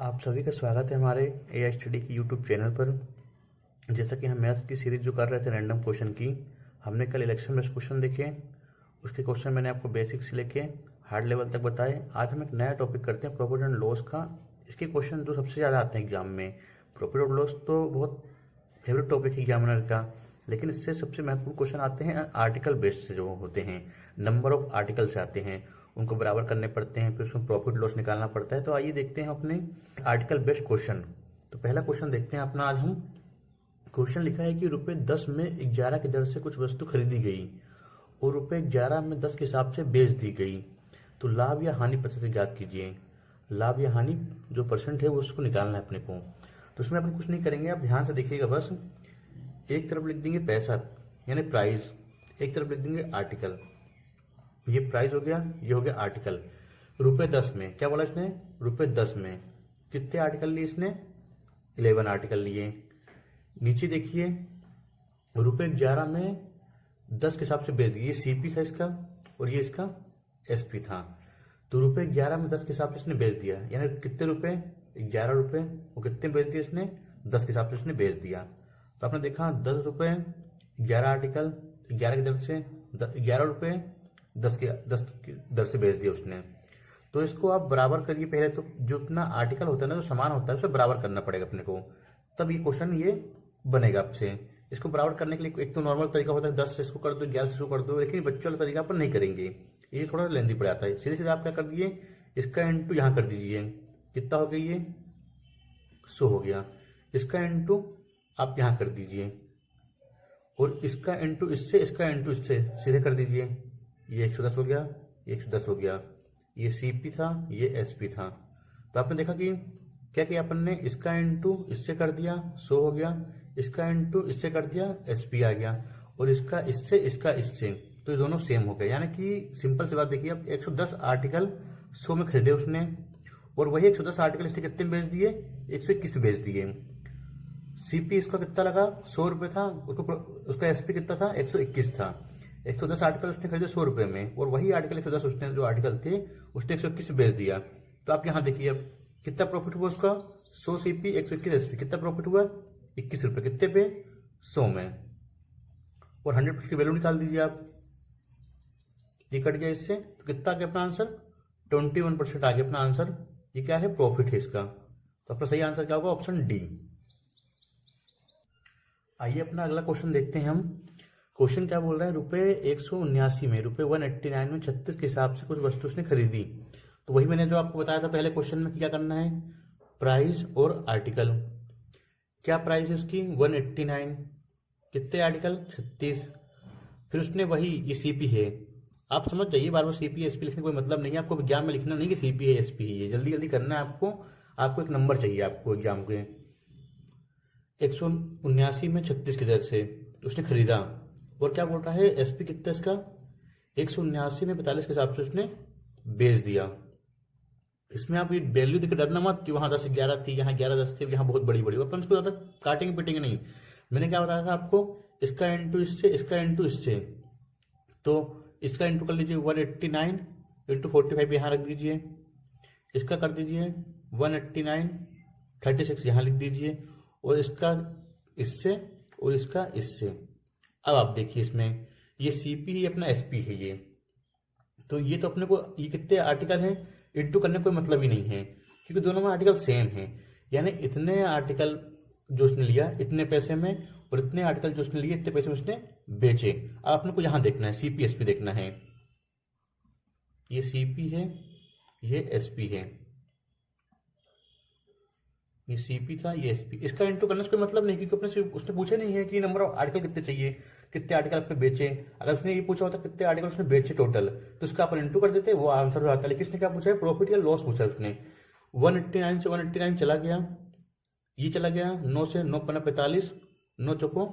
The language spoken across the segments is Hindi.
आप सभी का स्वागत है हमारे एआई स्टडी की यूट्यूब चैनल पर। जैसा कि हम मैथ्स की सीरीज जो कर रहे थे रैंडम क्वेश्चन की, हमने कल इलेक्शन बेस्ड क्वेश्चन देखे। उसके क्वेश्चन मैंने आपको बेसिक से लेके हार्ड लेवल तक बताए। आज हम एक नया टॉपिक करते हैं प्रॉफिट एंड लॉस का। इसके क्वेश्चन जो सबसे ज़्यादा आते हैं एग्जाम में, प्रॉफिट और लॉस तो बहुत फेवरेट टॉपिक है एग्जामिनर का, लेकिन इससे सबसे महत्वपूर्ण क्वेश्चन आते हैं आर्टिकल बेस्ड से, जो होते हैं नंबर ऑफ आर्टिकल से आते हैं, उनको बराबर करने पड़ते हैं, फिर उसमें प्रॉफिट लॉस निकालना पड़ता है। तो आइए देखते हैं अपने आर्टिकल बेस्ड क्वेश्चन। तो पहला क्वेश्चन देखते हैं अपना। आज हम क्वेश्चन लिखा है कि रुपए 10 में 11 की दर से कुछ वस्तु खरीदी गई और रुपए 11 में 10 के हिसाब से बेच दी गई, तो लाभ या हानि प्रतिशत ज्ञात कीजिए। लाभ या हानि जो परसेंट है वो उसको निकालना है अपने को। तो उसमें अपन कुछ नहीं करेंगे, आप ध्यान से देखिएगा। बस एक तरफ लिख देंगे पैसा यानी प्राइस, एक तरफ लिख देंगे आर्टिकल। ये प्राइस हो गया, ये हो गया आर्टिकल। रुपए 10 में क्या बोला इसने, रुपए 10 में कितने आर्टिकल लिए इसने, 11 आर्टिकल लिए। नीचे देखिए रुपए 11 में 10 के हिसाब से बेच दिए। ये सीपी था इसका और ये इसका एसपी था। तो रुपए 11 में 10 के हिसाब से इसने बेच दिया, यानी कितने रुपए, 11 रुपए। वो कितने बेच दिए इसने, 10 के हिसाब से इसने बेच दिया। तो आपने देखा 10 रुपए 11 आर्टिकल, 11 की दर से 11 रुपए 10 की दर से बेच दिया उसने। तो इसको आप बराबर करिए पहले। तो जो अपना आर्टिकल होता है ना, जो सामान होता है, उसे बराबर करना पड़ेगा अपने को, तब ये क्वेश्चन ये बनेगा आपसे। इसको बराबर करने के लिए एक तो नॉर्मल तरीका होता है, 10 से इसको कर दो, 11 से इसको कर दो, लेकिन बच्चों वाला तरीका अपन नहीं करेंगे, ये थोड़ा लेंदी पड़ जाता है। सीधे सीधे आप क्या कर दिए, इसका इंटू यहाँ कर दीजिए। कितना हो गया ये, 100 हो गया। इसका इंटू आप यहाँ कर दीजिए और इसका इंटू इससे, इसका इंटू इससे सीधे कर दीजिए। ये 110 हो गया, ये 110 हो गया। ये सीपी था, ये एसपी था। तो आपने देखा कि क्या किया अपन ने, इसका इंटू इससे कर दिया 100 हो गया, इसका इंटू इससे कर दिया एसपी आ गया, और इसका इससे, इसका इससे, तो ये दोनों सेम हो गए। यानी कि सिंपल सी बात देखिए, अब 110 आर्टिकल 100 में खरीदे उसने, और वही 110 आर्टिकल इसने कितने में बेच दिए, 121 में बेच दिए। सीपी इसका कितना लगा, 100 रुपये था, उसका एसपी कितना था, 121 था। 110 आर्टिकल उसने खरीदे 100 रुपये में, और वही आर्टिकल 110 उसने जो आर्टिकल थे उसने 121 में बेच दिया। तो आप यहाँ देखिए अब कितना प्रॉफिट हुआ उसका, 100 सीपी 121 एसपी, कितना प्रॉफिट हुआ, 21 रुपये। कितने पे, 100 में। और 100% की वैल्यू निकाल दीजिए आप, ये कट गया इससे। तो कितना आ गया अपना आंसर, 21% आ गया अपना आंसर। ये क्या है, प्रॉफिट है इसका। तो अपना सही आंसर क्या होगा, ऑप्शन डी। आइए अपना अगला क्वेश्चन देखते हैं हम। क्वेश्चन क्या बोल रहा है, रुपए 179 में, रुपए 189 में 36 के हिसाब से कुछ वस्तु उसने खरीदी। तो वही मैंने जो आपको बताया था पहले क्वेश्चन में, क्या करना है, प्राइस और आर्टिकल। क्या प्राइस है उसकी, 189, कितने आर्टिकल, 36। फिर उसने वही, ये सीपी है। आप समझ जाइए, बार बार सीपी एसपी लिखने कोई मतलब नहीं है आपको। एग्जाम में लिखना नहीं कि सीपी है एसपी है, जल्दी जल्दी करना है आपको। आपको एक नंबर चाहिए आपको एग्जाम के। 179 में 36 की दर से उसने खरीदा, और क्या बोल रहा है, एसपी कितना इसका, 179 में 42 के हिसाब से उसने बेच दिया। इसमें आप ये वैल्यू देकर डरना मत कि वहां 10 11 थी, यहाँ 11 10 थी, यहाँ बहुत बड़ी बड़ी। अपन इसको ज्यादा काटेंगे पीटेंगे नहीं। मैंने क्या बताया था आपको, इसका इंटू इससे, इसका इंटू इससे। तो इसका इंटू कर लीजिए 189 इंटू 45 यहाँ रख दीजिए। इसका कर दीजिए 189 36 यहाँ लिख दीजिए, और इसका इससे और इसका इससे। अब आप देखिए इसमें ये सीपी ही अपना एसपी है ये। तो ये तो अपने को, ये कितने आर्टिकल हैं, इंटू करने का कोई मतलब ही नहीं है, क्योंकि दोनों में आर्टिकल सेम है। यानी इतने आर्टिकल जो उसने लिया इतने पैसे में, और इतने आर्टिकल जो उसने लिए इतने पैसे में उसने बेचे। अब अपने को यहां देखना है, सीपी एसपी देखना है। ये सीपी है, ये एसपी है, ये सीपी था, ये एसपी। इसका इंटू करने से कोई मतलब नहीं, क्योंकि अपने उसने पूछे नहीं है कि नंबर ऑफ आर्टिकल कितने चाहिए, कितने आर्टिकल आपने बेचे। अगर उसने ये पूछा होता कितने आर्टिकल उसने बेचे टोटल, तो इसका अपन इंटू कर देते, वो आंसर हो जाता। लेकिन इसने क्या पूछा है, प्रॉफिट या लॉस पूछा है उसने। 189 से 189 चला गया, ये चला गया 9 से, 9 पन्ना 45, 9 चौको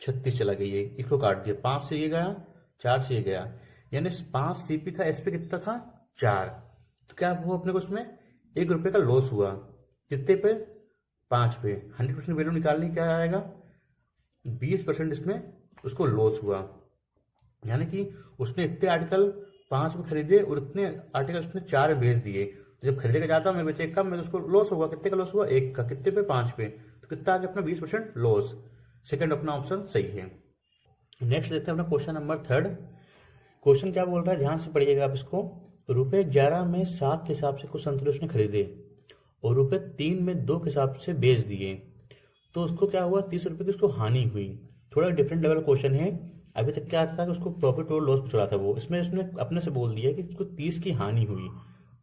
36 चला गया। ये इसको काट दिया, 5 से ये गया, 4 से ये गया, यानी 5 सीपी था, एसपी कितना था, 4। तो क्या हुआ अपने को उसमें, 1 रुपये का लॉस हुआ। कितने पे, 5 पे। 100% वैल्यू निकालनी, क्या आएगा, 20% इसमें उसको लॉस हुआ। यानी कि उसने इतने आर्टिकल 5 में खरीदे और इतने आर्टिकल उसने 4 में बेच दिए, तो जब खरीदेगा ज़्यादा मैं बेचे कम में, तो उसको लॉस होगा। कितने का लॉस हुआ? 1 का। कितने पे? 5 पे। तो कितना आ गया अपना? 20% लॉस। सेकंड अपना ऑप्शन सही है। नेक्स्ट देखते हैं अपना क्वेश्चन नंबर 3। क्वेश्चन क्या बोल रहा है, ध्यान से पढ़िएगा आप इसको। ₹11 में 7 के हिसाब से कुछ संतरे उसने खरीदे और ₹3 में 2 के हिसाब से बेच दिए, तो उसको क्या हुआ? 30 रुपये की उसको हानि हुई। थोड़ा डिफरेंट लेवल क्वेश्चन है। अभी तक क्या आता था कि उसको प्रॉफिट और लॉस पूछ रहा था वो, इसमें उसने अपने से बोल दिया कि उसको 30 की हानि हुई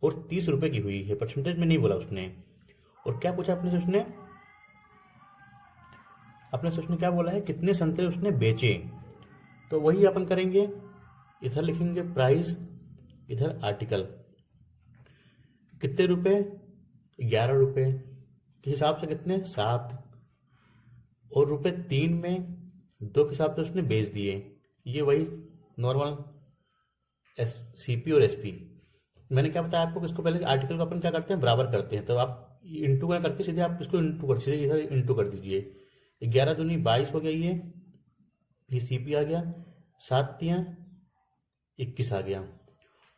और 30 रुपये की हुई है, परसेंटेज में नहीं बोला उसने। और क्या पूछा अपने से उसने? अपने से उसने क्या बोला है? कितने संतरे उसने बेचे। तो वही अपन करेंगे, इधर लिखेंगे प्राइस, इधर आर्टिकल। कितने रुपए? 11 रुपये के हिसाब से कितने? 7। और ₹3 में 2 के हिसाब से उसने बेच दिए। ये वही नॉर्मल सीपी और एसपी। मैंने क्या बताया आपको कि इसको पहले आर्टिकल को अपन क्या करते हैं? बराबर करते हैं। तो आप इंटू का करके सीधे आप इसको इंटू कर, सीधे इधर इंटू कर दीजिए। 11 दूनी 22 हो गया, ये सीपी आ गया। 7 तियां 21 आ गया।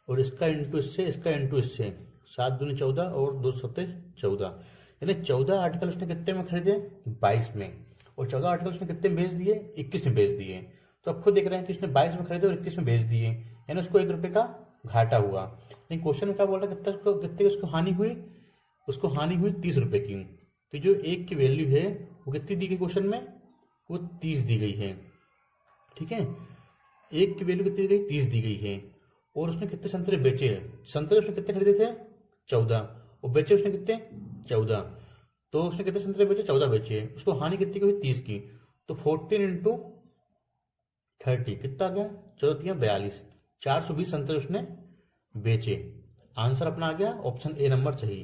और इसका इंटू इससे, इसका इंटू इससे, 7 दूनी 14 और 2 सत्ते 14, यानी 14 आर्टिकल उसने कितने में खरीदे? 22 में। और 14 आर्टिकल उसने कितने में बेच दिए? 21 में बेच दिए। तो आप खुद देख रहे हैं कि उसने 22 में खरीदे और 21 में बेच दिए, यानी उसको 1 रुपये का घाटा हुआ। लेकिन क्वेश्चन में क्या बोल रहा है? कितने की उसको हानि हुई? उसको हानि हुई 30 रुपये की। तो जो 1 की वैल्यू है वो कितनी दी गई क्वेश्चन में? वो 30 दी गई है। ठीक है, 1 की वैल्यू कितनी दी गई? 30 दी गई है। और उसने कितने संतरे बेचे हैं? संतरे उसने कितने खरीदे थे? 14। और बेचे उसने कितने? 14। तो उसने कितने संतरे बेचे? 14 बेचे। उसको हानि कितनी की हुई? 30 की। तो 14 इंटू 30 कितना आ गया? 14 42, 420 संतरे उसने बेचे। आंसर अपना आ गया ऑप्शन ए नंबर सही।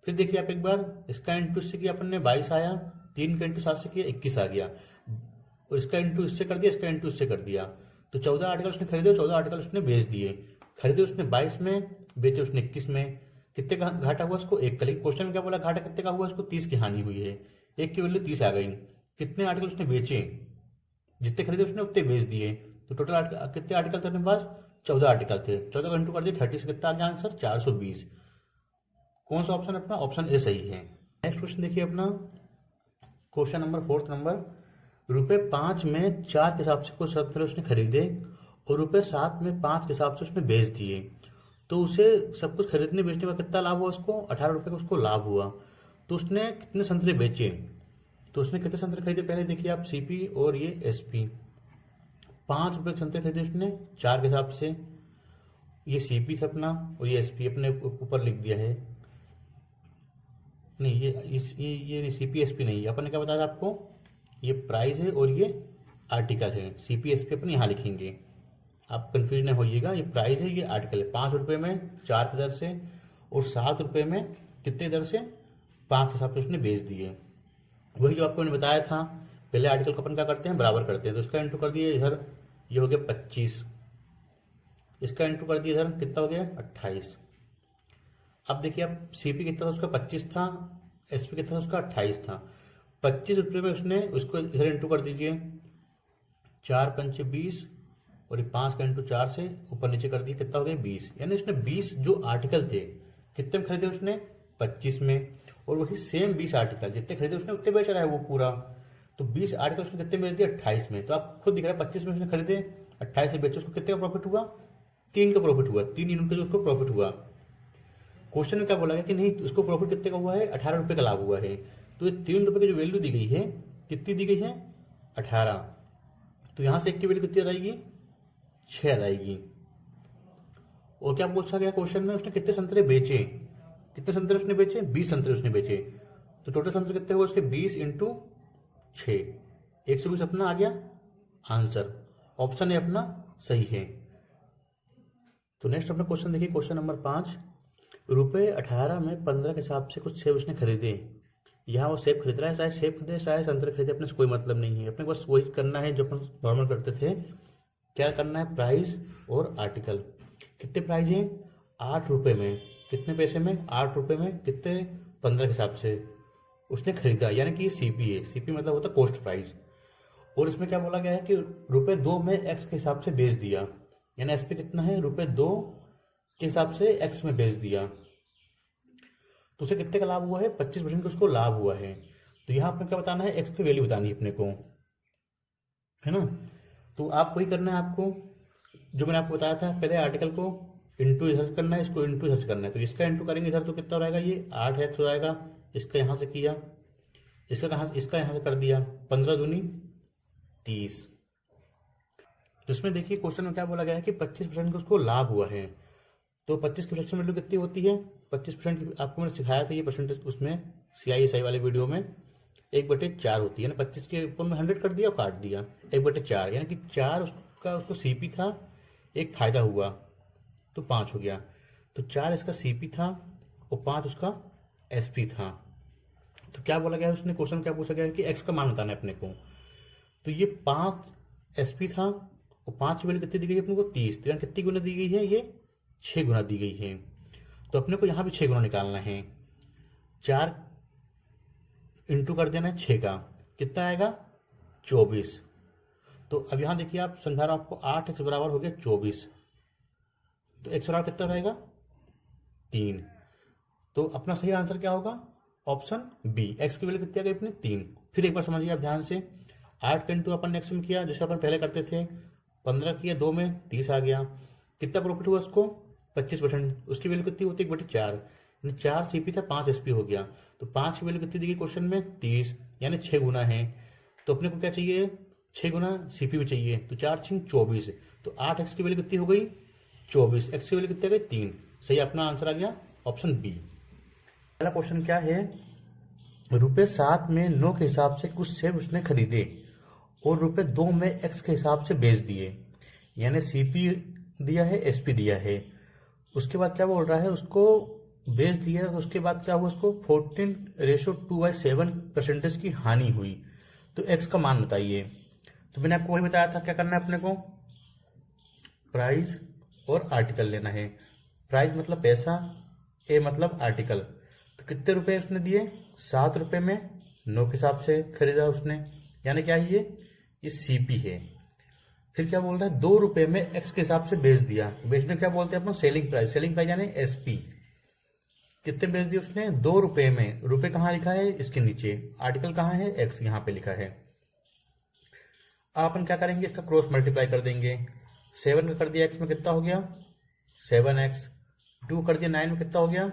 फिर देखिए आप एक बार, इसका इंटू इससे किया अपन ने 22 आया, 3 का इंटू 7 से किया 21 आ गया, और इसका इंटू इससे कर दिया, इसका इंटू इससे कर दिया। तो 14 आर्टिकल उसने खरीदे और 14 आर्टिकल उसने बेच दिए। खरीदे उसने 22 में, बेचे उसने 21 में। कितने का घाटा हुआ उसको? 1 का। लेकिन क्वेश्चन में क्या बोला? घाटा कितने का हुआ उसको? 30 की हानि हुई है। 1 की वैल्यू 30 आ गई। कितने आर्टिकल उसने बेचे? जितने खरीदे उसने उतने बेच दिए। तो टोटल कितने आर्टिकल थे अपने पास? 14 आर्टिकल थे। 14 का इंटू कर दिए 30 से, कितना आ गया आंसर? 420। कौन सा ऑप्शन अपना? ऑप्शन ए सही है। नेक्स्ट क्वेश्चन देखिए अपना, क्वेश्चन नंबर 4 नंबर। ₹5 में 4 के हिसाब से कुछ संतरे उसने खरीदे और ₹7 में 5 के हिसाब से उसने बेच दिए, तो उसे सब कुछ खरीदने बेचने का कितना लाभ हुआ उसको? 18 रुपये का उसको लाभ हुआ। तो उसने कितने संतरे बेचे? तो उसने कितने संतरे खरीदे? पहले देखिए आप, सीपी और ये एसपी। 5 रुपये के संतरे खरीदे उसने 4 के हिसाब से। ये सीपी था अपना और ये एसपी अपने ऊपर लिख दिया है। नहीं, ये सीपी एसपी नहीं है। अपन ने क्या बताया था आपको? ये प्राइस है और ये आर्टिकल है। सीपी एसपी अपन यहाँ लिखेंगे, आप कंफ्यूज नहीं होइएगा। ये प्राइस है, ये आर्टिकल है। 5 रुपये में 4 की दर से और 7 रुपये में कितने दर से? 5 के हिसाब से उसने बेच दिए। वही जो आपको मैंने बताया था, पहले आर्टिकल को अपन क्या करते हैं? बराबर करते हैं। तो इसका इंटू कर दिए इधर, ये हो गया 25। इसका इंटू कर दिया इधर, कितना हो गया? 28। अब देखिए आप, सीपी कितना था उसका? 25 था। एसपी कितना था उसका? 28 था। 25 रुपये में उसने उसको इधर इंटू कर दीजिए, 4 पंचे 20 और ये 5 का इंटू 4 से ऊपर नीचे कर दिया, कितना हो गया? 20। यानी उसने 20 जो आर्टिकल थे कितने में खरीदे उसने? 25 में। और वही सेम 20 आर्टिकल जितने खरीदे उसने उतने बेच रहा है वो पूरा। तो 20 आर्टिकल उसने कितने बेच दिए? 28 में। तो आप खुद दिख रहा है, 25 में उसने खरीदे, 28 में बेचे, उसको कितने का प्रॉफिट हुआ? 3 का प्रॉफिट हुआ। 3 यूनिट का जो उसको प्रॉफिट हुआ। क्वेश्चन में क्या बोला गया कि नहीं, उसको प्रॉफिट कितने का हुआ है? 18 रुपये का लाभ हुआ है। तो ये 3 रुपये की जो वैल्यू दी गई है, कितनी दी गई है? 18। तो यहां से 1 की वैल्यू कितनी आएगी? 6 आएगी। और क्या पूछा गया क्वेश्चन में? उसने कितने संतरे बेचे? कितने संतरे उसने बेचे? 20 संतरे उसने बेचे। तो टोटल संतरे कितने हुए उसके? 20 इंटू 6, 120 अपना आ गया आंसर। ऑप्शन ए अपना सही है। तो नेक्स्ट अपना क्वेश्चन देखिए, क्वेश्चन नंबर 5। ₹18 में 15 के हिसाब से कुछ सेब उसने खरीदे। यहाँ वो सेब खरीद रहा है, चाहे सेब खरीदे चाहे संतरे खरीदे, अपने से कोई मतलब नहीं है। अपने बस वही करना है जो अपन नॉर्मल करते थे। क्या करना है? प्राइस और आर्टिकल। कितने प्राइस है? 8 रुपये में। कितने पैसे में? 8 रुपये में। कितने? 15 के हिसाब से उसने खरीदा, यानी कि सीपी है। सीपी मतलब होता है कॉस्ट प्राइस। और इसमें क्या बोला गया है कि ₹2 में एक्स के हिसाब से बेच दिया, यानी एसपी कितना है? ₹2 के हिसाब से एक्स में बेच दिया। तो उसे कितने का लाभ हुआ है, 25% का उसको लाभ हुआ है। तो यहाँ अपने क्या बताना है, एक्स की वैल्यू बतानी है अपने को, है ना। तो आप वही करना है आपको जो मैंने आपको बताया था, पहले आर्टिकल को इंटू इधर करना है, इसको इंटू इधर से करना है। तो इसका इंटू करेंगे इधर तो कितना रहेगा, ये 8x हो जाएगा। इसका यहाँ से किया, इसका यहाँ से कर दिया, 15 दूनी 30। तो इसमें देखिए क्वेश्चन में क्या बोला गया है कि 25% का उसको लाभ हुआ है। तो 25 की फ्रैक्शन वैल्यू कितनी होती है, 25% आपको मैंने सिखाया था ये परसेंटेज उसमें CISI वाले वीडियो में, 1/4 होती है ना। 25 के ऊपर में 100 कर दिया और काट दिया, 1/4 यानी कि 4 उसका उसको CP था, एक फायदा हुआ तो 5 हो गया। तो 4 इसका CP था और 5 उसका SP था। तो क्या बोला गया है उसने, क्वेश्चन क्या पूछा गया है कि एक्स का मान बताना है अपने को। तो ये 5 SP था और 5 की वैल्यू कितनी दी गई है अपने को, 30। तो यानी कितनी गुना दी गई है, ये 6 गुना दी गई है। तो अपने को यहाँ भी 6 गुना निकालना है, 4 इंटू कर देना है 6 का, कितना आएगा 24। तो अब यहाँ देखिए आप समझा रहा हूँ आपको, 8x बराबर हो गया 24। तो x बराबर कितना रहेगा 3। तो अपना सही आंसर क्या होगा, ऑप्शन बी। x की वैल्यू कितनी आ गई अपनी 3। फिर एक बार समझिए आप ध्यान से, 8 का इंटू अपन नेक्स्ट में किया जैसे अपन पहले करते थे, 15 किया, 2 में 30 आ गया। कितना प्रॉफिट हुआ उसको, 25%। उसकी वैल्यू कितनी होती है, 1/4, यानी 4 CP था, 5 SP हो गया। तो 5 की वैल्यू कितनी दी गई क्वेश्चन में, 30, यानी 6 गुना है। तो अपने को क्या चाहिए, 6 गुना CP भी चाहिए। तो 4 6 24। तो 8x की वैल्यू कितनी हो गई 24, x की वैल्यू कितनी आ गई 3। सही अपना आंसर आ गया ऑप्शन बी। पहला क्वेश्चन क्या है, ₹7 में 9 के हिसाब से कुछ सेब उसने खरीदे और ₹2 में x के हिसाब से बेच दिए, यानी CP दिया है, SP दिया है। उसके बाद क्या बोल रहा है, उसको बेच दिया। तो उसके बाद क्या हुआ, उसको 14:2/7% की हानि हुई। तो x का मान बताइए। तो मैंने आपको वही बताया था, क्या करना है अपने को, प्राइस और आर्टिकल लेना है। प्राइस मतलब पैसा, ए मतलब आर्टिकल। तो कितने रुपए उसने दिए, 7 रुपए में 9 के हिसाब से खरीदा उसने, यानी क्या है ये CP है। फिर क्या बोल रहा है, 2 रुपए में x के हिसाब से बेच दिया। बेचने क्या बोलते हैं अपना, सेलिंग प्राइस। सेलिंग प्राइस यानी SP। कितने बेच दिए उसने, 2 रुपए में। रुपए कहाँ लिखा है, इसके नीचे। आर्टिकल कहाँ है, x यहाँ पे लिखा है। अपन क्या करेंगे, इसका क्रॉस मल्टीप्लाई कर देंगे। 7 का कर दिया x में कितना हो गया 7x, 2 कर दिया 9 में कितना हो गया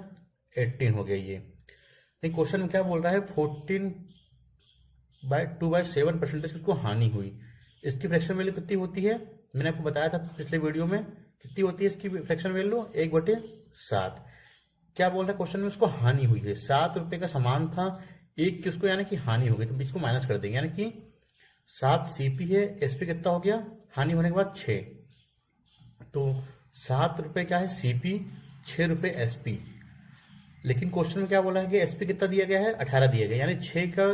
18 हो गया। ये क्वेश्चन में क्या बोल रहा है, 14/2/7% उसको हानि हुई। इसकी फ्रैक्शन वैल्यू कितनी होती है, मैंने आपको बताया था पिछले वीडियो में, कितनी होती है इसकी फ्रैक्शन वैल्यू, 1/7। क्या बोल रहा है क्वेश्चन में, उसको हानि हुई है। 7 रुपए का सामान था, एक की उसको यानी कि हानि हो गई। तो इसको माइनस कर देंगे, यानी कि 7 CP है, SP कितना हो गया, हानि होने के बाद 6। तो 7 रुपए क्या है CP, 6 रुपए SP। लेकिन क्वेश्चन में क्या बोला है कि SP कितना दिया गया है, 18 दिया गया, यानी 6 का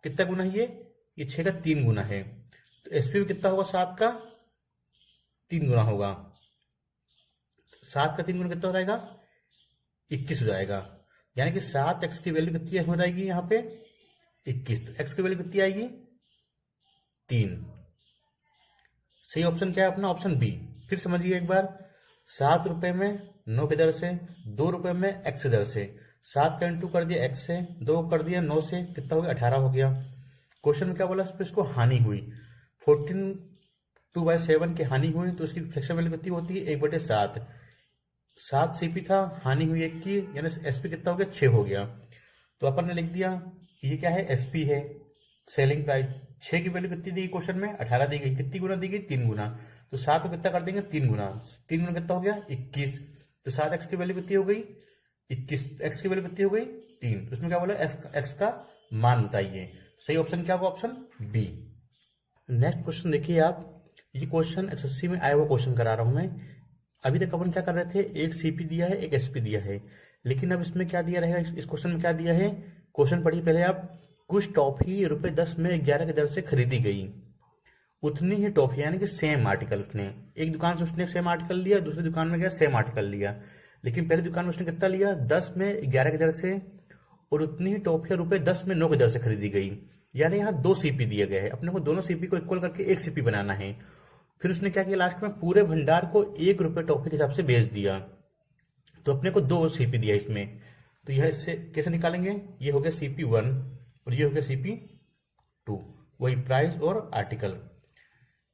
कितना गुना है ये 6 का 3 गुना है। तो SP भी कितना होगा, 7 का 3 गुना होगा। 7 का 3 गुना कितना हो जाएगा, 21 हो जाएगा। यानी कि 7x की वैल्यू कितनी हो जाएगी यहाँ पे 21। तो x की वैल्यू कितनी आएगी 3। सही ऑप्शन क्या है अपना, ऑप्शन बी। फिर समझिए एक बार, 7 रुपए में 9 की दर से, 2 रुपए में x की दर से, 7 का इंटू कर दिया x से, 2 कर दिया 9 से, कितना हो गया 18 हो गया। क्वेश्चन में क्या बोला, इसको हानि हुई, 14/2/7 की हानि हुई। तो उसकी फ्रैक्शन वैल्यू कितनी होती है, 1/7। 7 CP था, हानि हुई 1 की, यानी SP कितना हो गया 6 हो गया। तो अपन ने लिख दिया ये क्या है, SP है, सेलिंग प्राइस। 6 की वैल्यू कितनी दी गई क्वेश्चन में, 18 दी गई। कितनी गुना दी गई, 3 गुना। तो 7 को कितना कर देंगे 3 गुना, 3 गुना कितना हो गया 21। तो 7x की वैल्यू कितनी हो गई 21, x की वैल्यू कितनी हो गई 3। तो उसमें क्या बोला, x का मान बताइए। सही ऑप्शन क्या होगा, ऑप्शन बी। नेक्स्ट क्वेश्चन देखिए आप, ये क्वेश्चन SSC में आया हुआ क्वेश्चन करा रहा हूं मैं। अभी तक अपन क्या कर रहे थे, एक CP दिया है, एक SP दिया है। लेकिन अब इसमें क्या दिया रहेगा, इस क्वेश्चन में क्या दिया है, क्वेश्चन पढ़िए पहले आप। कुछ टॉफी ₹10 में 11 की दर से खरीदी गई। उतनी ही टॉफी यानी कि सेम आर्टिकल, उसने एक दुकान से उसने सेम आर्टिकल लिया, दूसरी दुकान में गया सेम आर्टिकल लिया। लेकिन पहली दुकान में उसने कितना लिया, 10 में 11 की दर से, और उतनी ही टॉफियां ₹10 में 9 की दर से खरीदी गई। यानी यहाँ 2 CP दिया गया है, अपने को दोनों CP को इक्वल करके 1 CP बनाना है। फिर उसने क्या किया, लास्ट में पूरे भंडार को ₹1 टॉफी के हिसाब से बेच दिया। तो अपने को 2 CP दिया इसमें, तो यह इससे कैसे निकालेंगे, ये हो गया CP1 और ये हो गया CP2, वही प्राइस और आर्टिकल।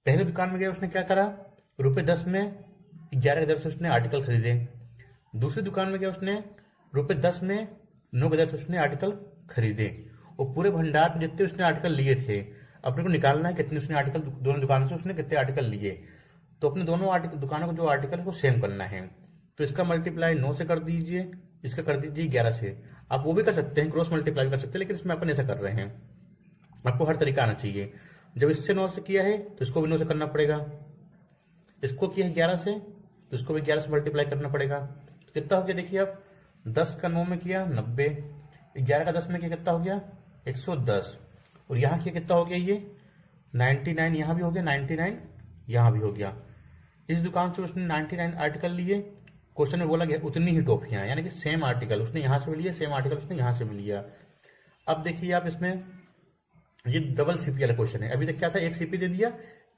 पहले दुकान में गया, उसने क्या करा, ₹10 में 11 की दर से उसने आर्टिकल खरीदे। दूसरी दुकान में गया, उसने ₹10 में 9 की दर से उसने आर्टिकल खरीदे और पूरे भंडार में जितने उसने आर्टिकल लिए थे अपने को निकालना है कितने उसने आर्टिकल, दोनों दुकानों से उसने कितने आर्टिकल लिए। तो अपने दोनों दुकानों को जो आर्टिकल है वो सेम करना है। तो इसका मल्टीप्लाई 9 से कर दीजिए, इसका कर दीजिए 11 से। आप वो भी कर सकते हैं, क्रॉस मल्टीप्लाई कर सकते हैं, लेकिन इसमें अपन ऐसा कर रहे हैं। आपको हर तरीका आना चाहिए। जब इससे 9 से किया है तो इसको भी 9 से करना पड़ेगा, इसको किया है 11 से तो इसको भी 11 से मल्टीप्लाई करना पड़ेगा। तो कितना हो गया देखिए आप, 10 का 9 में किया 90, 11 का 10 में किया कितना हो गया 110, और यहाँ किया कितना हो गया ये 99, यहाँ भी हो गया 99, यहाँ भी हो गया। इस दुकान से उसने 99 आर्टिकल लिए। क्वेश्चन में बोला गया उतनी ही टॉफियां, यानी कि सेम आर्टिकल उसने यहाँ से भी लिए, सेम आर्टिकल उसने यहाँ से भी लिया। अब देखिए आप, इसमें ये डबल CP वाला क्वेश्चन है। अभी तक क्या था, एक CP दे दिया,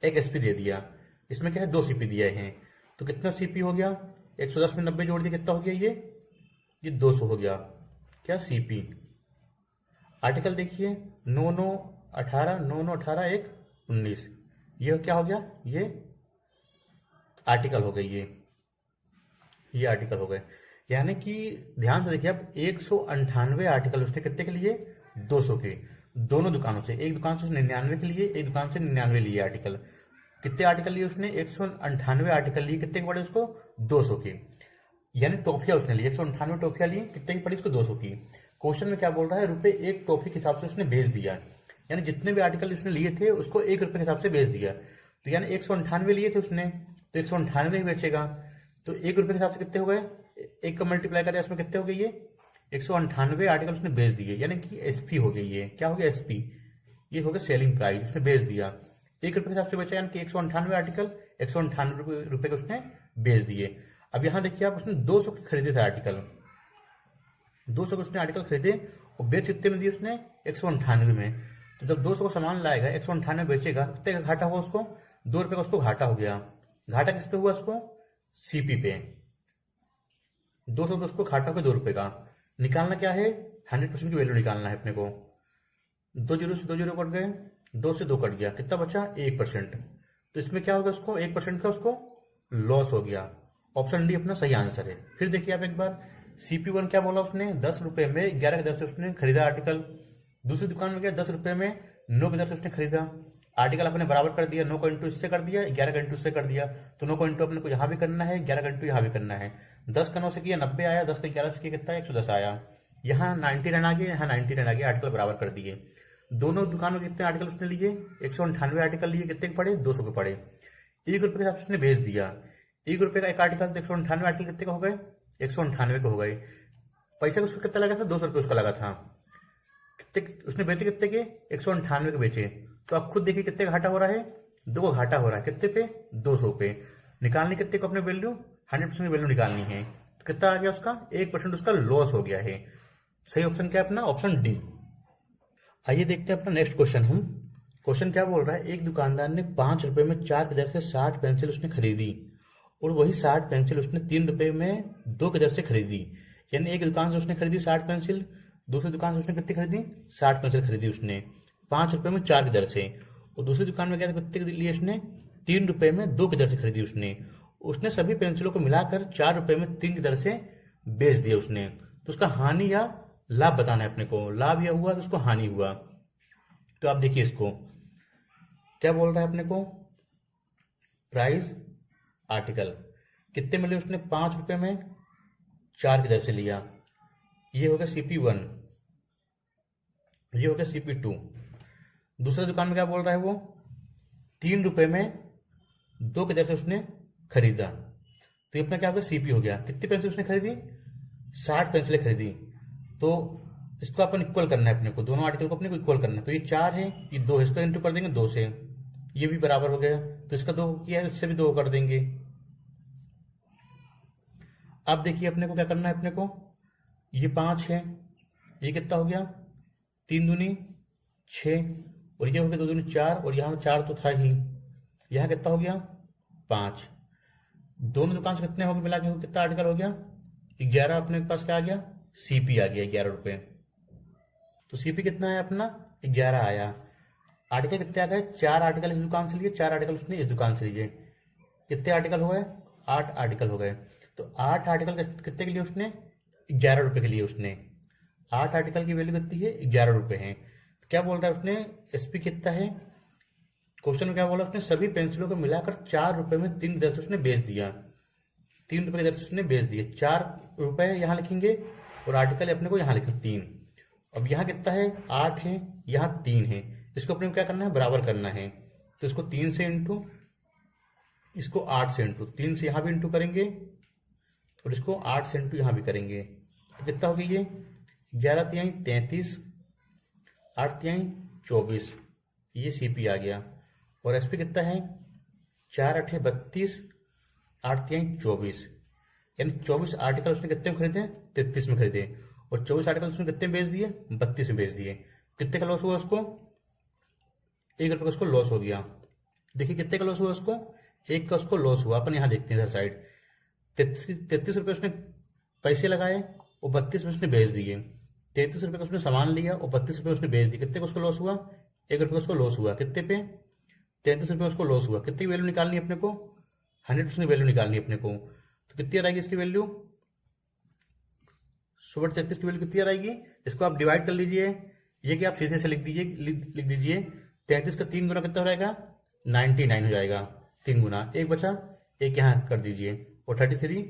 एक SP दे दिया। इसमें क्या है, 2 CP दिए हैं। तो कितना CP हो गया, 110 में 90 जोड़ दिया, कितना हो गया ये 200 हो गया। क्या CP। आर्टिकल देखिए 9 9 18, 9 9 18 1 19, ये क्या हो गया, ये आर्टिकल हो गई, ये आर्टिकल हो गए। यानी कि ध्यान से देखिए आप, 198 आर्टिकल उसने कितने के लिए, 200 के, दोनों दुकानों से। एक दुकान से 99 के लिए, एक दुकान से 99 लिए आर्टिकल। कितने आर्टिकल लिए उसने, 198 आर्टिकल लिए, कितने के पड़े उसको, 200 के। यानी टॉफिया उसने ली, 198 टॉफिया ली, कितने की पड़ी उसको, 200 की। क्वेश्चन में क्या बोल रहा है, रुपए एक टॉफी के हिसाब से उसने बेच दिया। यानी जितने भी आर्टिकल उसने लिए थे उसको ₹1 के हिसाब से बेच दिया। तो यानी 198 लिए थे उसने, तो 198 ही बेचेगा। तो ₹1 के हिसाब से कितने हो गए, एक का मल्टीप्लाई करें इसमें कितने हो गए, ये 198 आर्टिकल उसने बेच दिए, यानी कि SP हो गई। ये क्या हो गया, SP, ये हो गया सेलिंग प्राइस, उसने बेच दिया। ₹1 के हिसाब से बेचा, यानी कि 198 आर्टिकल 198 रुपए के उसने बेच दिए। अब यहाँ देखिए आप, उसने 200 के खरीदे थे आर्टिकल, 200 के उसने आर्टिकल खरीदे और बेच कितने में दिए उसने, 198 में। तो जब 200 को सामान लाएगा, 198 बेचेगा, कितने का घाटा हुआ उसको, ₹2 का उसको घाटा हो गया। घाटा किस पे हुआ उसको, CP पे। 200 पे उसको घाटा हो गया ₹2 का। निकालना क्या है, 100% की वैल्यू निकालना है अपने को। 2 जीरो से 2 जीरो कट गए, 2 से 2 कट गया, कितना बचा 1%। तो इसमें क्या होगा, उसको 1% का उसको लॉस हो गया। ऑप्शन डी अपना सही आंसर है। फिर देखिए आप एक बार, CP1 क्या बोला उसने, ₹10 में 11 की दर से उसने खरीदा आर्टिकल। दूसरी दुकान में गया, ₹10 में 9 की दर से उसने खरीदा आर्टिकल। अपने बराबर कर दिया, 9 का इंटू इससे कर दिया, 11 का इंटू इससे कर दिया। तो 9 का इंटू अपने को यहाँ भी करना है, 11 का इंटू यहाँ भी करना है। 10 का 9 से किया 90 आया, 10 का 11 से किया कितना 110 आया। यहाँ 99 आ गया, यहाँ 99 आ गया, आर्टिकल बराबर कर दिए। दोनों दुकानों में कितने आर्टिकल उसने लिए, 198 आर्टिकल लिए, कितने के पड़े, 200 के पड़े। ₹1 के हिसाब से उसने बेच दिया। ₹1 का एक आर्टिकल, 198 आर्टिकल कितने का हो गए, 198 के हो गए। पैसा उसको कितना लगा था, ₹200 उसका लगा था। कितने उसने बेचे, कितने के, 198 के बेचे। तो आप खुद देखिए कितने का घाटा हो रहा है, 2 का घाटा हो रहा है, कितने पे, 200 पे। निकालनी कितने को अपने वैल्यू, 100% वैल्यू निकालनी है। तो कितना आ गया उसका, 1% उसका लॉस हो गया है। सही ऑप्शन क्या है अपना, ऑप्शन डी। आइए देखते हैं अपना नेक्स्ट क्वेश्चन। हम क्वेश्चन क्या बोल रहा है, एक दुकानदार ने ₹5 में 4 की दर से 60 पेंसिल उसने खरीदी और वही 60 पेंसिल उसने ₹3 में 2 की दर से खरीदी। यानी एक दुकान से उसने खरीदी 60 पेंसिल, दूसरी दुकान से उसने कितनी खरीदी, 60 पेंसिल खरीदी उसने ₹5 में 4 की दर से। और दूसरी दुकान में क्या था, कितने लिए उसने, ₹3 में 2 की दर से खरीदी उसने सभी पेंसिलों को मिलाकर ₹4 में 3 की दर से बेच दिया उसने। तो उसका हानि या लाभ बताना है अपने को। लाभ या हुआ तो उसको हानि हुआ। तो आप देखिए इसको क्या बोल रहा है अपने को, प्राइस आर्टिकल कितने मिले उसने, ₹5 में 4 की दर से लिया। ये हो गया CP1, ये हो गया CP2। दूसरा दुकान में क्या बोल रहा है वो, ₹3 में 2 की दर से उसने खरीदा। तो ये अपना क्या हो गया, CP हो गया। कितनी पेंसिल उसने खरीदी, 60 पेंसिलें खरीदी। तो इसको अपन इक्वल करना है अपने को, दोनों आर्टिकल को अपने को इक्वल करना है। तो ये 4 है, ये 2, इसका इंटू कर देंगे 2 से, ये भी बराबर हो गया। तो इसका 2 किया है, इससे भी 2 कर देंगे। अब देखिए अपने को क्या करना है, अपने को ये 5 है, ये कितना हो गया, 3 दूनी 6, और ये हो गया 2 दूनी 4, और यहाँ 4 तो था ही, यहाँ कितना हो गया 5। दोनों दुकान से कितने हो गए मिला के, कितना आर्टिकल हो गया 11, अपने पास क्या आ गया सीपी आ गया 11 रुपये। तो सीपी कितना है अपना 11 आया। आर्टिकल कितने आ गए, 4 आर्टिकल इस दुकान से लिए, 4 आर्टिकल उसने इस दुकान से लिए। कितने आर्टिकल हो गए, 8 आर्टिकल हो गए। तो 8 आर्टिकल कितने के लिए उसने, 11 रुपये के लिए उसने। 8 आर्टिकल की वैल्यू कितनी है, 11 रुपये है। तो क्या बोल रहा है उसने, एसपी कितना है, क्वेश्चन में क्या बोला उसने, सभी पेंसिलों को मिलाकर 4 रुपये में 3 दर से उसने बेच दिया। 3 रुपये की दर से उसने बेच दिए। 4 रुपये यहाँ लिखेंगे और आर्टिकल अपने को यहाँ लिखना 3। अब यहाँ कितना है, 8 है, यहाँ 3 है। इसको अपने को क्या करना है, बराबर करना है। तो इसको 3 से इंटू, इसको 8 से इंटू, 3 से यहाँ भी इंटू करेंगे और इसको 8 से इंटू यहाँ भी करेंगे। तो कितना हो गया ये, 11 तिहाई 33, 8 तिहाई 24, ये सीपी आ गया। और एसपी कितना है, 4 8 32, 8 तिहाई 24, यानी 24 आर्टिकल उसने कितने में खरीदे, 33 में खरीदे। और 24 आर्टिकल उसने कितने में बेच दिए, 32 में बेच दिए। कितने का लॉस हुआ उसको, 1 रुपये का उसको लॉस हो गया। देखिए कितने का लॉस हुआ उसको, 1 का उसको लॉस हुआ। अपन यहाँ देखते हैं इधर साइड, 33 रुपये उसने पैसे लगाए और 32 में उसने बेच दिए। 33 रुपये का उसने सामान लिया और 32 रुपये उसने बेच दिए। कितने का उसको लॉस हुआ, 1 रुपये का उसको लॉस हुआ। कितने पे, 33 रुपये उसको लॉस हुआ। कितनी वैल्यू निकालनी है अपने को, 100% वैल्यू निकालनी है अपने को। तो कितनी आ जाएगी इसकी वैल्यू, 100/33 की वैल्यू कितनी आ जाएगी। इसको आप डिवाइड कर लीजिए, ये कि आप सीधे से लिख दीजिए 33 का 3 गुना कितना हो जाएगा, 99 हो जाएगा। 3 गुना, 1 बचा, 1 यहाँ कर दीजिए और 33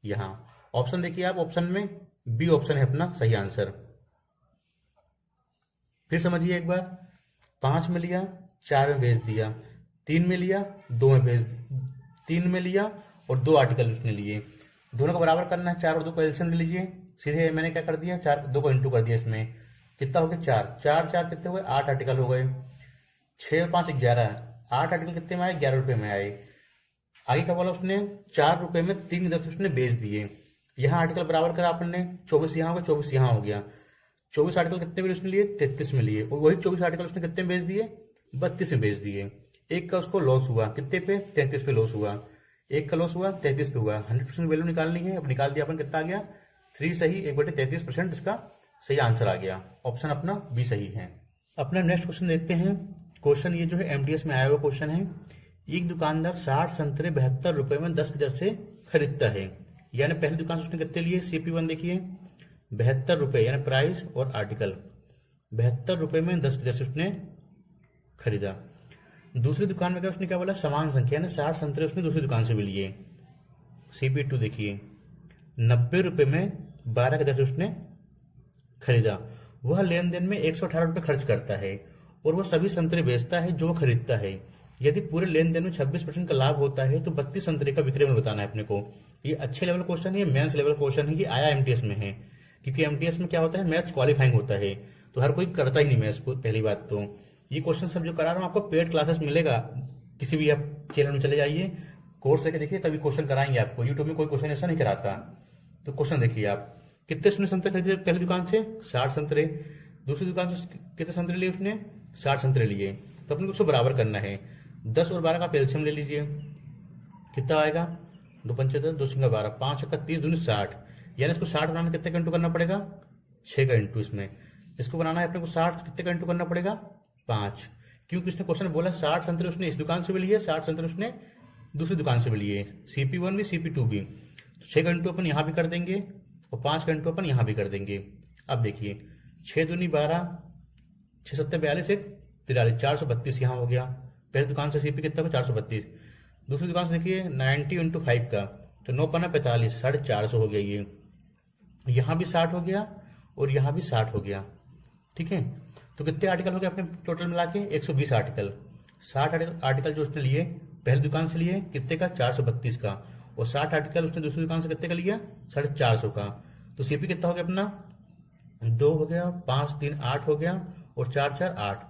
यहाँ। ऑप्शन देखिए आप, ऑप्शन में बी ऑप्शन है अपना सही आंसर। फिर समझिए एक बार, 5 में लिया, 4 में बेच दिया, 3 में लिया, 2 में बेच, 3 में लिया और 2 आर्टिकल उसने लिए। दोनों को बराबर करना है, 4 और 2 को एलसीएम ले लीजिए। सीधे मैंने क्या कर दिया, 4 2 को इंटू कर दिया। इसमें कितना हो गया, 4 4 4 कितने हुए, 8 आर्टिकल हो गए। 6 और 5 11, 8 आर्टिकल कितने में आए, 11 रुपये में आए। आगे क्या बोला उसने, 4 रुपये में 3 दर से उसने बेच दिए। यहाँ आर्टिकल बराबर करा आपने, 24 यहाँ हो गया, 24 यहाँ हो गया। 24 आर्टिकल कितने में उसने लिए, 33 में लिए। और वही 24 आर्टिकल उसने कितने में बेच दिए, 32 में बेच दिए। 1 का उसको लॉस हुआ, कितने पे, 33 पे लॉस हुआ। 1 का लॉस हुआ, 33 पे हुआ। 100% वैल्यू निकालनी है। अब निकाल दिया अपन, कितना आ गया, 3 सही, 1/33% इसका सही आंसर आ गया। ऑप्शन अपना बी सही है। अपना नेक्स्ट क्वेश्चन देखते हैं। क्वेश्चन ये जो है एमटीएस में आया हुआ क्वेश्चन है। एक दुकानदार 60 संतरे 72 रुपये में 10 की दर से खरीदता है। यानी पहली दुकान से उसने कितने लिए, CP1 देखिए 72 रुपये, यानी प्राइस और आर्टिकल 72 रुपये में 10 की दर से उसने खरीदा। दूसरी दुकान में क्या उसने क्या बोला, समान संख्या, यानी 60 संतरे उसने दूसरी दुकान से भी लिए। CP2 देखिए 90 रुपये में 12 की दर से उसने खरीदा। वह लेन देन में 118 रुपये खर्च करता है और वह सभी संतरे बेचता है जो खरीदता है। यदि पूरे लेन देन में 26% का लाभ होता है तो 32 संतरे का विक्रय मूल्य बताना है अपने को। ये अच्छे लेवल क्वेश्चन है, ये मेंस लेवल क्वेश्चन है, ये आया एमटीएस में है। क्योंकि एमटीएस में क्या होता है, मैथ्स क्वालिफाइंग होता है, तो हर कोई करता ही नहीं मैथ्स को। पहली बात तो ये क्वेश्चन सब जो करा रहा हूँ आपको पेड क्लासेस मिलेगा, किसी भी आप चैनल में चले जाइए, कोर्स लेके देखिए, तभी क्वेश्चन कराएंगे आपको। यूट्यूब में कोई क्वेश्चन ऐसा नहीं कराता। तो क्वेश्चन देखिए आप, कितने उसने संतरे खरीदे पहली दुकान से, 60 संतरे। दूसरी दुकान से कितने संतरे लिए उसने, 60 संतरे लिए। तो अपने को उसको बराबर करना है। 10 और 12 का एलसीएम ले लीजिए, कितना आएगा, 2 पंचे 10, 2 सिंगा 12, 5 का 30, 2 60। यानी इसको 60 बनाने कितने का इंटू करना पड़ेगा, 6 का इंटू। इसमें इसको बनाना है अपने को 60, कितने का इंटू करना पड़ेगा, 5। क्योंकि उसने क्वेश्चन बोला 60 संतरे उसने इस दुकान से भी लिए, 60 संतरे उसने दूसरी दुकान से भी लिए, CP1 भी CP2 भी। तो 6 का इंटू अपन यहाँ भी कर देंगे और 5 का इंटू अपन यहाँ भी कर देंगे। अब देखिए 6 दूनी 12, 6 7 42, 1 43, 432 यहाँ हो गया। पहली दुकान से CP कितना, 432। दूसरी दुकान से देखिए 90 इंटू 5 का, तो 9 पन्ना 45, 450 हो गया। ये यहाँ भी 60 हो गया और यहाँ भी 60 हो गया। ठीक है, तो कितने आर्टिकल हो गए अपने टोटल मिला के, 120 आर्टिकल। 60 आर्टिकल जो उसने लिए पहली दुकान से लिए, कितने का, 432 का। और 60 आर्टिकल उसने दूसरी दुकान से कितने का लिया, 450 का। तो CP कितना हो गया अपना, 2 हो गया, 5 3 8 हो गया और 4 4 8।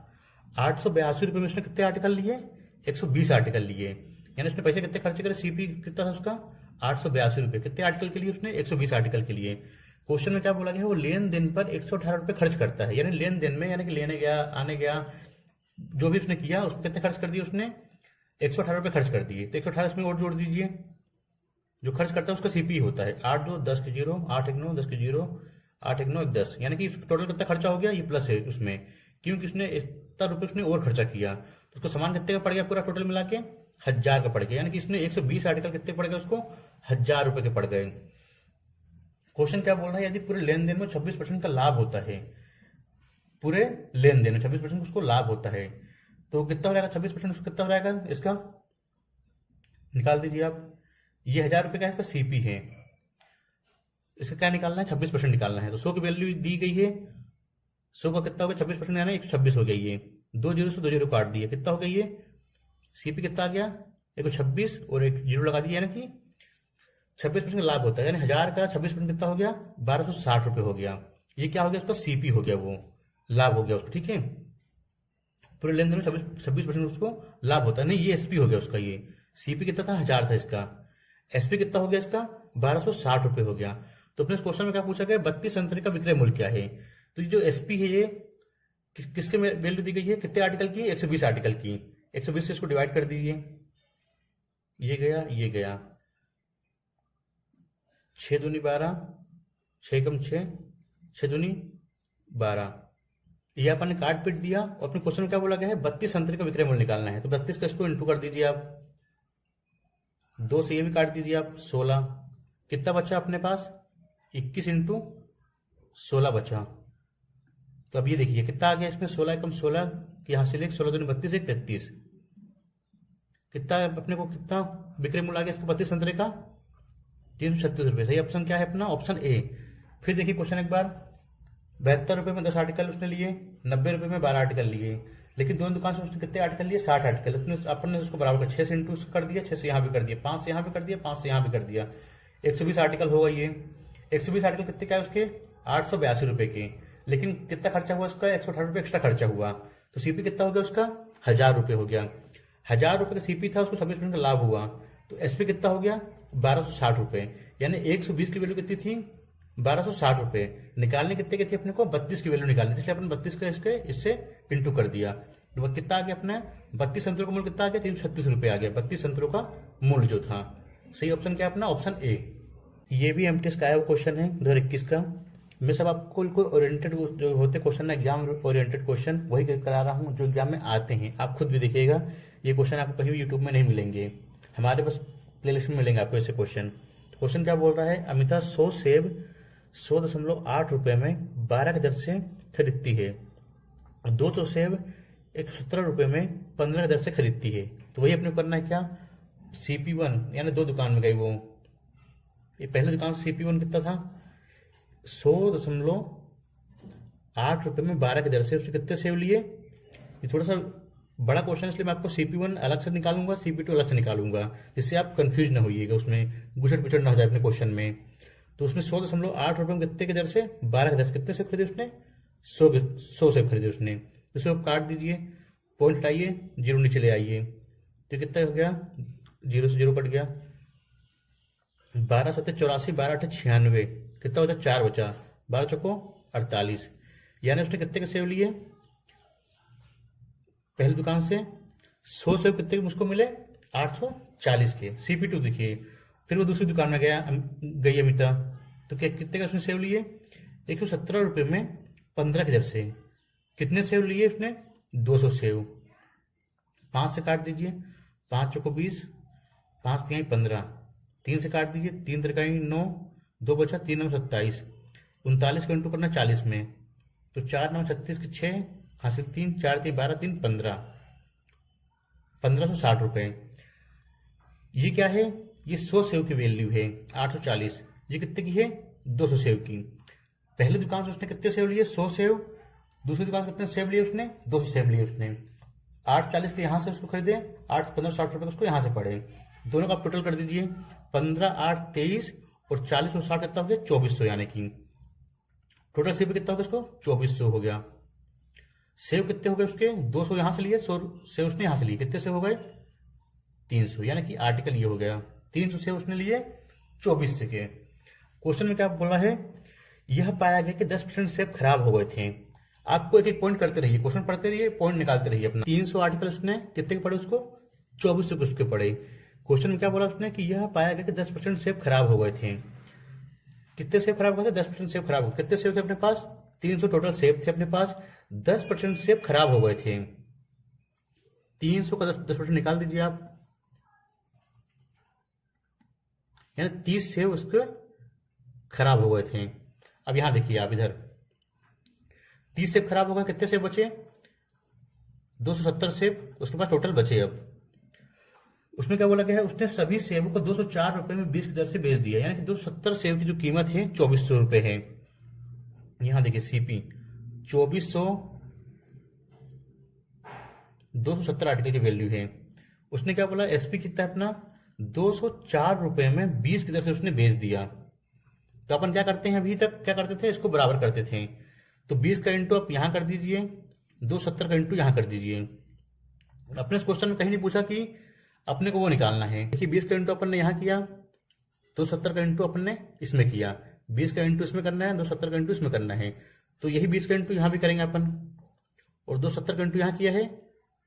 882 रुपये में उसने कितने आर्टिकल लिए, 120 आर्टिकल लिए। यानी उसने पैसे कितने खर्च करे, CP कितना था उसका, 882 रुपये। कितने आर्टिकल के लिए उसने, 120 आर्टिकल के लिए। क्वेश्चन में क्या बोला गया है, वो लेन देन पर 118 रुपये खर्च करता है। यानी लेन देन में, यानी कि लेने गया आने गया जो भी उसने किया, उसमें कितने खर्च कर दिए उसने, 118 रुपये खर्च कर दिए। तो 118 इसमें और जोड़ दीजिए, जो खर्च करता है उसका CP होता है। 8 2 10 के 0, 8 1 9 10 के 0, 8 1 9 1 10, यानी कि टोटल कितना खर्चा हो गया, ये प्लस है उसमें, क्योंकि उसने इतना रुपये उसने और खर्चा किया, तो उसको सामान कितने का पड़ गया पूरा टोटल मिला के 1000 का पड़ गया, यानी कि इसने 120 आर्टिकल कितने पड़ गए उसको 1000 रुपए के पड़ गए। क्वेश्चन क्या बोल रहा है, यदि पूरे लेन देन में 26% का लाभ होता है, पूरे लेन देन में 26% उसको लाभ होता है, तो कितना हो जाएगा 26% उसको कितना हो जाएगा, इसका निकाल दीजिए आप। ये 1000 रुपए का इसका सीपी है, इसका क्या निकालना है 26% निकालना है, तो 100 की वैल्यू दी गई है, 100 का कितना हो गया 26% यानी 126 हो गया, ये 2 जीरो से 2 जीरो काट दिए, कितना हो गया ये सीपी कितना आ गया 126 और एक जीरो लगा दिया, यानी कि 26% लाभ होता है, यानी 1000 का 26% कितना हो गया 1260 रुपये हो गया। ये क्या हो गया उसका सीपी हो गया, वो लाभ हो गया उसको, ठीक है। पूरे लेन देन में 26% उसको लाभ होता है, नहीं ये एसपी हो गया उसका, ये सीपी कितना था 1000 था इसका, एसपी कितना हो गया इसका 1260 रुपये हो गया। तो अपने क्वेश्चन में क्या पूछा गया 32 संतरे का विक्रय मूल्य क्या है, तो ये जो एसपी है ये किसके वैल्यू दी गई है, कितने आर्टिकल की 120 आर्टिकल की, 120 से इसको डिवाइड कर दीजिए, ये गया 6 दूनी 12, 6 कम 6, 6 दूनी 12, ये अपन ने काट पीट दिया। और अपने क्वेश्चन में क्या बोला गया है 32 संतरे का विक्रय मूल्य निकालना है, तो 32 का इसको इंटू कर दीजिए आप, 2 से ये भी काट दीजिए आप 16, कितना बचा अपने पास 21 इंटू 16 बचा। तो अब ये देखिए कितना आ गया इसमें 16 एकम 16, यहां से ले 16 दूनी 32 एक 33, कितना अपने को कितना विक्रय मूल्य आ गया इसका 32 संतरे का 336 रुपये। सही ऑप्शन क्या है अपना ऑप्शन ए। फिर देखिए क्वेश्चन एक बार, 72 रुपये में 10 आर्टिकल उसने लिए, 90 रुपये में 12 आर्टिकल लिए, लेकिन दोनों दुकान से उसने कितने आर्टिकल लिए 60 आर्टिकल, अपन ने उसको बराबर कर 6 से इंटू कर दिया, 6 से यहाँ भी कर दिया, 5 से यहाँ भी कर दिया, 5 से यहाँ भी कर दिया, 120 आर्टिकल होगा ये। 120 आर्टिकल कितने क्या है उसके 882 रुपये के, लेकिन कितना खर्चा हुआ उसका 118 रुपये एक्स्ट्रा खर्चा हुआ, तो सीपी कितना हो गया उसका 1000 रुपये हो गया। 1000 रुपये का सीपी था, उसको 26% का लाभ हुआ, तो एसपी कितना हो गया 1260 रुपये, यानी 120 की वैल्यू कितनी थी 1260 रुपये, निकालने कितने के थे अपने को 32 की वैल्यू निकालनी, इसलिए अपन 32 का इससे इंटू कर दिया, तो कितना आ गया अपने 32 संतरों का मूल्य कितना आ गया 336 रुपये आ गया, 32 संतरों का मूल्य जो था। सही ऑप्शन क्या अपना ऑप्शन ए। ये भी एमटीएस का आया हुआ क्वेश्चन है 2021 का। मैं सब आपको ओरिएंटेड जो होते क्वेश्चन है एग्जाम ओरिएंटेड क्वेश्चन वही करा रहा हूँ जो एग्जाम में आते हैं, आप खुद भी देखिएगा, ये क्वेश्चन आपको कहीं भी यूट्यूब में नहीं मिलेंगे, हमारे पास प्लेलिस्ट में मिलेंगे आपको ऐसे क्वेश्चन। क्वेश्चन क्या बोल रहा है, अमिता 100 सेब 100.8 रुपये में 12 की दर से खरीदती है, 200 सेब 117 रुपये में 15 की दर से खरीदती है, तो वही अपने को करना है क्या CP1, यानी 2 दुकान में गई वो, ये पहले दुकान से CP1 कितना था 100.8 रुपये में 12 की दर से उसने कितने सेब लिए, ये थोड़ा सा बड़ा क्वेश्चन इसलिए मैं आपको CP1 अलग से निकालूंगा, CP2 अलग से निकालूंगा, जिससे आप कंफ्यूज ना होइएगा, उसमें गुचड़ पिचड़ ना हो जाए अपने क्वेश्चन में। तो उसने 100.8 रुपये में कितने की दर से 12 की दर से कितने से खरीदे उसने 100 से खरीदे उसने, इसको आप काट दीजिए, पॉइंट हटाइए, जीरो नीचे ले आइए, तो कितना हो गया 0 से 0 कट गया, 12 7 84, 12 8 96, कितना बचा 4 बचा, 12 चौको 48, यानी उसने कितने के सेव लिए पहली दुकान से 100 सेव कितने के मुझको मिले 840 के। CP2 देखिए, फिर वो दूसरी दुकान में गई अमिता, तो क्या कितने का उसने सेव लिए 117 रुपये में 15 की दर से, कितने सेव लिए उसने 200 सेव, 5 से काट दीजिए, 5 चौको 20, 5 तिहाई 15, 3 से काट दीजिए, 3 तिहाई 9, 2 बचा, 3 9 27, 39 को इंटू करना 40 में, तो 4 9 36 के 6 हासिल 3, 4 3 12 3 15, 1560 रुपये। ये क्या है, ये 100 सेव की वैल्यू है 840, ये कितने की है 200 सेव की। पहली दुकान से उसने कितने सेव लिए 100 सेव, दूसरी दुकान से कितने सेव लिए उसने 200 सेव लिए उसने, 840 के यहाँ से उसको खरीदे, 1560 रुपये उसको यहाँ से पड़े, दोनों का आप टोटल कर दीजिए, 15 8 23 और 40 और 60 कितना हो गया 2400, यानी कि टोटल सेव कितना हो गया उसको 2400 हो गया। सेव कितने हो गए उसके 200 यहाँ से लिए, 100 सेव उसने यहाँ से लिए, कितने सेव हो गए 300, यानी कि आर्टिकल ये हो गया 300 सेव उसने लिए 2400 के। क्वेश्चन में क्या बोला है, यह पाया गया कि 10% सेब खराब हो गए थे। आपको एक एक पॉइंट करते रहिए, क्वेश्चन पढ़ते रहिए, पॉइंट निकालते रहिए अपना। 300 आर्टिकल उसने कितने के पढ़े उसको 2400 उसके पढ़े। क्वेश्चन में क्या बोला उसने कि यह पाया गया कि 10% सेब खराब हो गए थे। कितने सेब खराब हुए थे? 10% सेब खराब हो। कितने सेब थे अपने पास? 300 टोटल सेब थे अपने पास, 10% सेब खराब हो गए थे। 300 का 10% निकाल दीजिए आप, यानी 30 सेब उसके खराब हो गए थे। अब यहां देखिए आप, इधर 30 सेब खराब हो गए, कितने सेब बचे? 270 सेब उसके पास टोटल बचे। अब उसमें क्या बोला गया है? उसने सभी सेबों को 204 रुपए में 20 की दर से बेच दिया, यानी कि 270 सेब की जो कीमत है 2400 रुपए है। यहां देखिए सीपी 2400, 270 आर्टिकल की वैल्यू है। उसने क्या बोला? एसपी कितना है अपना? 204 रुपए में 20 की दर से उसने बेच दिया। तो अपन क्या करते हैं, अभी तक क्या करते थे? इसको बराबर करते थे। तो 20 का इंटू आप यहां कर दीजिए, 270 का इंटू यहां कर दीजिए। अपने इस क्वेश्चन में कहीं नहीं पूछा कि अपने को वो निकालना है। देखिए 20 का इंटू अपन ने यहां किया, 270 का इंटू अपन ने इसमें किया, 20 का इंटू इसमें करना है, 270 का इंटू इसमें करना है। तो यही 20 का इंटू यहां भी करेंगे अपन, और 270 का इंटू यहां किया है,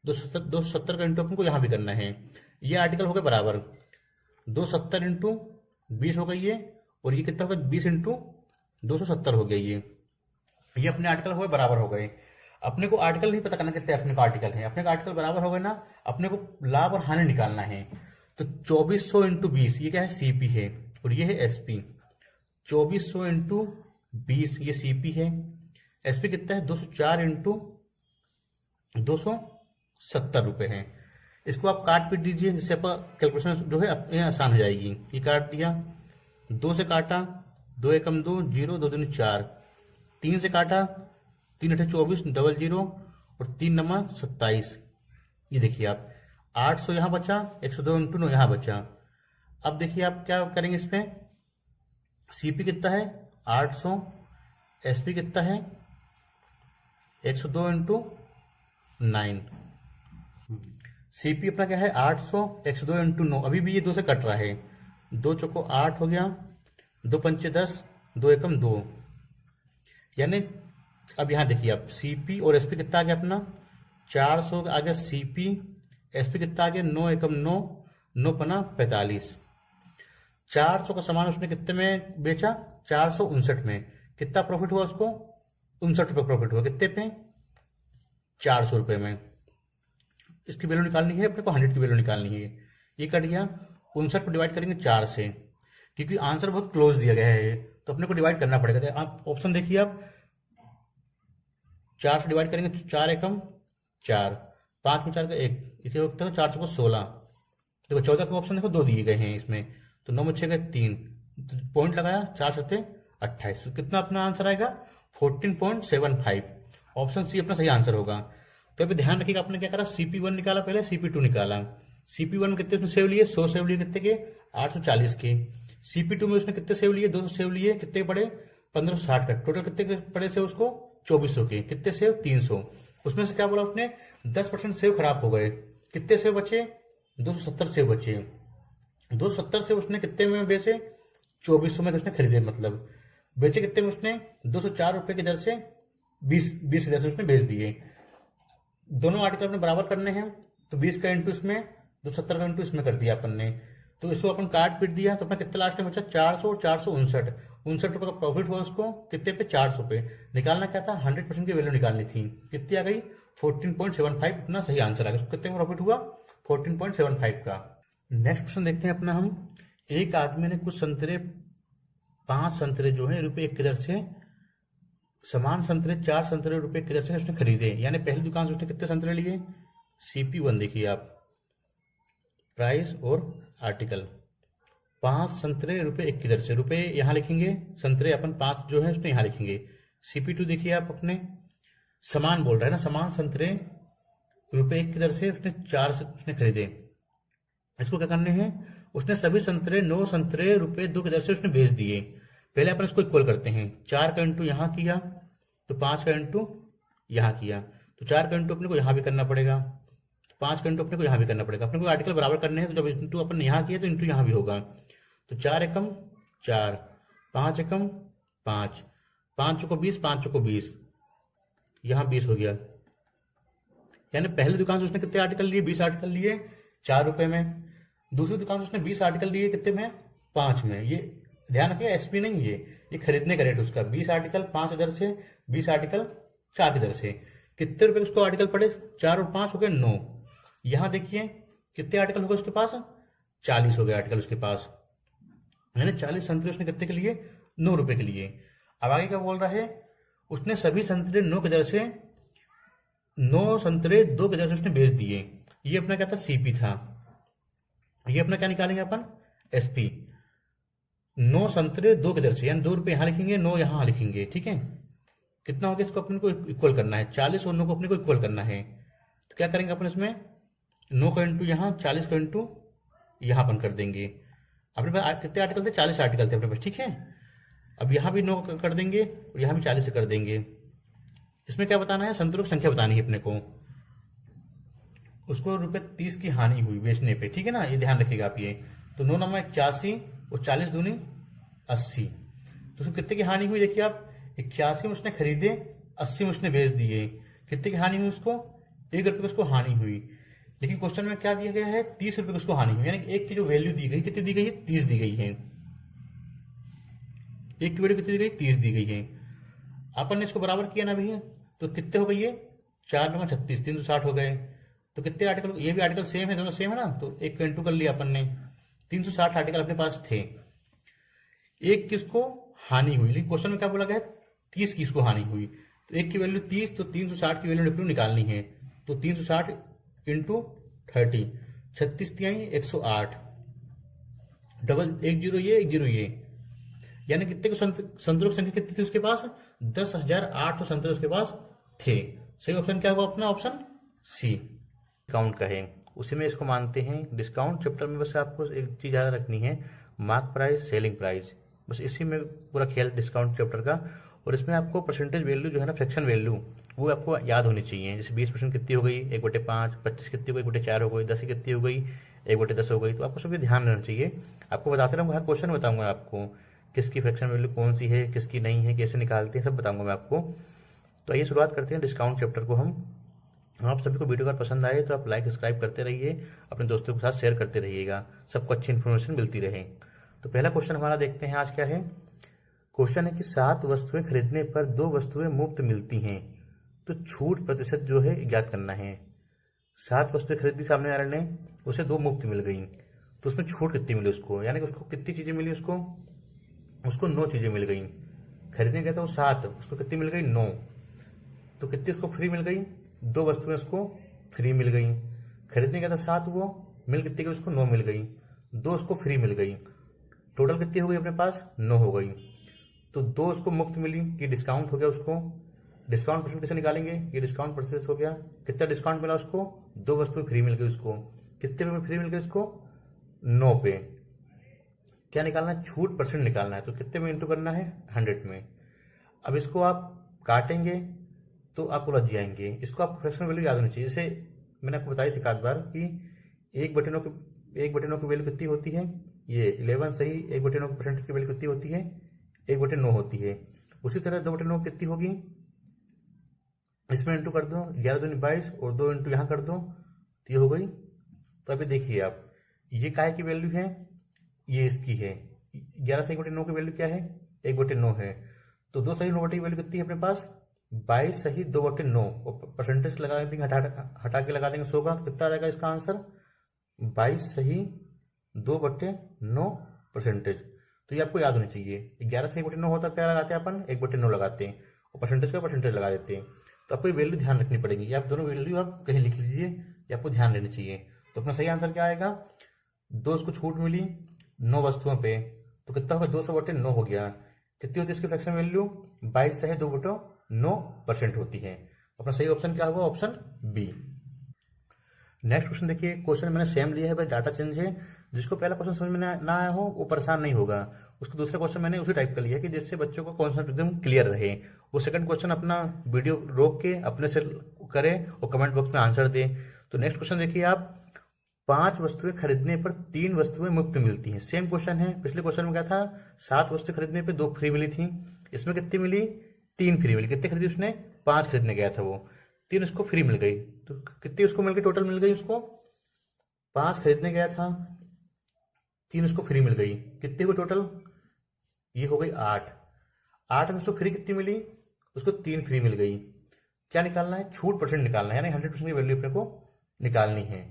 270 का इंटू अपन को यहां भी करना है। ये आर्टिकल हो गए बराबर, 270 इंटू 20 हो गई है, और ये कितना होगा? 20 इंटू 270 हो गया। ये अपने आर्टिकल हो गए बराबर हो गए। अपने को आर्टिकल नहीं पता करना कितने अपने को आर्टिकल है, अपने का आर्टिकल बराबर हो गए ना। अपने को लाभ और हानि निकालना है। तो 2400 इंटू 20 ये क्या है? सीपी है, और ये है एसपी। 2400 इंटू 20 ये सीपी है। एसपी कितना है? 204 इंटू 270 रुपए है। इसको आप काट पीट दीजिए, जिससे आपका कैलकुलेशन जो है ये आसान हो जाएगी। ये काट दिया, 2 से काटा, 2 एकम 2, 0, 2 दूनी 4, 3 से काटा, 3 अठे 24, डबल 0, और 3 नमा 27। ये देखिए आप 800 यहां बचा, 102 इंटू 9 यहां बचा। अब देखिए आप क्या करेंगे इसमें? सीपी कितना है? 800, एसपी कितना है? 102 इंटू 9। सीपी अपना क्या है? 800, 102 इंटू 9। अभी भी ये 2 से कट रहा है, 2 चौको 8 हो गया, 2 पंचे 10, 2 एकम 2। यानी अब यहां देखिए आप, सीपी और एसपी कितना आ गया अपना? 400 आ गया सीपी, एसपी कितना आ गया? 9 एकम 9, 9 पना 45। 400 का सामान उसने कितने में बेचा? 459 में। कितना प्रॉफिट हुआ उसको? 59 रुपये प्रॉफिट हुआ। कितने पे? 400 रुपये में। इसकी वैल्यू निकालनी है अपने को, 100 की वैल्यू निकालनी है। ये कट गया, 59 को डिवाइड करेंगे 4 से, क्योंकि आंसर बहुत क्लोज दिया गया है तो अपने को डिवाइड करना पड़ेगा। तो आप ऑप्शन देखिए आप, 4 से डिवाइड करेंगे, 4 एकम 4, 5 में 4 का 1, इसे वक्त 4 को 16। देखो 14 के ऑप्शन देखो 2 दिए गए हैं इसमें, तो 9 में 6 गए 3, पॉइंट लगाया, 4 सत्ते 28। तो कितना अपना आंसर आएगा? 14.75। ऑप्शन सी अपना सही आंसर होगा। तो अभी ध्यान रखिएगा, आपने क्या करा? CP1 निकाला पहले, CP2 निकाला। CP1 में कितने उसने सेव लिए? 100 सेव लिए, कितने के? 840 के। CP2 में उसने कितने सेव लिए? 200 सेव लिए, कितने पड़े? 1560 का। टोटल कितने के पड़े सेव उसको? 2400 के। कितने सेव? 300। उसमें से क्या बोला उसने? 10% सेव खराब हो गए। कितने सेव बचे? 270 सेव बचे। 270 सेव उसने कितने में बेचे? 2400 में उसने खरीदे, मतलब बेचे कितने में उसने? 204 रुपए की दर से 20 की दर से उसने बेच दिए। दोनों आर्टिकल अपने बराबर करने हैं, तो 20 का इंटू इसमें, 270 का इंटू इसमें कर दिया अपन ने। तो इसको अपन काट पीट दिया, तो अपना कितना लास्ट में बचा? 400 और 459, 59 रुपए का प्रॉफिट हुआ उसको। कितने पे? 400 पे। निकालना क्या था? 100% की वैल्यू निकालनी थी। कितनी आ गई? 14.75 अपना सही आंसर आ गया। कितने का प्रॉफिट हुआ? 14.75 का। नेक्स्ट क्वेश्चन देखते हैं अपना हम। एक आदमी ने कुछ संतरे, 5 संतरे जो है ₹1 की दर से, समान संतरे 4 संतरे ₹1 की दर से उसने खरीदे। यानी पहली दुकान से उसने कितने संतरे लिए? CP1 देखिए आप, प्राइस और आर्टिकल। 5 संतरे ₹1 की दर से, रुपए यहां लिखेंगे, संतरे अपन 5 जो है उसने यहां लिखेंगे। CP2 देखिए आप, अपने समान बोल रहा है ना, समान संतरे ₹1 की दर से उसने 4 से उसने खरीदे। इसको क्या करने हैं? उसने सभी संतरे 9 संतरे ₹2 की दर से उसने बेच दिए। पहले अपन इसको इक्वल करते हैं। 4 का इंटू यहां किया, तो 5 का इंटू यहां किया, तो 4 का इंटू अपने को यहां भी करना पड़ेगा, 5 का इंटू अपने को यहां भी करना पड़ेगा। अपने को आर्टिकल बराबर करने हैं, तो जब इंटू अपन यहां किया तो इंटू यहां भी होगा। तो 4 एकम 4, 5 एकम 5, 5 चौको 20, 5 चौको 20, यहां 20 हो गया। यानी पहली दुकान से उसने कितने आर्टिकल लिए? 20 आर्टिकल लिए 4 रुपए में। दूसरी दुकान से उसने 20 आर्टिकल लिए कितने में? 5 में। ये ध्यान रखिए एसपी नहीं, ये खरीदने का रेट उसका। 20 आर्टिकल 5 इधर से, 20 आर्टिकल 4 इधर से, कितने रुपए उसको आर्टिकल पड़े? 4 और 5 हो गए 9। यहां देखिए कितने आर्टिकल हो गए उसके पास? 40 हो गए आर्टिकल उसके पास, यानी 40 संतरे उसने कितने के लिए? 9 रुपए के लिए। अब आगे क्या बोल रहा है? उसने सभी संतरे 9 की दर से, 9 संतरे 2 की दर से उसने बेच दिए। ये अपना क्या था? सीपी था। ये अपना क्या निकालेंगे अपन? एसपी। 9 संतरे 2 की दर से, यानी 2 रुपए यहां लिखेंगे, 9 यहां लिखेंगे, ठीक है। कितना हो गया? इसको अपने को इक्वल करना है, 40 और 9 को अपने को इक्वल करना है। तो क्या करेंगे अपन इसमें? 9 का इंटू यहाँ, 40 का इंटू यहाँ अपन कर देंगे। अपने पास कितने आर्टिकल थे? 40 आर्टिकल थे अपने पास, ठीक है। अब यहाँ भी 9 कर देंगे और यहाँ भी 40 से कर देंगे। इसमें क्या बताना है? संतरों की संख्या बतानी है अपने को। उसको ₹30 की हानि हुई बेचने पे, ठीक है ना, ये ध्यान रखिएगा आप ये। तो 9 9 81 और 40 दूनी 80। तो उसको कितने की हानि हुई? देखिए आप, 81 में उसने खरीदे, 80 में उसने बेच दिए। कितने की हानि हुई उसको? 1 रुपये की उसको हानि हुई। लेकिन क्वेश्चन में क्या दिया गया है? 30 रुपये की उसको हानि हुई, यानी एक की जो वैल्यू दी गई, कितनी दी गई है? 30 दी गई है। एक की वैल्यू कितनी दी गई? 30 दी गई है। अपन ने इसको बराबर किया ना भैया, तो कितने हो गई है? 4 में 36, 360 हो गए। तो कितने आर्टिकल? ये भी आर्टिकल सेम है, दोनों सेम है ना, तो एक का इंटू कर लिया अपन ने। 360 आर्टिकल अपने पास थे। एक किसको हानि हुई? लेकिन क्वेश्चन में क्या बोला गया? 30 की इसको हानि हुई। तो एक की वैल्यू 30, तो 360 की वैल्यू निकालनी है। तो 360 इंटू 30, 36 तिहाई 108, डबल 10 ये 10 ये, यानी कितने को संतरों की संख्या कितनी थी उसके पास? 10,800 संतरे उसके पास थे। सही ऑप्शन क्या होगा अपना? ऑप्शन सी। डिस्काउंट का है, उसी में इसको मानते हैं। डिस्काउंट चैप्टर में बस आपको एक चीज याद रखनी है, मार्क प्राइस, सेलिंग प्राइस, बस इसी में पूरा खेल डिस्काउंट चैप्टर का। और इसमें आपको परसेंटेज वैल्यू जो है ना, फ्रैक्शन वैल्यू, वो आपको याद होनी चाहिए। जैसे 20% कितनी हो गई? 1/5, 25 कितनी हो गई? 1/4 हो गई, 10 कितनी हो गई? 1/10 हो गई। तो आपको सभी ध्यान रहना चाहिए। आपको बताते रहूँगा, हर क्वेश्चन बताऊंगा आपको, किसकी फ्रैक्शन वैल्यू कौन सी है, किसकी नहीं है, कैसे निकालते हैं, सब बताऊंगा मैं आपको। तो आइए शुरुआत करते हैं डिस्काउंट चैप्टर को हम। आप सभी को वीडियो अगर पसंद आए तो आप लाइक सब्सक्राइब करते रहिए, अपने दोस्तों के साथ शेयर करते रहिएगा, सबको अच्छी इन्फॉर्मेशन मिलती रहे। तो पहला क्वेश्चन हमारा देखते हैं आज क्या है। क्वेश्चन है कि 7 वस्तुएं खरीदने पर 2 वस्तुएं मुफ्त मिलती हैं, तो छूट प्रतिशत जो है ज्ञात करना है। 7 वस्तुएं खरीदी सामने वाले ने, उसे 2 मुफ्त मिल गई, तो उसमें छूट कितनी मिली उसको? यानी कि उसको कितनी चीजें मिली? उसको 9 चीजें मिल गई। खरीदने गया था वो 7, उसको कितनी मिल गई? 9। तो कितनी उसको फ्री मिल गई? 2 वस्तुएं उसको फ्री मिल गई। खरीदने गया था 7, वो मिल कितनी गई उसको? 9 मिल गई। 2 उसको फ्री मिल गई। टोटल कितनी हो गई अपने पास? 9 हो गई। तो 2 उसको मुफ्त मिली, ये डिस्काउंट हो गया उसको। डिस्काउंट परसेंट कैसे निकालेंगे? ये डिस्काउंट परसेंट हो गया। कितना डिस्काउंट मिला उसको? 2 वस्तुएं फ्री मिल गई उसको। कितने पे फ्री मिल गई उसको? 9 पे। क्या निकालना है? छूट परसेंट निकालना है। तो कितने में इंटू करना है? 100 में। अब इसको आप काटेंगे तो आप उलझ जाएंगे। इसको आपको फ्रैक्शन वैल्यू याद होनी चाहिए। जैसे मैंने आपको बताई थी एक बार कि 1/9 की वैल्यू कितनी होती है? ये 11 सही। 1/9 परसेंट की वैल्यू कितनी होती है? 1/9 होती है। उसी तरह 2/9 कितनी होगी? इसमें इंटू कर दो, 11 दूनी 22 और 2 इंटू यहाँ कर दो, तो ये हो गई। तो अभी देखिए आप, ये काय की वैल्यू है? ये इसकी है। 11 से 1/9 की वैल्यू क्या है? 1/9 है। तो 2 सही 9 की वैल्यू कितनी है अपने पास? 22 सही 2/9, और परसेंटेज लगा देंगे, हटा के लगा देंगे 100 का, तो कितना आ जाएगा इसका आंसर? 22 सही 2/9 परसेंटेज। तो ये आपको याद होनी चाहिए। 11 से 1/9 होता क्या लगाते हैं अपन? 1/9 लगाते हैं, और परसेंटेज का परसेंटेज लगा देते हैं। तो आपको ये वैल्यू ध्यान रखनी पड़ेगी। ये आप दोनों वैल्यू आप कहीं लिख लीजिए, ये आपको ध्यान रहनी चाहिए। तो अपना सही आंसर क्या आएगा? 2 उसको छूट मिली 9 वस्तुओं पे, तो कितना होगा? 200/9 हो गया। कितनी होती है इसकी फ्रैक्शन वैल्यू? 22 सही 2/9% होती है। अपना सही ऑप्शन क्या होगा? Option B. नेक्स्ट क्वेश्चन देखिए। क्वेश्चन मैंने सेम लिया है, बस डाटा चेंज है। जिसको पहला क्वेश्चन समझ में ना आया हो वो परेशान नहीं होगा। उसको दूसरा क्वेश्चन मैंने उसी टाइप का लिया कि जिससे बच्चों को कॉन्सेप्ट एकदम क्लियर रहे। वो सेकंड क्वेश्चन अपना वीडियो रोक के अपने से करे और कमेंट बॉक्स में आंसर दे। तो नेक्स्ट क्वेश्चन देखिए आप, 5 वस्तुएं खरीदने पर 3 वस्तुएं मुफ्त मिलती हैं। सेम क्वेश्चन है। पिछले क्वेश्चन में क्या था? 7 वस्तुएं खरीदने पर 2 फ्री मिली थी। इसमें कितनी मिली? 3 फ्री मिली। कितने खरीदी उसने? 5 खरीदने गया था वो, 3 उसको फ्री मिल गई। तो कितनी उसको मिल गई? टोटल मिल गई उसको 5 खरीदने गया था, 3 उसको फ्री मिल गई। कितने को टोटल? ये हो गई 8। 8 में उसको फ्री कितनी मिली, उसको 3 फ्री मिल गई। क्या निकालना है, छूट परसेंट निकालना है, यानी 100% की वैल्यू अपने को निकालनी है।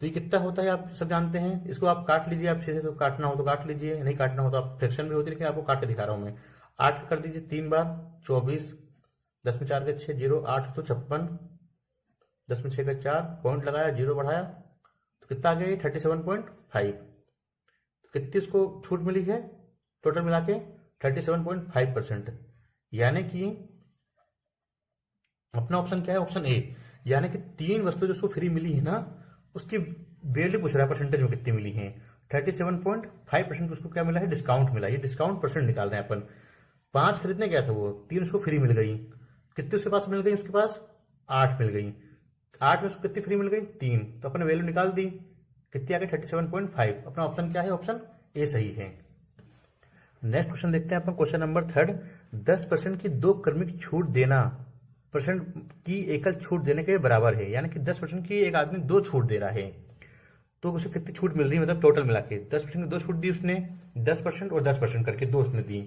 तो ये कितना होता है आप सब जानते हैं, इसको आप काट लीजिए, आप सीधे तो काटना हो तो काट लीजिए, नहीं काटना हो तो आप फ्रैक्शन भी होती है, लेकिन आपको काट के दिखा रहा हूं मैं। 8 कर दीजिए 3 बार 24, 10 में 4 के 6, 0, 8 तो 56, 10 में 6 का 4, पॉइंट लगाया, 0 बढ़ाया, तो कितना आ गया ये 37.5। तो कितनी उसको छूट मिली है टोटल मिला के 37.5%। यानी कि अपना ऑप्शन क्या है, ऑप्शन ए, यानी कि 3 वस्तु जो उसको फ्री मिली है ना, उसकी वैल्यू पूछ रहा है परसेंटेज में कितनी मिली है। 37.5% उसको क्या मिला है, डिस्काउंट मिला। ये डिस्काउंट परसेंट निकाल रहे हैं अपन। 5 खरीदने गया था वो, 3 उसको फ्री मिल गई। कितनी उसके पास मिल गई, उसके पास 8 मिल गई। 8 में उसको कितनी फ्री मिल गई, 3। तो अपन वैल्यू निकाल दी, कितनी आ गई 37.5। अपना ऑप्शन क्या है, ऑप्शन ए सही है। नेक्स्ट क्वेश्चन देखते हैं अपन, क्वेश्चन नंबर 3। 10% की 2 क्रमिक छूट देना परसेंट की एकल छूट देने के बराबर है। यानी कि 10% की एक आदमी 2 छूट दे रहा है, तो उसे कितनी छूट मिल रही है, मतलब टोटल मिला के 10% की 2 छूट दी उसने, 10% और 10% करके 2 उसने दी,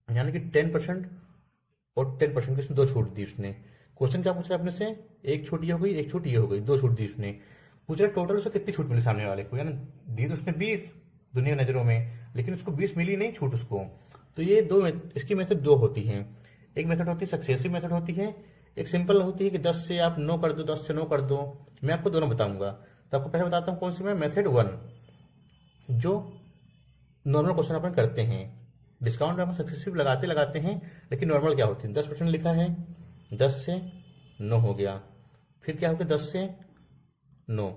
यानी कि 10% और 10% की उसने 2 छूट दी उसने। क्वेश्चन क्या पूछ रहा है अपने से, एक छूट ये हो गई, एक छूट ये हो गई, 2 छूट दी उसने। पूछ रहा है टोटल उसे कितनी छूट मिली सामने वाले को, यानी दी तो उसने 20 दुनिया की नजरों में, लेकिन उसको 20 मिली नहीं छूट उसको। तो ये दो, इसकी मेथड 2 होती है। एक मेथड होती है सक्सेसिव मेथड होती है, एक सिंपल होती है कि 10 से आप 9 कर दो, 10 से 9 कर दो। मैं आपको दोनों बताऊंगा। तो आपको पहले बताता हूँ कौन सी, मैं मेथड 1, जो नॉर्मल क्वेश्चन अपन करते हैं। डिस्काउंट में अपन सक्सेसिव लगाते लगाते हैं, लेकिन नॉर्मल क्या होती है, 10% लिखा है, 10 से 9 हो गया। फिर क्या हो गया, 10 से 9,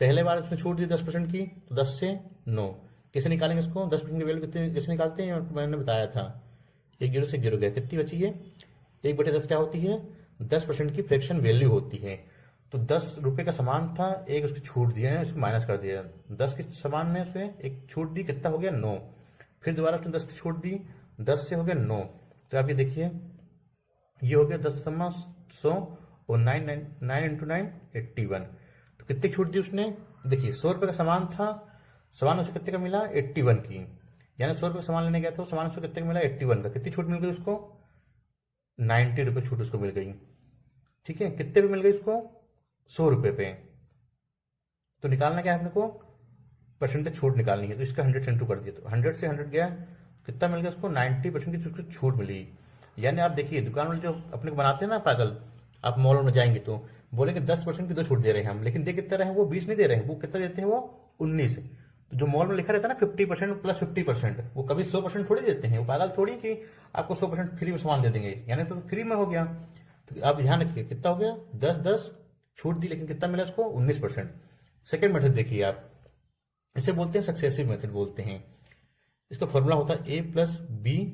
पहले बार उसने छूट दी 10% की, तो 10 से 9 कैसे निकालेंगे इसको, 10% की वैल्यू कितनी कैसे निकालते हैं, मैंने बताया था। एक 0 से 0 गया, कितनी बची है, 1/10 क्या होती है, 10% की फ्रैक्शन वैल्यू होती है। तो 10 रुपए का सामान था, एक उसकी छूट दिया है, इसको माइनस कर दिया। 10 के सामान में उसने एक छूट दी, कितना हो गया 9। फिर दोबारा उसने 10 की छूट दी, 10 से हो गया 9। तो आप ये देखिए, ये हो गया 10/100 और 9 इंटू 9 81। तो कितनी छूट दी उसने, देखिए 100 रुपए का सामान था, सामान उसे कितने का मिला 81 की, यानी 100 रुपए सामान लेने गया था, सामान उसको कितने का मिला 81 का। कितनी छूट मिल गई उसको, 90 रुपए छूट उसको मिल गई। ठीक है, कितने पे मिल गई उसको, 100 रुपए पे। तो निकालना क्या है अपने को, परसेंटेज छूट निकालनी है। तो इसका 100 से इंटू कर दिया, तो 100 से 100 गया, कितना मिल गया उसको, 90% की उसको छूट मिली। यानी आप देखिए दुकान वाले जो अपने को बनाते हैं ना पागल, आप मॉल में जाएंगे तो बोलेंगे 10% की 2 छूट दे रहे हैं हम, लेकिन दे कितना रहे हैं वो 20 नहीं दे रहे हैं, वो कितना देते हैं वो 19। तो जो मॉल में लिखा रहता है ना 50% प्लस 50%, वो कभी 100% थोड़ी देते हैं, वो पागल थोड़ी कि आपको 100% फ्री में सामान दे देंगे, यानी तो फ्री में हो गया। तो आप ध्यान रखिए कितना हो गया, 10 छूट दी, लेकिन कितना मिला उसको 19%। सेकेंड मेथड देखिए आप, इसे बोलते हैं सक्सेसिव मेथड बोलते हैं। इसका फॉर्मूला होता है A+B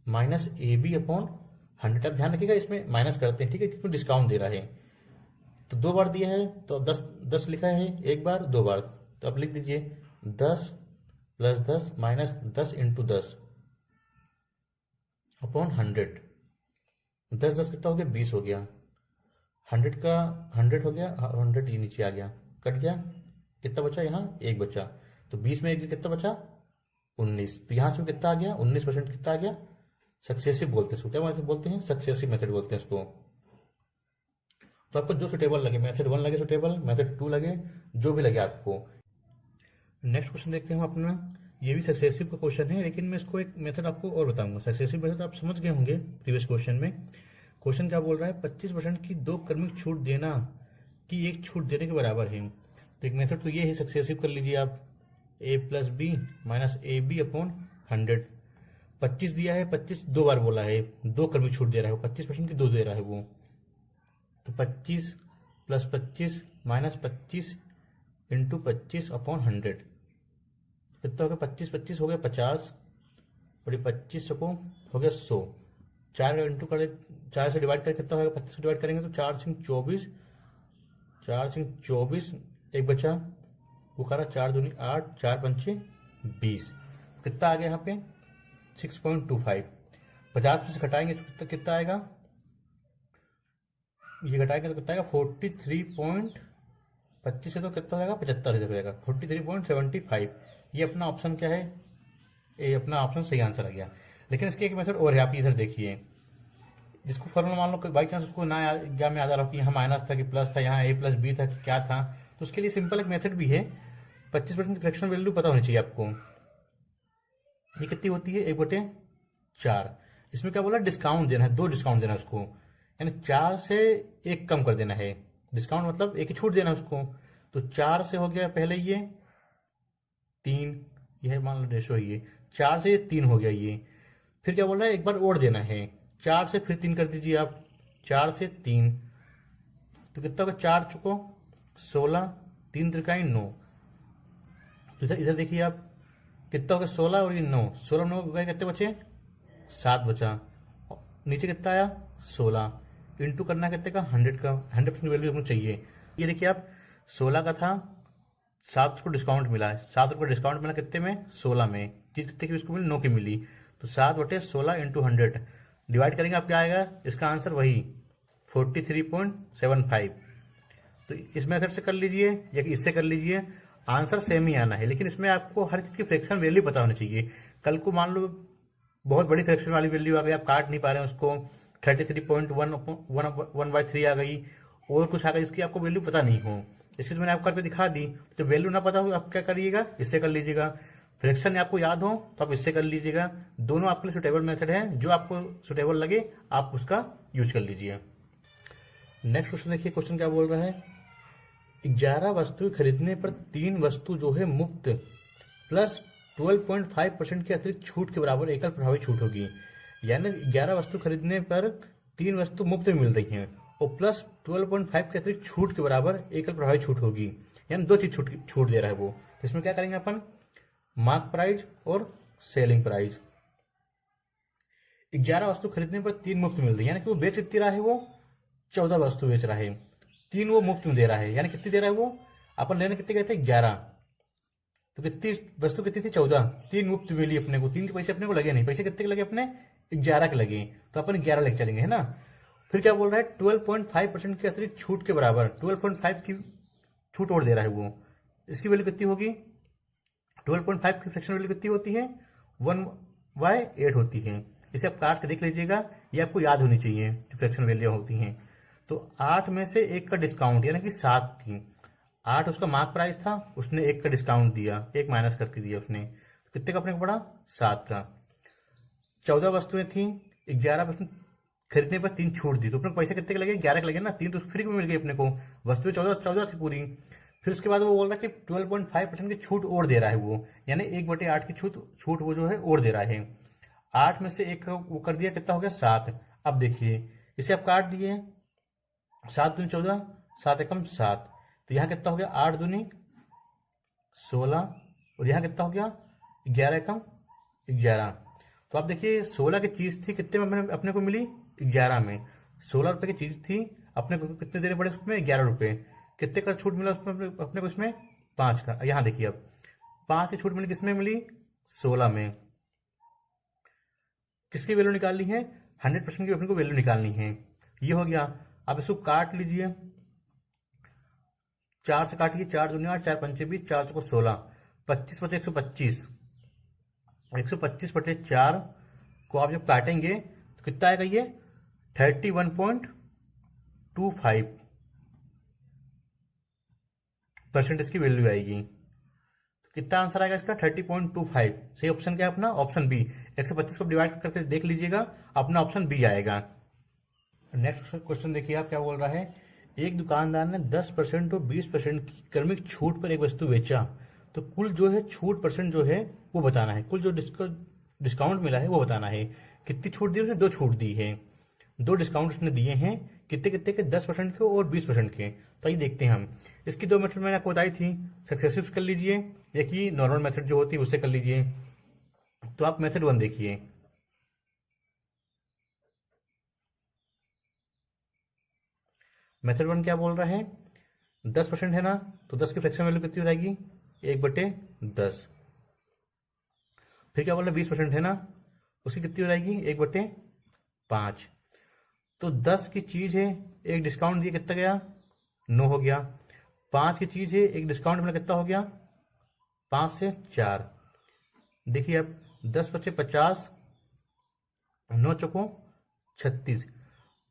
माइनस AB अपॉन 100। आप ध्यान रखिएगा इसमें माइनस करते हैं, ठीक है, क्योंकि डिस्काउंट दे रहा है। तो 2 बार दिया है, तो 10 लिखा है, 1 बार 2 बार, तो आप लिख दीजिए 10 + 10 माइनस 10 इंटू 10 अपॉन 100। 10 कितना हो गया, 20 हो गया। 100 का 100 हो गया, 100 ये नीचे आ गया, कट गया, कितना बचा यहाँ 1 बचा। तो 20 में 1 कितना बचा 19। तो यहाँ से कितना आ गया 19% कितना आ गया, सक्सेसिव बोलते हैं इसको, क्या बोलते हैं, सक्सेसिव मेथड बोलते हैं इसको। तो आपको जो सुटेबल लगे, मेथड 1 लगे सुटेबल, मेथड 2 लगे, जो भी लगे आपको। नेक्स्ट क्वेश्चन देखते हैं हम अपना, ये भी सक्सेसिव का क्वेश्चन है, लेकिन मैं इसको एक मेथड आपको और बताऊंगा। सक्सेसिव मेथड आप समझ गए होंगे प्रीवियस क्वेश्चन में। क्वेश्चन क्या बोल रहा है, 25% की 2 क्रमिक छूट देना की 1 छूट देने के बराबर है। तो एक मेथड तो ये है, सक्सेसिव कर लीजिए आप, A+B माइनस AB अपॉन 100। 25 दिया है, 25 2 बार बोला है, 2 क्रमिक छूट दे रहा है, 25% की 2 दे रहा है वो। तो 25 + 25 माइनस 25 इंटू 25 अपॉन 100 कितना हो गया, 25 हो गया 50, और ये 25 को हो गया 100। 4 का इंटू कर, 4 से डिवाइड कर कितना होगा, 25 से डिवाइड करेंगे तो 4 से 24, 4 से 24, एक बचा, वो करा 4 दूनी 8, 4 पंचे 20, कितना आ गया यहाँ पे 6.25। 50 में से घटाएंगे तो कितना आएगा, ये घटाएंगे तो कितना आएगा 43.25 से तो कितना हो जाएगा 75 हो जाएगा, 43.75। ये अपना ऑप्शन क्या है, ये अपना ऑप्शन सही आंसर आ गया। लेकिन इसके एक मेथड और है, आप इधर देखिए, जिसको फॉर्मूला मान लो कि बाई चांस उसको ना एग्जाम में याद आ रहा हो कि यहाँ माइनस था कि प्लस था, यहाँ ए प्लस बी था कि क्या था, तो उसके लिए सिंपल एक मेथड भी है। 25% की फ्रैक्शन वैल्यू पता होनी चाहिए आपको। ये कितनी होती है, 1/4। इसमें क्या बोला, डिस्काउंट देना है, 2 डिस्काउंट देना है उसको, यानी 4 से 1 कम कर देना है। डिस्काउंट मतलब 1 की छूट देना है उसको। तो 4 से हो गया पहले ये 3, यह मान लो रेशो है, ये 4 से ये 3 हो गया ये। फिर क्या बोल रहा है, एक बार और देना है, 4 से फिर 3 कर दीजिए आप, 4 से 3 तो कितना होगा, 4 चुको 16, 3 त्रिकाई 9। तो इधर देखिए आप, कितना होगा 16 और ये 9, 16 9 गए, कितने बचे, 7 बचा। नीचे कितना आया 16, इंटू करना कितने का, 100 का, 100% वैल्यू हमको चाहिए। ये देखिए आप, 16 का था, 7 को डिस्काउंट मिला है, 7 रुपये डिस्काउंट मिला कितने में, 16 में। चीज कितने की उसको मिली, 9 की मिली। तो 7/16 इंटू 100 डिवाइड करेंगे, आप क्या आएगा, इसका आंसर वही 43.75। तो इस मेथड से कर लीजिए या कि इससे कर लीजिए, आंसर सेम ही आना है। लेकिन इसमें आपको हर चीज की फ्रैक्शन वैल्यू पता होनी चाहिए। कल को मान लो बहुत बड़ी फ्रैक्शन वाली वैल्यू आ गई, आप काट नहीं पा रहे हैं उसको, 33.1 आ गई, और कुछ आ गई, इसकी आपको वैल्यू पता नहीं हो, इसकी तो मैंने आपको करके दिखा दी। तो वैल्यू ना पता हो आप क्या करिएगा, इससे कर लीजिएगा। फ्रैक्शन आपको याद हो तो आप इससे कर लीजिएगा। दोनों आपके लिए सुटेबल मेथड है, जो आपको सुटेबल लगे आप उसका यूज कर लीजिए। नेक्स्ट क्वेश्चन देखिए, क्वेश्चन क्या बोल रहा है, 11 वस्तुएं खरीदने पर 3 वस्तु जो है मुफ्त प्लस 12.5% के अतिरिक्त छूट के बराबर एकल प्रभावी छूट होगी। यानी 11 वस्तु खरीदने पर 3 वस्तु मुफ्त में मिल रही हैं और प्लस 12.5 के अतिरिक्त छूट के बराबर एकल प्रभावी छूट होगी, यानी 2 चीज छूट दे रहा है वो। इसमें क्या करेंगे अपन, मार्क प्राइस और सेलिंग प्राइस। 11 वस्तु खरीदने पर 3 मुफ्त मिल रही है, यानी कि वो बेच कितनी रहा है, वो 14 वस्तु बेच रहा है, 3 वो मुफ्त में दे रहा है, यानी कितनी दे रहा है वो, अपन लेने कितने गए थे, 11, तो कितनी वस्तु कितनी थी, 14, 3 मुफ्त मिली अपने को, 3 के पैसे अपने को लगे नहीं, पैसे कितने के लगे अपने, 11 के लगे, तो अपन 11 लेके चलेंगे, है ना। फिर क्या बोल रहा है, 12.5% के अतिरिक्त छूट के बराबर 12.5 की छूट और दे रहा है वो। इसकी वैल्यू कितनी होगी, 12.5 की फ्रैक्शन वैल्यू कितनी होती है, 1/8 होती है। इसे आप काट के देख लीजिएगा, ये आपको याद होनी चाहिए जो फ्रैक्शन वैल्यू होती हैं। तो 8 में से 1 का डिस्काउंट, यानी कि 7 की, 8 उसका मार्क प्राइस था, उसने 1 का डिस्काउंट दिया, 1 माइनस करके दिया उसने, तो कितने का अपने को पड़ा, 7 का। 14 वस्तुएं थी, 11 वस्तु खरीदने पर 3 छूट दी, तो अपने को पैसे कितने के लगे, 11 के लगे ना, 3 तो फ्री में मिल गई अपने को, वस्तुएं 14 थी पूरी। फिर उसके बाद वो बोल रहा है कि 12.5% की छूट और दे रहा है वो, यानी 1/8 की छूट वो जो है और दे रहा है। 8 में से 1 वो कर दिया, कितना हो गया, 7। अब देखिए इसे आप काट दिए, 7 दूनी 14, 7 एकम 7, तो यहाँ कितना हो गया, 8 दूनी 16, और यहाँ कितना हो गया, 11 एकम 11। तो आप देखिए 16 की चीज थी, कितने में अपने को मिली, 11 में। 16 रुपए की चीज थी, अपने को कितने देने पड़े उसमें, 11 रुपए। कितने का छूट मिला उसमें अपने को, इसमें 5 का। यहाँ देखिए अब 5 की छूट मिली, किसमें मिली, 16 में। किसकी वैल्यू निकालनी है, 100% की अपने को वैल्यू निकालनी है। ये हो गया। अब इसको काट लीजिए, 4 से काटिए, 4 दूनी 8, 4 पंचे 20, 4 चौको 16, 25 बचे 125, 125/4 को आप जब काटेंगे तो कितना आएगा, ये 31.25% इसकी वैल्यू आएगी। तो कितना आंसर आएगा इसका, 30.25। सही ऑप्शन क्या है अपना, ऑप्शन बी। 125 को डिवाइड करके देख लीजिएगा, अपना ऑप्शन बी आएगा। नेक्स्ट क्वेश्चन देखिए आप क्या बोल रहा है, एक दुकानदार ने 10% और 20% की क्रमिक छूट पर एक वस्तु बेचा, तो कुल जो है छूट परसेंट जो है वो बताना है, कुल जो डिस्काउंट मिला है वो बताना है। कितनी छूट दी उसने, 2 छूट दी है, 2 डिस्काउंट उसने दिए हैं, कितने कितने के, 10% के और 20% के। तो ये देखते हैं हम, इसकी 2 मेथड मैंने आपको बताई थी, सक्सेसिव कर लीजिए, या कि नॉर्मल मेथड जो होती है उससे कर लीजिए। तो आप मेथड 1 देखिए, मेथड 1 क्या बोल रहा है, 10% है ना, तो 10 की फ्रैक्शन वैल्यू कितनी हो जाएगी, 1/10। फिर क्या बोल रहा है, 20% है ना, उसकी कितनी हो जाएगी, 1/5। तो 10 की चीज है, एक डिस्काउंट दिया, कितना गया, 9 हो गया। 5 की चीज है, एक डिस्काउंट मिला, कितना हो गया, 5 से 4। देखिए अब 10 बचे 50, 9 चौको 36,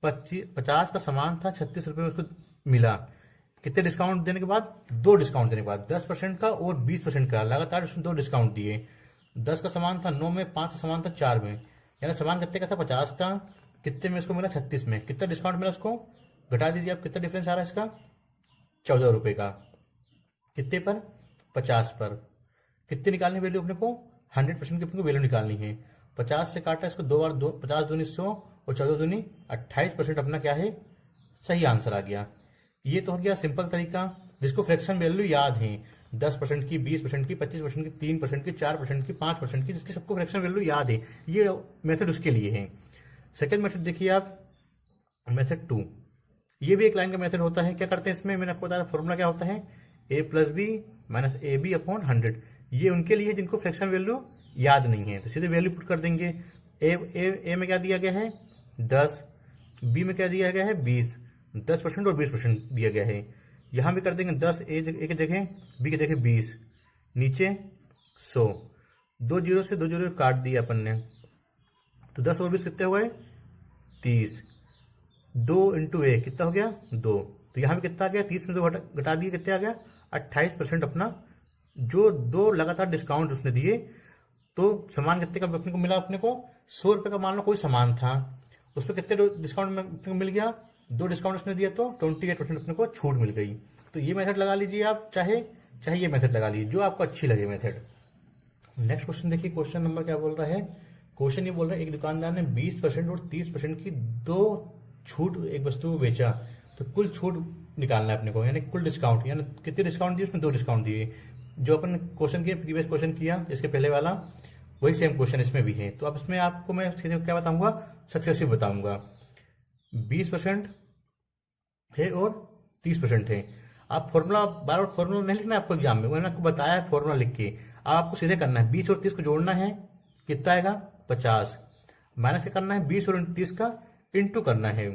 50 का सामान था, 36 रुपये उसको मिला। कितने डिस्काउंट देने के बाद? 2 डिस्काउंट देने के बाद, 10% का और 20% का, लगातार उसने 2 डिस्काउंट दिए। 10 का सामान था 9 में, 5 का सामान था 4 में, यानी सामान कितने का था? 50 का। कितने में इसको मिला? 36 में। कितना डिस्काउंट मिला उसको? घटा दीजिए आप, कितना डिफरेंस आ रहा है इसका? 14 रुपये का। कितने पर? 50 पर। कितनी निकालनी वैल्यू अपने को? 100% की अपने को वैल्यू निकालनी है। 50 से काटा इसको 2 बार, 2 50 दूनी 100 और 14 दूनी 28% अपना क्या है? सही आंसर आ गया। ये तो हो गया सिंपल तरीका जिसको फ्रैक्शन वैल्यू याद है, 10% की, 20% की, 25% की, 3% की, 4% की, 5% की, जिसकी सबको फ्रैक्शन वैल्यू याद है। ये मेथड उसके लिए है। सेकेंड मेथड देखिए आप, मेथड 2। ये भी एक लाइन का मेथड होता है। क्या करते हैं इसमें? मैंने आपको बताया फॉर्मूला क्या होता है, a plus B minus A B upon 100। ये उनके लिए जिनको फ्रैक्शन वैल्यू याद नहीं है, तो सीधे वैल्यू पुट कर देंगे। ए में क्या दिया गया है? 10, बी में क्या दिया गया है? 20, 10% और 20% दिया गया है। यहां भी कर देंगे 10 ए की जगह, बी की जगह 20, नीचे 100, 2 जीरो से 2 जीरो काट दिया अपन ने, तो 10 और 20 कितने हो गए? 30। 2 इंटू ए कितना हो गया? 2। तो यहां भी कितना आ गया? 30 में 2 घटा दिए, कितने आ गया? 28% अपना, जो 2 लगातार डिस्काउंट उसने दिए। तो सामान कितने का अपने को मिला? अपने को 100 रुपए का मान लो कोई सामान था, उस पर कितने डिस्काउंट अपने को मिल गया? 2 डिस्काउंट उसने दिया, तो 28% अपने को छूट मिल गई। तो ये मेथड लगा लीजिए आप, चाहे चाहे ये मेथड लगा लीजिए, जो आपको अच्छी लगे मेथड। नेक्स्ट क्वेश्चन देखिए, क्वेश्चन नंबर क्या बोल रहा है? क्वेश्चन ये बोल रहा है, एक दुकानदार ने 20% और 30% की 2 छूट एक वस्तु को बेचा, तो कुल छूट निकालना है अपने को, यानी कुल डिस्काउंट, यानी कितने डिस्काउंट दिए? उसने 2 डिस्काउंट दिए। जो अपन क्वेश्चन किया, प्रीवियस क्वेश्चन किया इसके पहले वाला, वही सेम क्वेश्चन इसमें भी है। तो अब इसमें आपको मैं क्या बताऊंगा? सक्सेसिव बताऊंगा। 20% है और 30% है। आप फॉर्मूला बार बार फॉर्मूला नहीं लिखना है आपको एग्जाम में, मैंने आपको बताया है फॉर्मूला लिख के। अब आपको सीधे करना है, 20 और 30 को जोड़ना है, कितना आएगा? 50। माइनस क्या करना है? 20 और 30 का इंटू करना है।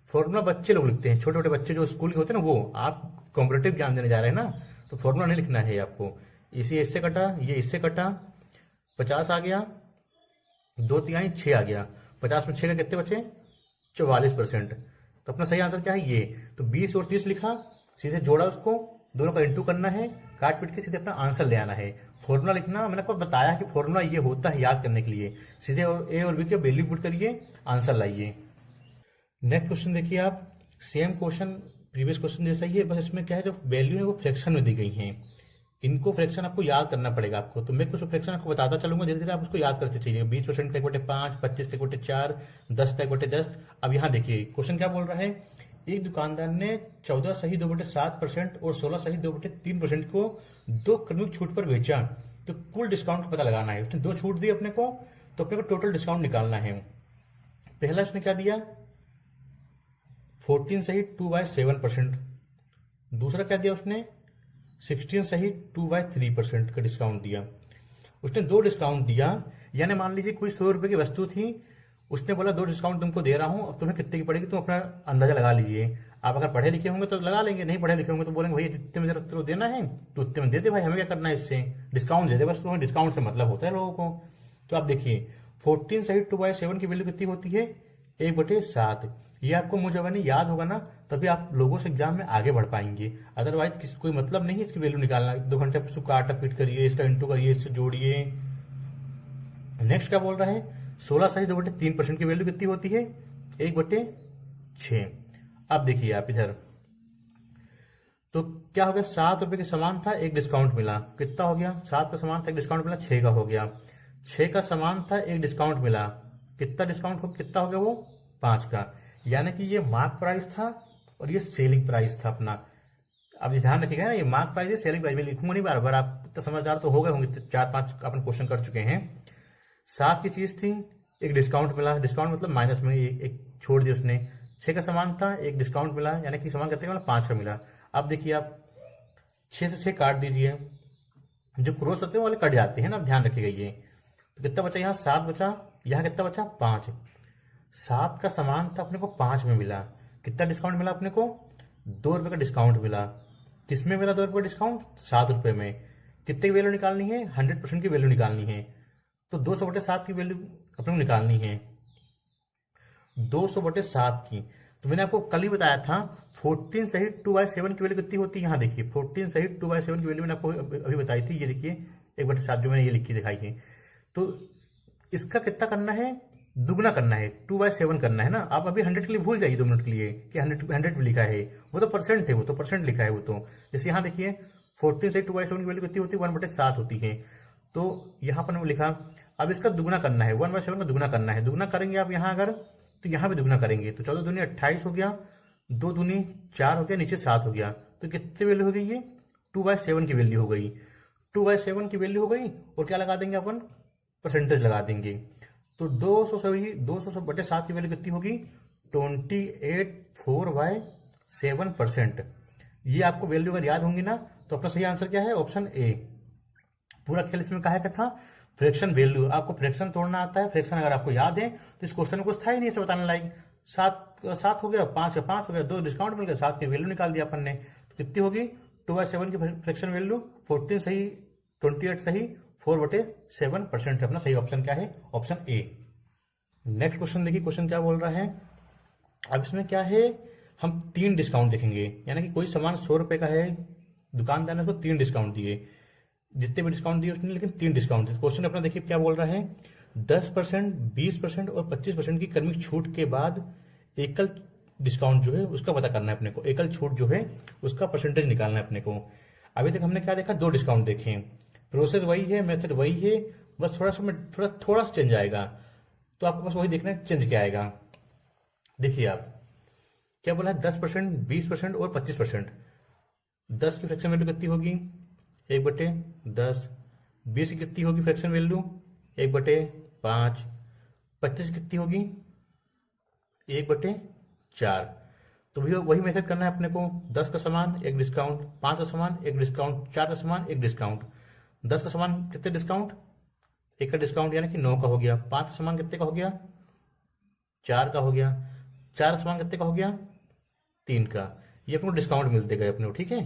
फॉर्मूला बच्चे लोग लिखते हैं, छोटे छोटे बच्चे जो स्कूल के होते हैं ना, वो। आप कॉम्पिटेटिव एग्जाम देने जा रहे हैं ना, तो फॉर्मूला नहीं लिखना है आपको। इसे इससे कटा, ये इससे कटा, 50 आ गया, 2 तिहाई 6 आ गया, 50 में 6 का कितने बचे? 44%। तो अपना सही आंसर क्या है? ये। तो 20 और 30 लिखा, सीधे जोड़ा उसको, दोनों का इंटू करना है, काट पीट के सीधे अपना आंसर ले आना है। फॉर्मूला लिखना मैंने आपको बताया कि फॉर्मूला ये होता है याद करने के लिए। सीधे और ए और बी के वैल्यू पुट करिए, आंसर लाइए। नेक्स्ट क्वेश्चन देखिए आप, सेम क्वेश्चन प्रीवियस क्वेश्चन जैसा ही है, बस इसमें क्या है, जो वैल्यू है वो फ्रैक्शन में दी गई है। इनको फ्रैक्शन आपको याद करना पड़ेगा आपको, तो मैं कुछ फ्रैक्शन आपको बताता चलूंगा, धीरे धीरे आप उसको याद करते चलिए। 20% का 1/5, 25 का 1/4, 10 का 1/10। अब यहाँ देखिए क्वेश्चन क्या बोल रहा है, एक दुकानदार ने 14 सही 2/7% और 16 सही 2/3% को 2 क्रमिक छूट पर बेचा, तो कुल डिस्काउंट पता लगाना है। उसने 2 छूट दी अपने को, तो अपने को टोटल डिस्काउंट निकालना है। पहला उसने क्या दिया? 14 सही 2/7%। दूसरा क्या दिया उसने? 16 सही 2/3% का डिस्काउंट दिया। उसने 2 डिस्काउंट दिया, यानी मान लीजिए कोई 100 रुपए की वस्तु थी, उसने बोला 2 डिस्काउंट तुमको दे रहा हूं, अब तुम्हें कितने की पड़ेगी तुम अपना अंदाजा लगा लीजिए। आप अगर पढ़े लिखे होंगे तो लगा लेंगे, नहीं पढ़े लिखे होंगे तो बोलेंगे भैया जितने में जरूरत तो देना है तो उतने में दे दे भाई, हमें क्या करना है इससे, डिस्काउंट दे दे बस। तुम्हें डिस्काउंट से मतलब होता है लोगों को। तो आप देखिए 14 सही 2/7 की वैल्यू कितनी होती है? 1/7। ये आपको मुझे याद होगा ना, तभी आप लोगों से एग्जाम में आगे बढ़ पाएंगे। अदरवाइज किसी कोई मतलब नहीं है इसकी वैल्यू निकालना, 2 घंटे आप इसको काटा पीट करिए, इसका इंटू करिए, इससे जोड़िए। नेक्स्ट क्या बोल रहा है? 16 सही 2/3% की वैल्यू कितनी होती है? 1/6। अब देखिए आप इधर, तो क्या हो गया? 7 रुपए के सामान था, एक डिस्काउंट मिला, कितना हो गया? 7 का सामान था, एक डिस्काउंट मिला, 6 का हो गया। 6 का सामान था, एक डिस्काउंट मिला, कितना डिस्काउंट हो, कितना हो गया वो? 5 का। यानी कि ये मार्क प्राइस था और ये सेलिंग प्राइस था अपना। अब ध्यान रखिएगा ना, ये मार्क प्राइस है, सेलिंग प्राइस, मैं लिखूंगा नहीं बार बार, आप इतना समझदार तो हो गए होंगे, 4-5 अपन क्वेश्चन कर चुके हैं। 7 की चीज थी, एक डिस्काउंट मिला, डिस्काउंट मतलब माइनस में एक छोड़ दिया उसने। 6 का सामान था, एक डिस्काउंट मिला, यानी कि सामान कितने का मिला? 5 का मिला। अब देखिए आप 6 से 6 काट दीजिए, जो क्रॉस होते हैं वो वाले कट जाते हैं ना, ध्यान रखिएगा ये। तो कितना बचा? यहाँ 7 बचा, यहाँ कितना बचा? 5। 7 का सामान था, अपने को 5 में मिला, कितना डिस्काउंट मिला अपने को? 2 रुपए का डिस्काउंट मिला। किसमें मिला 2 रुपए डिस्काउंट? 7 रुपए में। कितने की वैल्यू निकालनी है? 100% की वैल्यू निकालनी है। तो 200/7 की वैल्यू अपने को निकालनी है। 200/7 की। तो मैंने आपको कल ही बताया था 14 सही 2/7 की वैल्यू कितनी होती है। यहाँ देखिए 14 सही 2/7 की वैल्यू मैंने आपको अभी बताई थी। ये देखिए 1/7 जो मैंने ये लिख के दिखाई है। तो इसका कितना करना है, दुगना करना है, 2/7 करना है ना। आप अभी 100 के लिए भूल जाइए 2 मिनट के लिए कि 100 भी लिखा है, वो तो परसेंट है, वो तो परसेंट लिखा है वो तो। जैसे यहाँ देखिए 14 से 2/7 की वैल्यू कितनी होती है, 1/7 होती है। तो यहाँ पर लिखा, अब इसका दुगना करना है, 1/7 का दुगना करना है। दुगना करेंगे आप यहाँ अगर, तो यहाँ भी दुगना करेंगे तो 14 दूनी 28 हो गया, 2 दूनी 4 हो गया, नीचे 7 हो गया। तो कितनी वैल्यू हो गई ये, 2/7 की वैल्यू हो गई। 2/7 की वैल्यू हो गई और क्या लगा देंगे अपन, परसेंटेज लगा देंगे। तो 200/7 की वैल्यू कितनी होगी, 28/4/7%। ये आपको वैल्यू अगर याद होंगी ना तो अपना सही आंसर क्या है, ऑप्शन ए। पूरा खेल इसमें कहा क्या था, फ्रैक्शन वैल्यू। आपको फ्रैक्शन तोड़ना आता है, फ्रैक्शन अगर आपको याद है तो इस क्वेश्चन में कुछ था ही नहीं इसे बताने लायक। 7 हो गया, 5 हो गया, 2 डिस्काउंट मिल गया, 7 की वैल्यू निकाल दिया अपन ने। तो कितनी होगी 2/7 की फ्रैक्शन वैल्यू, 14 सही 28 सही 4/7%। अपना सही ऑप्शन क्या है, ऑप्शन ए। नेक्स्ट क्वेश्चन देखिए, क्वेश्चन क्या बोल रहा है। अब इसमें क्या है, हम 3 डिस्काउंट देखेंगे। यानी कि कोई सामान 100 रुपए का है, दुकानदार ने उसको 3 डिस्काउंट दिए, जितने भी डिस्काउंट दिए उसने, लेकिन 3 डिस्काउंट दिए। क्वेश्चन अपना देखिए क्या बोल रहा है, 10%, 20% और 25% की क्रमिक छूट के बाद एकल डिस्काउंट जो है उसका पता करना है अपने को। एकल छूट जो है उसका परसेंटेज निकालना है अपने को। अभी तक हमने क्या देखा, 2 डिस्काउंट देखे, प्रोसेस वही है, मेथड वही है, बस थोड़ा सा चेंज आएगा। तो आपको बस वही देखना है चेंज क्या आएगा। देखिए आप क्या बोला है, 10%, 20% और 25%। 10 की फ्रैक्शन वैल्यू कितनी होगी, 1/10। 20 की कितनी होगी फ्रैक्शन वैल्यू, 1/5। 25 कितनी होगी, 1/4। तो भैया वही मेथड करना है अपने को। 10 का सामान 1 डिस्काउंट, 5 का सामान 1 डिस्काउंट, 4 का सामान 1 डिस्काउंट। 10 का सामान कितने डिस्काउंट, 1 का डिस्काउंट यानी कि 9 का हो गया। 5 का सामान कितने का हो गया, 4 का हो गया। 4 का सामान कितने का हो गया, 3 का। ये अपने को डिस्काउंट मिलते गए अपने को, ठीक है।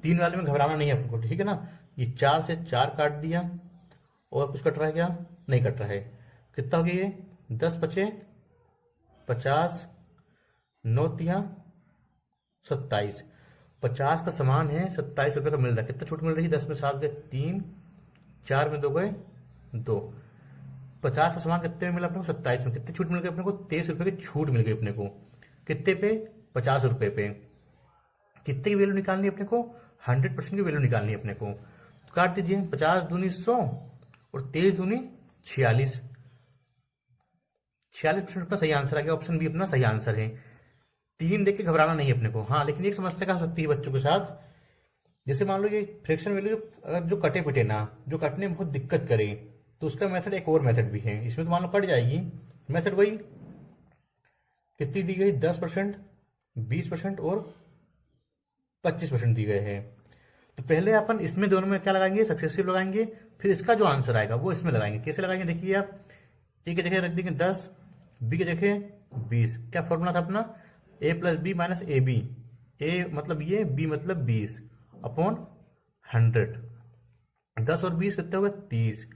3 वाले में घबराना नहीं है आपको, ठीक है ना। ये 4 से 4 काट दिया और कुछ कट रहा है क्या, नहीं कट रहा है। कितना हो गया ये, 10 बचे 50, 9 तिया 27। 50 का सामान है, 27 रुपये का मिल रहा है। कितना छूट मिल रही है, 10 में 7 गए 3, 4 में 2 गए 2। 50 का सामान कितने में मिला अपने को, 27 में। कितनी छूट मिल गई अपने को, 23 रुपये की छूट मिल गई अपने को। कितने पे, 50 रुपये पे। कितने की वैल्यू निकालनी है अपने को, 100% की वैल्यू निकालनी है अपने को। तो काट दीजिए, 50 दूनी 100 और 23 दूनी 46। 46% अपना सही आंसर आ गया, ऑप्शन बी अपना सही आंसर है। 3 देख के घबराना नहीं है अपने को। हाँ, लेकिन एक समस्या क्या हो सकती है बच्चों के साथ, जैसे मान लो ये फ्रैक्शन वैल्यू अगर जो कटे पिटे ना, जो कटने में बहुत दिक्कत करे, तो उसका मेथड एक और मेथड भी है। इसमें तो मान लो कट जाएगी, मेथड वही कितनी दी गई, 10%, 20% और 25% दी गए हैं। तो पहले अपन इसमें दोनों में क्या लगाएंगे, सक्सेसिव लगाएंगे, फिर इसका जो आंसर आएगा वो इसमें लगाएंगे। कैसे लगाएंगे देखिए आप, ए की जगह रख देंगे 10, बी की जगह 20। क्या फॉर्मूला था अपना, a+b - ab। ए मतलब ये, बी मतलब 20 अपॉन 100। 10 और 20 कितने हो गए, 30।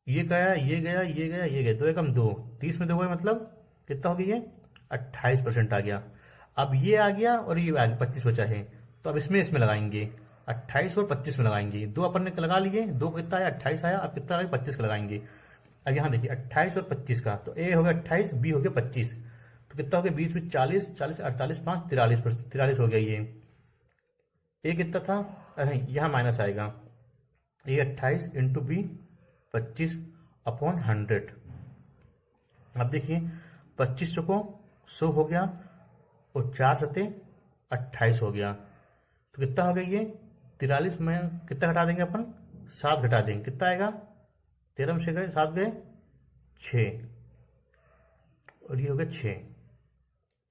ये गया, ये गया, ये गया, ये गया, 2 एकम 2, 30 में 2 गए मतलब कितना हो गया ये, 28% आ गया। अब ये आ गया और ये आ गया, 25 बचा है। तो अब इसमें लगाएंगे 28 और 25 में लगाएंगे। 2 अपन ने लगा लिए, 2 कितना आया, 28 आया। अब कितना आया, 25 का लगाएंगे। अब यहाँ देखिए 28 और 25 का, तो ए हो गया 28, बी हो गया 25। तो कितना हो गया, 20 में 40, 40 48 5 43 हो गया ये। ए कितना था, अरे यहाँ माइनस आएगा, ए 28 इंटू बी 25 अपॉन 100। अब देखिए 25 को 100 हो गया और 4 सते 28 हो गया। तो कितना हो गया ये, 43 में कितना घटा देंगे अपन, 7 घटा देंगे। कितना आएगा, 13 में से गए 7 गए 6 और ये हो गया 6।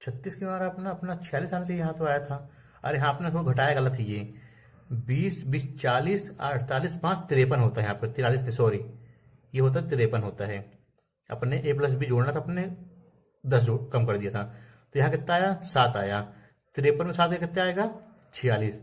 36 क्यों आ रहा है अपना, 46 आने से यहाँ तो आया था। अरे हाँ, आपने थोड़ा घटाया गलत है ये। 20 20 40 48 5 53 होता है यहाँ पर, 43 नहीं सॉरी, ये होता है 53 होता है। अपने a+b जोड़ना था, अपने 10 जोड़ कम कर दिया था। तो यहाँ कितना आया, 7 आया। 53 में 7 कितना आएगा, 46।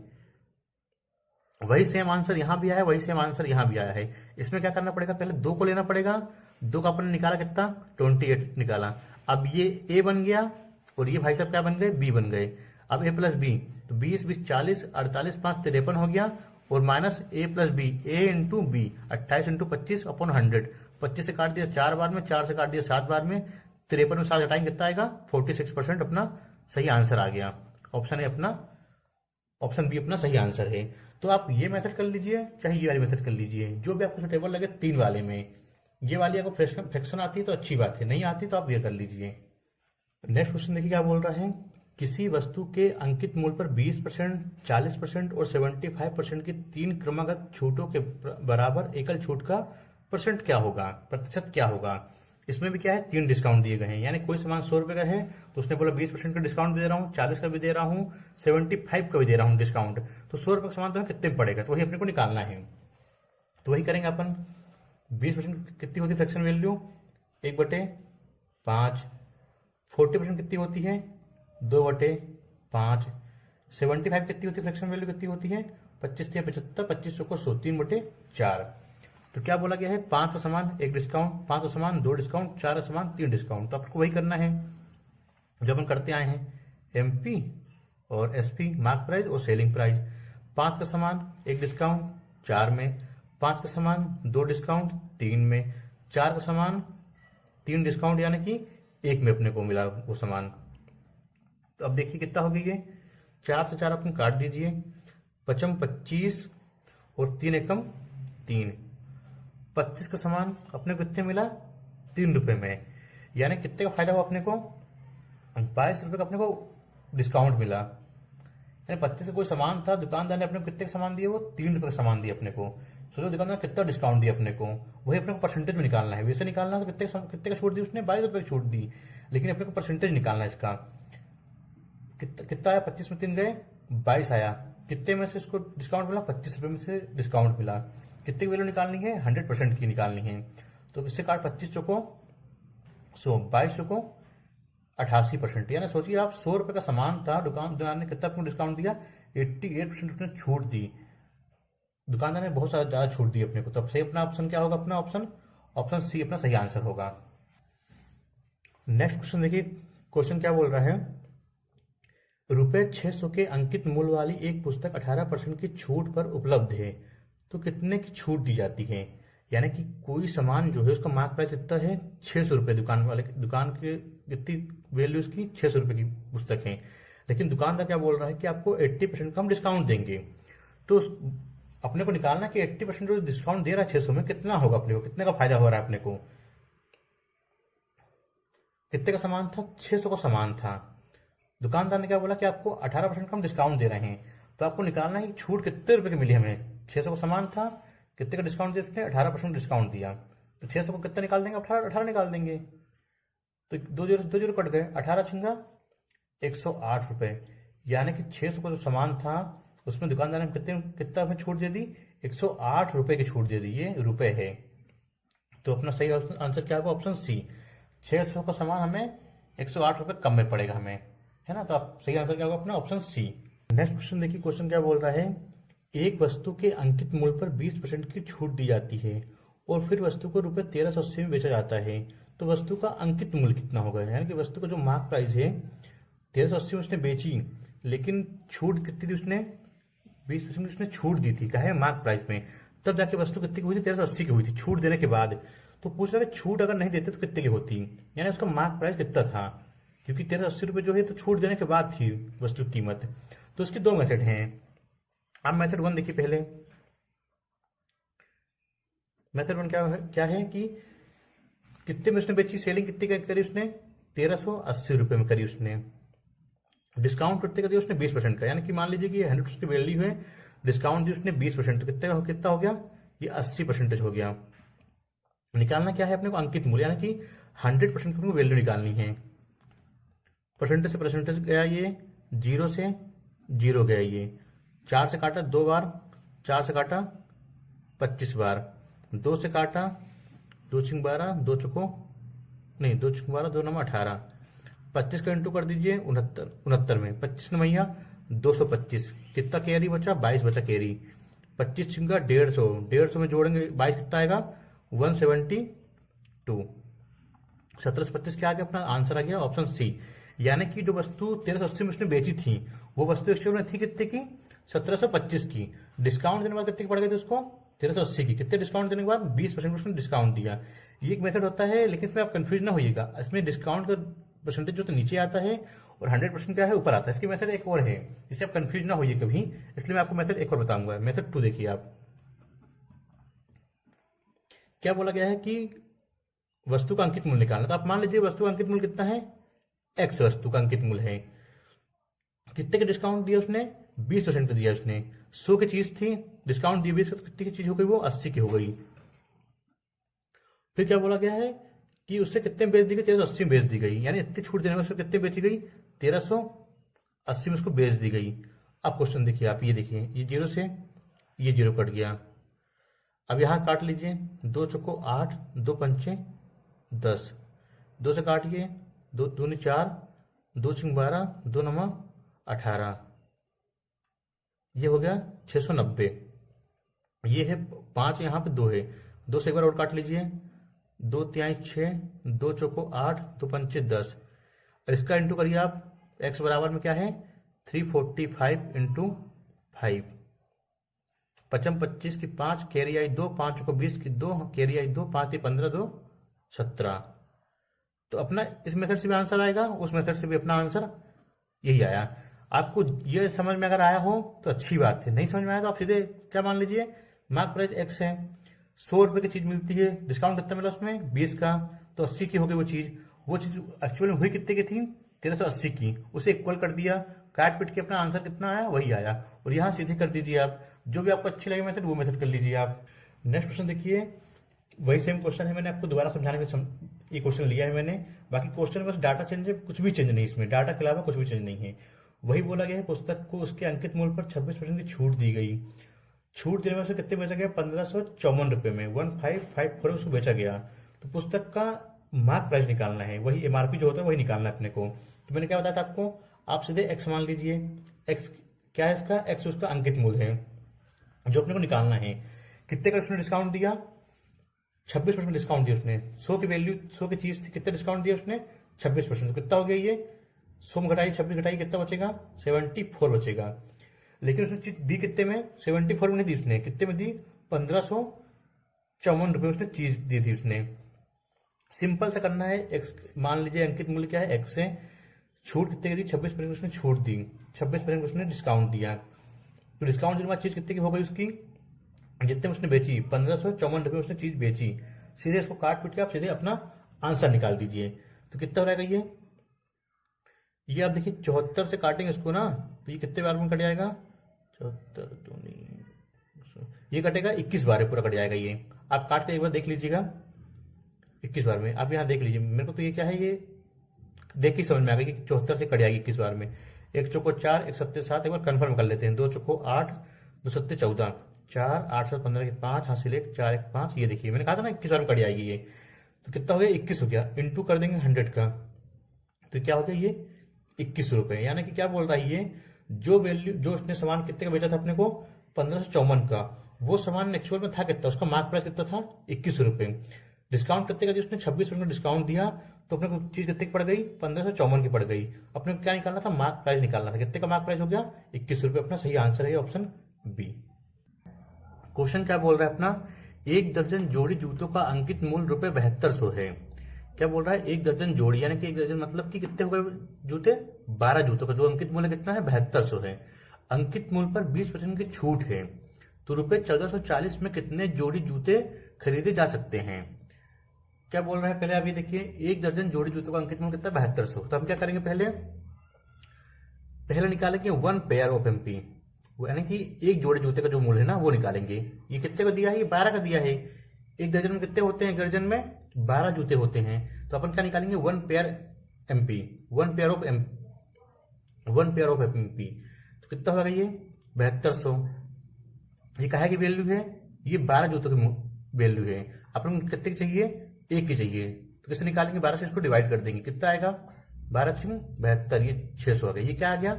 वही सेम आंसर यहाँ भी आया है, वही सेम आंसर यहाँ भी आया है। इसमें क्या करना पड़ेगा, पहले 2 को लेना पड़ेगा, 2 का अपन ने निकाला कितना, 28 निकाला। अब ये ए बन गया और ये भाई साहब क्या बन गए, बी बन गए। अब ए प्लस बी, तो 20 20 40, 48 5 53 हो गया, और माइनस ए प्लस बी, ए इंटू बी, 28 इंटू 25 अपॉन 100। 25 से काट दिया 4 बार में, 4 से काट दिया 7 बार में, 53 में 7 घटाएंगे कितना आएगा, 46% अपना सही आंसर आ गया। ऑप्शन है अपना, ऑप्शन बी अपना सही आंसर है। तो आप ये मेथड कर लीजिए, चाहे ये वाली मेथड कर लीजिए, जो भी आपको सुटेबल लगे 3 वाले में। ये वाली आपको फ्रैक्शन आती है तो अच्छी बात है, नहीं आती तो आप ये कर लीजिए। नेक्स्ट क्वेश्चन देखिए क्या बोल रहा है, किसी वस्तु के अंकित मूल्य पर 20%, 40% और 75% की 3 क्रमागत छूटों के बराबर एकल छूट का परसेंट क्या होगा, प्रतिशत क्या होगा। इसमें भी क्या है, 3 डिस्काउंट दिए गए हैं, यानी कोई सामान 100 रुपए का है तो उसने बोला 20% का डिस्काउंट भी दे रहा हूँ, 40 का भी दे रहा हूँ, 75 का भी दे रहा हूँ डिस्काउंट। तो 100 रुपए का सामान तो कितने में पड़ेगा, तो वही अपने को निकालना है। तो वही करेंगे अपन। 20% कितनी होती है फ्रैक्शन वैल्यू, 1/5। 40% कितनी होती है, 2/5। 75 कितनी होती है फ्रैक्शन वैल्यू, कितनी होती है, 25 या 75, 25 को 100, 3/4। तो क्या बोला गया है, 5 का सामान 1 डिस्काउंट, 5 का सामान 2 डिस्काउंट, 4 का सामान 3 डिस्काउंट। तो आपको वही करना है जो अपन करते आए हैं, एमपी और एसपी, मार्क प्राइस और सेलिंग प्राइस। 5 का सामान 1 डिस्काउंट 4 में, 5 का सामान 2 डिस्काउंट 3 में, 4 का सामान 3 डिस्काउंट यानी कि 1 में अपने को मिला वो सामान। तो अब देखिए कितना हो गई ये, 4 से 4 अपन काट दीजिए, 5 25 और 3 एकम 3। 25 का सामान अपने को कितने मिला, 3 रुपए में, यानी कितने का फायदा हुआ अपने को, 22 रुपए का अपने को डिस्काउंट मिला। यानी 25 का कोई सामान था, दुकानदार ने अपने को कितने का सामान दिया, वो 3 रुपए का सामान दिया अपने को। सोचो दुकानदार कितना डिस्काउंट दिया अपने को, वही अपने को परसेंटेज में निकालना है। वैसे निकालना तो कितने का छूट दी उसने, 22 रुपए की छूट दी, लेकिन अपने को परसेंटेज निकालना है इसका। कितना आया, 25 में 3 गए, 22 आया। कितने में से इसको डिस्काउंट मिला, 25 रुपए में से डिस्काउंट मिला। कितने की वैल्यू निकालनी है, 100% की निकालनी है। तो इससे काट 25 चौको 100, 22 चौको 88%। यानी सोचिए आप 100 रुपए का सामान था, दुकानदार ने कितना आपको डिस्काउंट दिया, 88% उसने छूट दी। दुकानदार ने बहुत ज्यादा छूट दी अपने को। तो अब सही अपना ऑप्शन क्या होगा, अपना ऑप्शन सी अपना सही आंसर होगा। नेक्स्ट क्वेश्चन देखिए, क्वेश्चन क्या बोल रहा है, रुपए 600 के अंकित मूल्य वाली एक पुस्तक 18% की छूट पर उपलब्ध है, तो कितने की छूट दी जाती है। यानी कि कोई सामान जो है उसका मार्क प्राइस कितना है, 600 रुपए। दुकान के कितनी वैल्यू उसकी, 600 रुपए की पुस्तक है, लेकिन दुकानदार क्या बोल रहा है कि आपको 80% का हम डिस्काउंट देंगे। तो अपने को निकालना कि 80% जो डिस्काउंट दे रहा है 600 में, कितना होगा अपने को, कितने का फायदा हो रहा है अपने को। कितने का सामान था, 600 का सामान था। दुकानदार ने क्या बोला कि आपको 18% का हम डिस्काउंट दे रहे हैं। तो आपको निकालना है कि छूट कितने रुपए की मिली हमें। 600 का सामान था, कितने का डिस्काउंट दिया उसने, 18% डिस्काउंट दिया। तो 600 को कितना निकाल देंगे, 18 निकाल देंगे। तो 2 जीरो कट गए, 18 छिंगा 108 रुपए। यानी कि 600 का जो सामान था उसमें दुकानदार ने कितना हमें छूट दे दी, 108 रुपए की छूट दे दी। ये रुपए है, तो अपना सही आंसर क्या होगा, ऑप्शन सी। 600 का सामान हमें 108 रुपए कम में पड़ेगा हमें, है ना। तो आप सही आंसर क्या होगा अपना, ऑप्शन सी। नेक्स्ट क्वेश्चन देखिए, क्वेश्चन क्या बोल रहा है, एक वस्तु के अंकित मूल्य पर 20% की छूट दी जाती है और फिर वस्तु को रुपए 1380 में बेचा जाता है, तो वस्तु का अंकित मूल्य कितना होगा। यानी कि वस्तु का जो मार्क प्राइस है 1380 में उसने बेची, लेकिन छूट कितनी थी उसने, 20% उसने छूट दी थी, कहे मार्क प्राइस में, तब जाके वस्तु कितनी की हुई थी, 1380 की हुई थी छूट देने के बाद। तो पूछ रहा है छूट अगर नहीं देते तो कितने की होती, यानी उसका मार्क प्राइस कितना था, क्योंकि 1380 रुपए जो है तो छूट देने के बाद थी वस्तु की कीमत। तो इसके 2 मेथड हैं। अब मेथड 1 देखिए पहले। मेथड 1 क्या है कि कितने में उसने बेची, सेलिंग कितनी करी उसने, 1380 रुपए में करी उसने। डिस्काउंट कितने का दिया उसने, 20% का। यानी कि मान लीजिए कि 100% की वैल्यू है, डिस्काउंट दी उसने 20%, तो कितना हो गया, ये 80% हो गया। निकालना क्या है अपने को, अंकित मूल्य, यानी कि 100% की वैल्यू निकालनी है। परसेंटेज से परसेंटेज गया ये, 0 से 0 गया ये, 4 से काटा 2 बार, 4 से काटा 25 बार, 2 से काटा 2 छिंग 12, 2 चुको नहीं 2 छिंग 12, 2 नंबर 18, 25 का इंटू कर दीजिए 69 में, 25 नमैया 225, कितना कैरी बचा, 22 बचा कैरी। 25 छिंगा 150, 150 में जोड़ेंगे 22 कितना आएगा, 170 2। 1725 क्या आ गया अपना आंसर आ गया ऑप्शन सी। यानी कि जो वस्तु 1380 में उसने बेची थी वो वस्तु एक्चुअल में थी कितने की, 1725 की। डिस्काउंट देने के बाद कितने की पड़ गई थी उसको, 1380 की। कितने डिस्काउंट देने के बाद 20% उसने डिस्काउंट दिया। ये एक मेथड होता है, लेकिन इसमें आप कंफ्यूज ना होइएगा। इसमें डिस्काउंट का परसेंटेज जो तो नीचे आता है और 100% क्या है ऊपर आता है। इसकी मेथड एक और है, जिससे आप कंफ्यूज ना होइए कभी, इसलिए मैं आपको मेथड एक और बताऊंगा। मेथड 2 देखिए आप, क्या बोला गया है कि वस्तु का अंकित मूल्य निकालना। तो आप मान लीजिए वस्तु का अंकित मूल्य कितना है, एक्स वस्तु का अंकित मूल्य है। कितने का डिस्काउंट दिया उसने, 20% का दिया उसने। 100 की चीज थी, डिस्काउंट दिया 20 का, तो कितनी की चीज हो गई वो, 80 की हो गई। फिर क्या बोला गया है कि उससे कितने बेच दी गई, 1380 में बेच दी गई। यानी इतनी छूट देने में उसको कितने बेची गई, 1380 में उसको बेच दी गई। अब क्वेश्चन देखिए आप, ये देखिए ये 0 से ये 0 कट गया। अब यहां काट लीजिए, 2 चौको 8, 2 पंचे 10, 2 से काटिए, 2 दूनी 4, 2 छिंग 12, 2 नमा 18, ये हो गया 690। ये है 5, यहाँ पे 2 है, 2 से एक बार और काट लीजिए, 2 तिहाई 6, 2 चौको 8, 2 पंचे 10। इसका इंटू करिए आप, x बराबर में क्या है 345 इंटू 5, 55 25 की 5, कैरी आई 2, 5 चौको 20 की 2, कैरी आई 2, 5 15 2 17। तो अपना इस मेथड से भी आंसर आएगा, उस मेथड से भी अपना आंसर यही आया। आपको ये समझ में अगर आया हो तो अच्छी बात है, नहीं समझ में आया तो आप सीधे क्या मान लीजिए, मार्क प्राइस एक्स है, 100 रुपए की चीज मिलती है, डिस्काउंट कितना मिला उसमें 20 का, तो 80 की हो गई वो चीज एक्चुअल में हुई कितने की थी, 1380 की। उसे इक्वल कर दिया, काट पीट के अपना आंसर कितना आया वही आया। और यहाँ सीधे कर दीजिए आप, जो भी आपको अच्छी लगे मेथड वो मेथड कर लीजिए आप। नेक्स्ट क्वेश्चन देखिए, वही सेम क्वेश्चन है, मैंने आपको दोबारा समझाने के ये क्वेश्चन लिया है मैंने। बाकी क्वेश्चन में बस डाटा चेंज है, कुछ भी चेंज नहीं इसमें, डाटा के अलावा कुछ भी चेंज नहीं है। वही बोला गया है पुस्तक को उसके अंकित मूल्य पर 26% की छूट दी गई। छूट देने में उसे कितने बेचा गया, 1554 रुपए में, 1554 उसको बेचा गया। तो पुस्तक का मार्क प्राइस निकालना है, वही एमआरपी जो होता है वही निकालना है अपने को। तो मैंने क्या बताया था आपको, आप सीधे एक्स मान लीजिए, एक्स क्या है इसका, एक्स उसका अंकित मूल्य है जो अपने को निकालना है। कितने का उसने डिस्काउंट दिया, 26% डिस्काउंट दिया उसने। 100 की वैल्यू, 100 की चीज थी, कितना डिस्काउंट दिया उसने, 26%। कितना हो गया ये, 100 में घटाई 26 घटाई कितना बचेगा, 74 बचेगा। लेकिन उसने चीज दी कितने में, 74 में नहीं दी उसने, कितने में दी, 1554 रुपए उसने चीज दी थी उसने। सिंपल सा करना है, एक्स मान लीजिए अंकित मूल्य क्या है, एक्स है, छूट कितने की दी, 26% उसने छूट दी, 26% उसने डिस्काउंट दिया। तो डिस्काउंट देने के बाद चीज कितने की हो गई उसकी, जितने उसने बेची, 1554 रुपए उसने चीज बेची। सीधे इसको काट पीट के आप सीधे अपना आंसर निकाल दीजिए। तो कितना हो रहेगा ये आप देखिए 74 से काटेंगे इसको ना, तो ये कितने बार में कट जाएगा, 74 दूनी, ये कटेगा 21 बार में पूरा कट जाएगा। ये आप काट के एक बार देख लीजिएगा 21 बार में। आप यहाँ देख लीजिए, मेरे को तो ये क्या है, ये देख ही समझ में आ गया कि 74 से कट जाएगी 21 बार में। 1 चौको 4, 1 सत्ते 7, एक बार कंफर्म कर लेते हैं। 2 चौको 8, 2 सत्ते 14, 4 8 7 15 के 5 हासिल 1, 4 1 5। ये देखिए मैंने कहा था ना 21 बार में कट जाएगी ये। तो कितना हो गया, 21 हो गया, इंटू कर देंगे 100 का, तो क्या हो गया ये 21 रुपए। यानी कि क्या बोल रहा है ये, जो वैल्यू जो उसने सामान कितने का बेचा था अपने को, 1554 का, वो सामान एक्चुअल में था कितना, उसका मार्क प्राइस कितना था, 21 रुपए। डिस्काउंट कितने का दिया उसने, 26% डिस्काउंट दिया, तो अपने को चीज कितने की पड़ गई, 1554 की पड़ गई। अपने को क्या निकालना था, मार्क प्राइस निकालना था। कितने का मार्क प्राइस हो गया, 21 रुपए। अपना सही आंसर है ऑप्शन बी। क्वेश्चन क्या बोल रहा है अपना, 1 दर्जन जोड़ी जूतों का अंकित मूल्य रुपए 7200 है। क्या बोल रहा है, 1 दर्जन जोड़ी, यानी कि 1 दर्जन मतलब कि कितने हो गए जूते, 12 जूतों का, जो अंकित मूल्य कितना है, 7200 है। अंकित मूल्य पर 20% की छूट है, तो रुपए 1440 में कितने जोड़ी जूते खरीदे जा सकते हैं। क्या बोल रहा है, पहले आप ये देखिए, 1 दर्जन जोड़ी जूतों का अंकित मूल्य कितना, 7200। तो हम क्या करेंगे, पहले निकालेंगे 1 पेयर ऑफ एमपी, यानी कि 1 जोड़ी जूते का जो मूल्य है ना वो निकालेंगे। ये कितने का दिया है, ये 12 का दिया है। 1 दर्जन में कितने होते हैं, 1 दर्जन में 12 जूते होते हैं। तो अपन क्या निकालेंगे, 1 pair MP, 1 pair of MP. तो कितना होगा ये, 7200। ये कहा की वैल्यू है, ये 12 जूतों की वैल्यू है। अपन कितने की चाहिए, 1 की चाहिए। तो कैसे निकालेंगे, 12 से इसको डिवाइड कर देंगे, कितना आएगा, 12 6 72, ये 600 आ गया। ये क्या आ गया,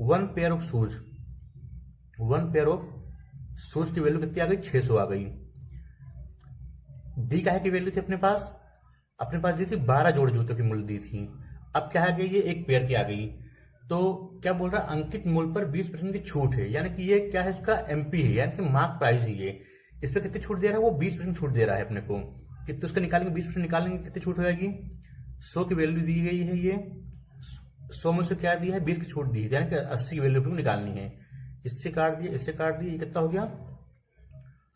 1 pair of shoes, 1 pair of shoes की वैल्यू कितनी आ गई, 600 आ गई। दी का है की वैल्यू थी अपने पास अपने पास दी थी 12 जोड़ी जूतों की मूल्य दी थी। अब क्या आ गई, ये एक पेयर की आ गई। तो क्या बोल रहा है, अंकित मूल्य पर 20% की छूट है, यानी कि ये क्या है, इसका एमपी है, यानी कि मार्क प्राइस ही ये। इस पर कितनी छूट दे रहा है, वो 20% छूट दे रहा है अपने को। कितने उसका निकालेंगे, 20% निकालेंगे, कितनी छूट हो जाएगी, 100 की वैल्यू दी गई है, ये 100 में से क्या दी है, 20 की छूट दी है, यानी कि 80 की वैल्यू निकालनी है। इससे काट दिया, इससे काट दिया, ये कितना हो गया,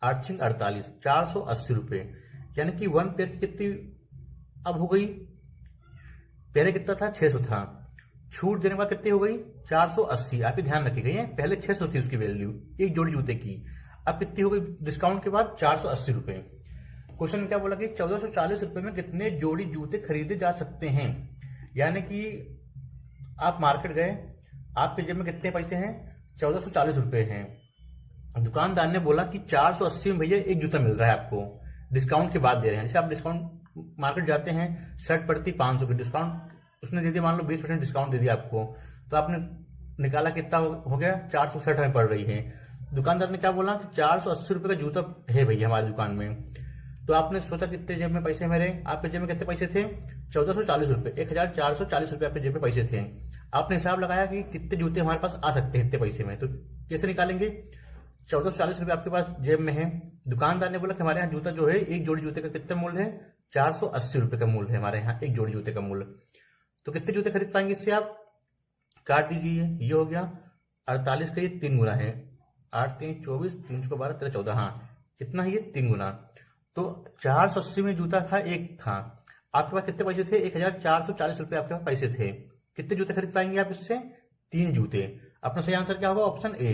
8 6 48, 480 रुपए। यानी कि 1 पेयर की कितनी अब हो गई, पहले कितना था, 600 था, छूट देने के बाद कितनी हो गई, 480। आप ही ध्यान रखिएगा, ये पहले 600 थी उसकी वैल्यू एक जोड़ी जूते की, अब कितनी हो गई डिस्काउंट के बाद, 480 रुपए। क्वेश्चन में क्या बोला कि 1440 रुपए में कितने जोड़ी जूते खरीदे जा सकते हैं। यानी कि आप मार्केट गए, आपके जेब में कितने पैसे हैं, 1440 रुपए हैं। दुकानदार ने बोला कि 480 में भैया एक जूता मिल रहा है आपको, डिस्काउंट के बाद दे रहे हैं। जैसे आप डिस्काउंट मार्केट जाते हैं, शर्ट पड़ती 500 की, डिस्काउंट उसने दे दिया, मान लो 20% डिस्काउंट दे दिया आपको, तो आपने निकाला कितना हो गया, 460 में पड़ रही है। दुकानदार ने क्या बोला कि 480 रुपए का जूता है भैया हमारी दुकान में। तो आपने सोचा कितने जेब में पैसे मेरे, आपके जेब में कितने पैसे थे, 1440 रुपए, 1440 रुपए आपके जेब में पैसे थे। आपने हिसाब लगाया कि कितने जूते हमारे पास आ सकते हैं इतने पैसे में, तो कैसे निकालेंगे, 1440 रुपए आपके पास जेब में है। दुकानदार ने बोला कि हमारे यहाँ जूता जो है, एक जोड़ी जूते का कितना मूल्य है, 480 रुपए का मूल्य है हमारे यहाँ एक जोड़ी जूते का मूल्य। तो कितने जूते खरीद पाएंगे इससे, आप काट दीजिए, ये हो गया 48 का, ये 3 गुना है, 8 3 24, 3 को 12 13 14, हाँ कितना है ये, 3 गुना। तो 480 में जूता था, एक था, आपके पास कितने पैसे थे, 1440 रुपए आपके पास पैसे थे। कितने जूते खरीद पाएंगे आप इससे, 3 जूते। अपना सही आंसर क्या होगा, ऑप्शन ए।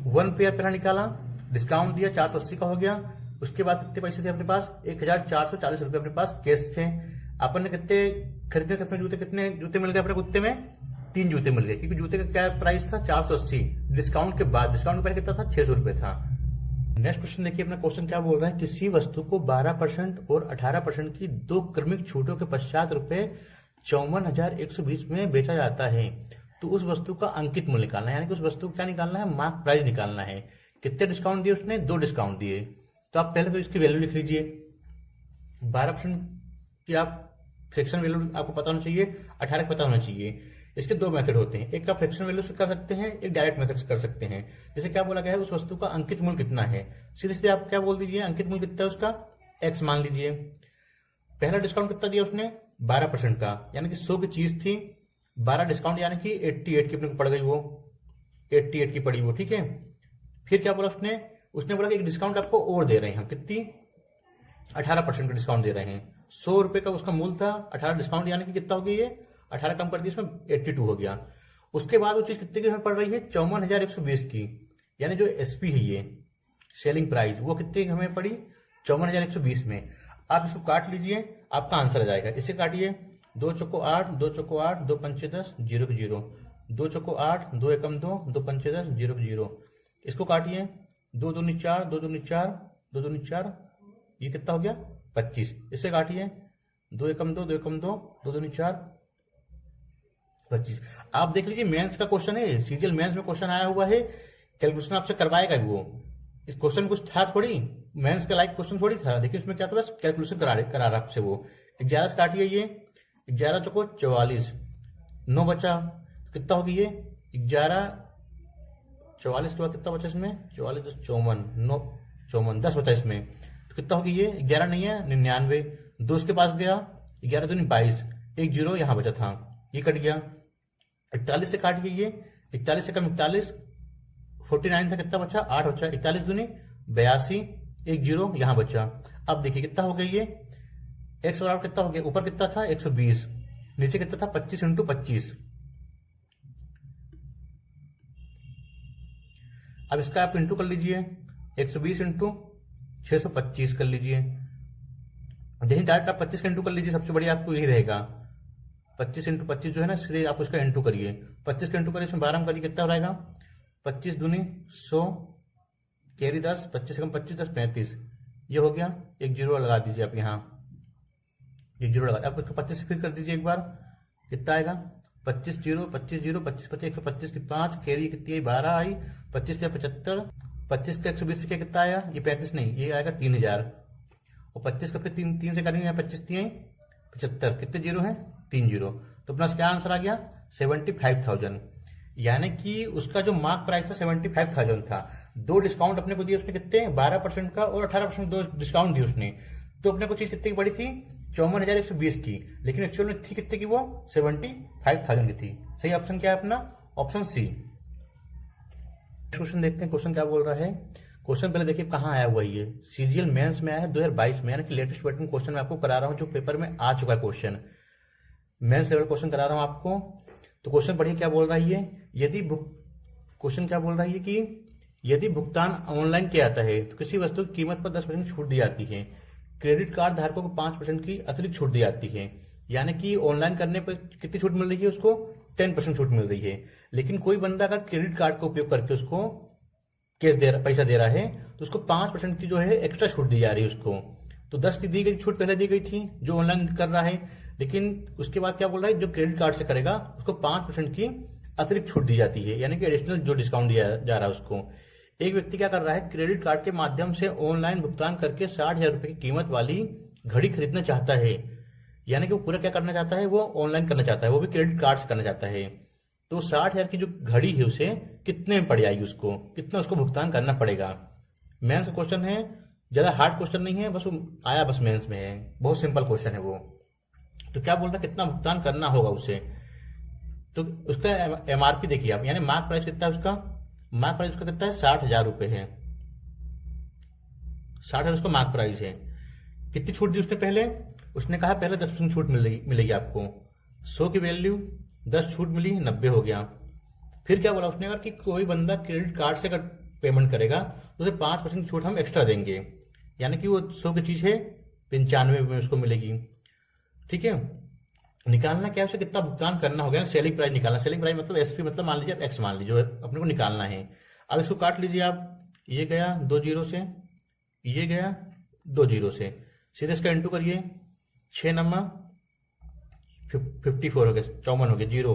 1 पेयर पहला निकाला, डिस्काउंट दिया, 480 का हो गया। उसके बाद कितने पैसे थे अपने पास, 1440 रुपए अपने पास कैश थे। अपन ने कितने खरीदे थे अपने जूते, कितने जूते मिल गए अपने कुत्ते में, 3 जूते मिल गए, क्योंकि जूते का क्या प्राइस था, 480, डिस्काउंट के बाद, डिस्काउंट के पहले कितना था, 600 रुपए था। नेक्स्ट क्वेश्चन देखिए, अपना क्वेश्चन क्या बोल रहा है, किसी वस्तु को 12% और 18% की 2 क्रमिक छूटों के पश्चात रुपए 54,120 में बेचा जाता है, तो उस वस्तु का अंकित मूल्य निकालना है, यानी कि उस वस्तु को क्या निकालना है, मार्क प्राइस निकालना है। कितने डिस्काउंट दिए उसने, 2 डिस्काउंट दिए। तो आप पहले तो इसकी वैल्यू लिख लीजिए, 12% की आप फ्रैक्शन वैल्यू आपको पता होना चाहिए, 18 का पता होना चाहिए। इसके 2 मेथड होते हैं, एक का फ्रैक्शन वैल्यू से कर सकते हैं, एक डायरेक्ट मेथड से कर सकते हैं। जैसे क्या बोला गया है, उस वस्तु का अंकित मूल्य कितना है, सीधे सीधे आप क्या बोल दीजिए, अंकित मूल्य कितना है उसका, x मान लीजिए। पहला डिस्काउंट कितना दिया उसने, 12% का, यानी कि 100 की चीज थी, 12 डिस्काउंट यानी कि 88 की अपने को पड़ गई, वो 88 की पड़ी वो, ठीक है। फिर क्या बोला उसने, उसने बोला कि एक डिस्काउंट आपको और दे रहे हैं हम, कितनी, 18% का डिस्काउंट दे रहे हैं। 100 रुपए का उसका मूल्य था, 18 डिस्काउंट यानी कि कितना हो गया ये, 18 कम कर दी इसमें, 82 हो गया। उसके बाद वो चीज कितने की हमें पड़ रही है, 54,120 की, यानी जो एसपी है ये सेलिंग प्राइस, वो कितने की हमें पड़ी, 54,120 में। आप इसको काट लीजिए, आपका आंसर आ जाएगा। इसे काटिए, 2 चौको 8, 2 चौको 8, 2 पंचे 10, 0 0, 2 चौको 8, 2 एकम 2, 2 पंचे 10, 0 0। इसको काटिए, 2 दूनी 4, 2 दूनी 4, 2 दूनी 4, ये कितना हो गया, 25। इससे काटिए, 2 एकम 2, 2 एकम 2, 2 दूनी 4, 25। आप देख लीजिए, मेंस का क्वेश्चन है, सीजीएल मेंस में क्वेश्चन आया हुआ है, कैलकुलेशन आपसे करवाएगा वो। इस क्वेश्चन में कुछ था थोड़ी, मेंस का लाइक क्वेश्चन थोड़ी था, देखिए इसमें क्या था, बस कैलकुलेशन करा रहा आपसे वो। 11 से काटिए, ये 11 चौको 44, 9 बचा, कितना होगी ये, 11 44 के बाद कितना बचा इसमें, 44 10 54, 9 54, 10 बचा इसमें, तो कितना होगी ये, 11 नहीं है, 99, 2 उसके पास गया, 11 दूनी 22, 1 0 यहां बचा था, ये कट गया। 41 से काट गई, ये 41 से कम 41, 49 था, कितना बचा, 8 बचा, 41 दूनी 82, 1 0 यहां बचा। अब देखिए कितना हो गया ये, एक्स बराबर कितना हो गया, ऊपर कितना था 120, नीचे कितना था 25 × 25। अब इसका आप इंटू कर लीजिए, 120 × 625 कर लीजिए, नहीं डायरेक्ट आप 25 का इंटू कर लीजिए, सबसे बढ़िया आपको यही रहेगा। 25 × 25 जो है ना, सीधे आप उसका इंटू करिए, 25 का इंटू करिए, इसमें 12 करिए, कितना रहेगा, 25 दूनी 100, कैरी 10, 25 कम 25 10 35, ये हो गया। 1 0 लगा दीजिए आप यहाँ, 1 0 लगा, आप इसको 25 फिर कर दीजिए एक बार, कितना आएगा, 25 0 25 0 25 25 125 की 5, कैरी कितनी आई, 12 आई, 25 से 75, 25 का 120 से क्या कितना आया, ये 35 नहीं, ये आएगा 3000। और 25 का फिर तीन से करेंगे, यहाँ 25 3 75, कितने जीरो हैं, 3 जीरो। तो अपना क्या आंसर आ गया, 75,000। यानी कि उसका जो मार्क प्राइस था 75,000 था। दो डिस्काउंट अपने को दिए उसने, कितने, 12% का और 18% दो डिस्काउंट दिए उसने। तो अपने को चीज कितने की पड़ी थी, 54,120 की, लेकिन एक्चुअल में थी कितने की, वो 75,000 की थी। सही ऑप्शन क्या है अपना, ऑप्शन सी। क्वेश्चन देखते हैं, क्वेश्चन क्या बोल रहा है। क्वेश्चन पहले देखिए कहाँ आया हुआ है, ये सीजीएल मेंस में आया है 2022 में, यानी कि लेटेस्ट पैटर्न क्वेश्चन मैं आपको करा रहा हूँ, जो पेपर में आ चुका है क्वेश्चन, मेंस लेवल क्वेश्चन करा रहा हूँ आपको। तो क्वेश्चन पढ़िए क्या बोल रहा है ये, क्वेश्चन क्या बोल रहा है कि यदि भुगतान ऑनलाइन किया जाता है तो किसी वस्तु की कीमत पर 10% छूट दी जाती है। क्रेडिट कार्ड धारकों को 5% की अतिरिक्त छूट दी जाती है। यानी कि ऑनलाइन करने पर कितनी छूट मिल रही है उसको, 10% छूट मिल रही है। लेकिन कोई बंदा अगर क्रेडिट कार्ड का उपयोग करके उसको पैसा दे रहा है तो उसको 5% की जो है एक्स्ट्रा छूट दी जा रही है उसको। तो 10 की दी गई छूट पहले दी गई थी जो ऑनलाइन कर रहा है, लेकिन उसके बाद क्या बोल रहा है, जो क्रेडिट कार्ड से करेगा उसको 5% की अतिरिक्त छूट दी जाती है, यानी कि एडिशनल जो डिस्काउंट दिया जा रहा है उसको। एक व्यक्ति क्या कर रहा है, क्रेडिट कार्ड के माध्यम से ऑनलाइन भुगतान करके 60,000 रुपए की कीमत वाली घड़ी खरीदना चाहता है। यानी कि वो पूरा क्या करना चाहता है, वो ऑनलाइन करना चाहता है, वो भी क्रेडिट कार्ड से करना चाहता है। तो 60,000 की जो घड़ी है उसे कितने में पड़ जाएगी, उसको कितना उसको भुगतान करना पड़ेगा। मेंस क्वेश्चन है, ज्यादा हार्ड क्वेश्चन नहीं है, बस वो आया बस मेंस में है, बहुत सिंपल क्वेश्चन है वो। तो क्या बोल रहा है, कितना भुगतान करना होगा उसे। तो उसका एमआरपी देखिए आप, यानी मार्क प्राइस कितना है उसका, मार्क प्राइस उसका कितना है, 60,000 रुपए है, 60,000 उसका मार्क प्राइस है। कितनी छूट दी उसने पहले, उसने कहा पहले 10% छूट मिलेगी आपको, 100 की वैल्यू 10 छूट मिली, 90 हो गया। फिर क्या बोला उसने, अगर कि कोई बंदा क्रेडिट कार्ड से अगर पेमेंट करेगा तो उसे 5% की छूट हम एक्स्ट्रा देंगे, यानी कि वो 100 की चीज है 95 में उसको मिलेगी। ठीक है, निकालना क्या है, उसे कितना भुगतान करना होगा, सेलिंग प्राइस निकालना। सेलिंग प्राइस मतलब एसपी, मतलब मान लीजिए आप एक्स मान लीजिए, अपने को निकालना है। अब इसको काट लीजिए आप, ये गया 2 जीरो से, ये गया 2 जीरो से, सीधे इसका इंटू करिए, 6 नंबर 54 हो गया, 54 हो गया, जीरो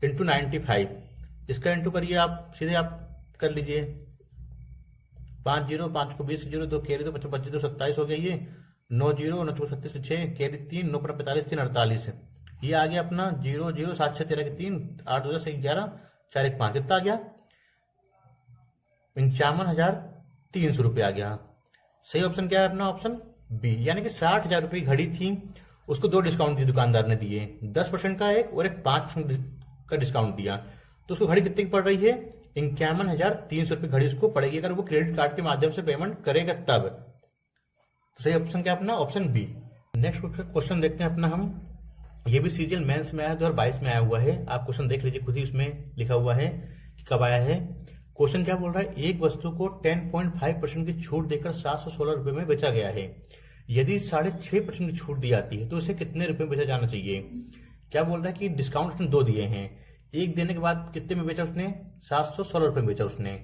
इंटू 95, इसका इंटू करिए आप, सीधे आप कर लीजिए, 5 जीरो, 5 को 20 जीरो, 2 कैरी, 2 25 2 27 हो गया, ये 9 जीरो 9 36 6 कैरी 3 9 45 3 48, ये आ गया अपना 0 0 7 6 13 के 3 8 2 10 11 4 1 5, कितना आ गया, 55,300 रुपये आ गया। सही ऑप्शन क्या है अपना, ऑप्शन बी। यानी कि 60,000 रुपये की घड़ी थी, उसको 2 डिस्काउंट दिए दुकानदार ने दिए, 10% का एक और एक 5% का डिस्काउंट दिया। तो उसको घड़ी कितनी की पड़ रही है, 51,300 रुपये घड़ी उसको पड़ेगी अगर वो क्रेडिट कार्ड के माध्यम से पेमेंट करेगा तब। तो सही ऑप्शन क्या अपना, ऑप्शन बी। नेक्स्ट क्वेश्चन देखते हैं अपना हम, ये भी सीजीएल मेंस में आया 2022 में आया हुआ है, आप क्वेश्चन देख लीजिए खुद ही, उसमें लिखा हुआ है कि कब आया है। क्वेश्चन क्या बोल रहा है, एक वस्तु को 10.5% की छूट देकर 716 रुपए में बेचा गया है। यदि 6.5% की छूट दी जाती है तो इसे कितने रुपए में बेचा जाना चाहिए। क्या बोल रहा है कि डिस्काउंट उसने 2 दिए हैं, एक देने के बाद कितने में बेचा उसने, 716 रुपए में बेचा उसने।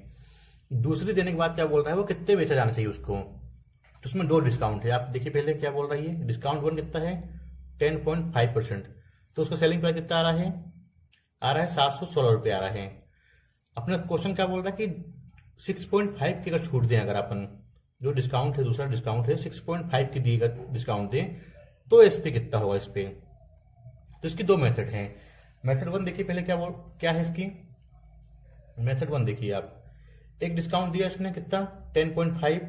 दूसरी देने के बाद क्या बोल रहा है, वो कितने बेचा जाना चाहिए उसको। तो उसमें 2 डिस्काउंट है, आप देखिए पहले क्या बोल रही है, डिस्काउंट 1 कितना है, 10.5%, तो उसका सेलिंग प्राइस कितना आ रहा है 716 रुपये आ रहा है। अपना क्वेश्चन क्या बोल रहा है कि 6.5 की अगर छूट दें, अगर अपन जो डिस्काउंट है, दूसरा डिस्काउंट है 6.5 की दी डिस्काउंट दें तो इस पे कितना होगा इस पे। तो इसकी 2 मेथड हैं। मेथड 1 देखिए पहले क्या है इसकी, मेथड 1 देखिए आप, एक डिस्काउंट दिया इसने कितना 10.5,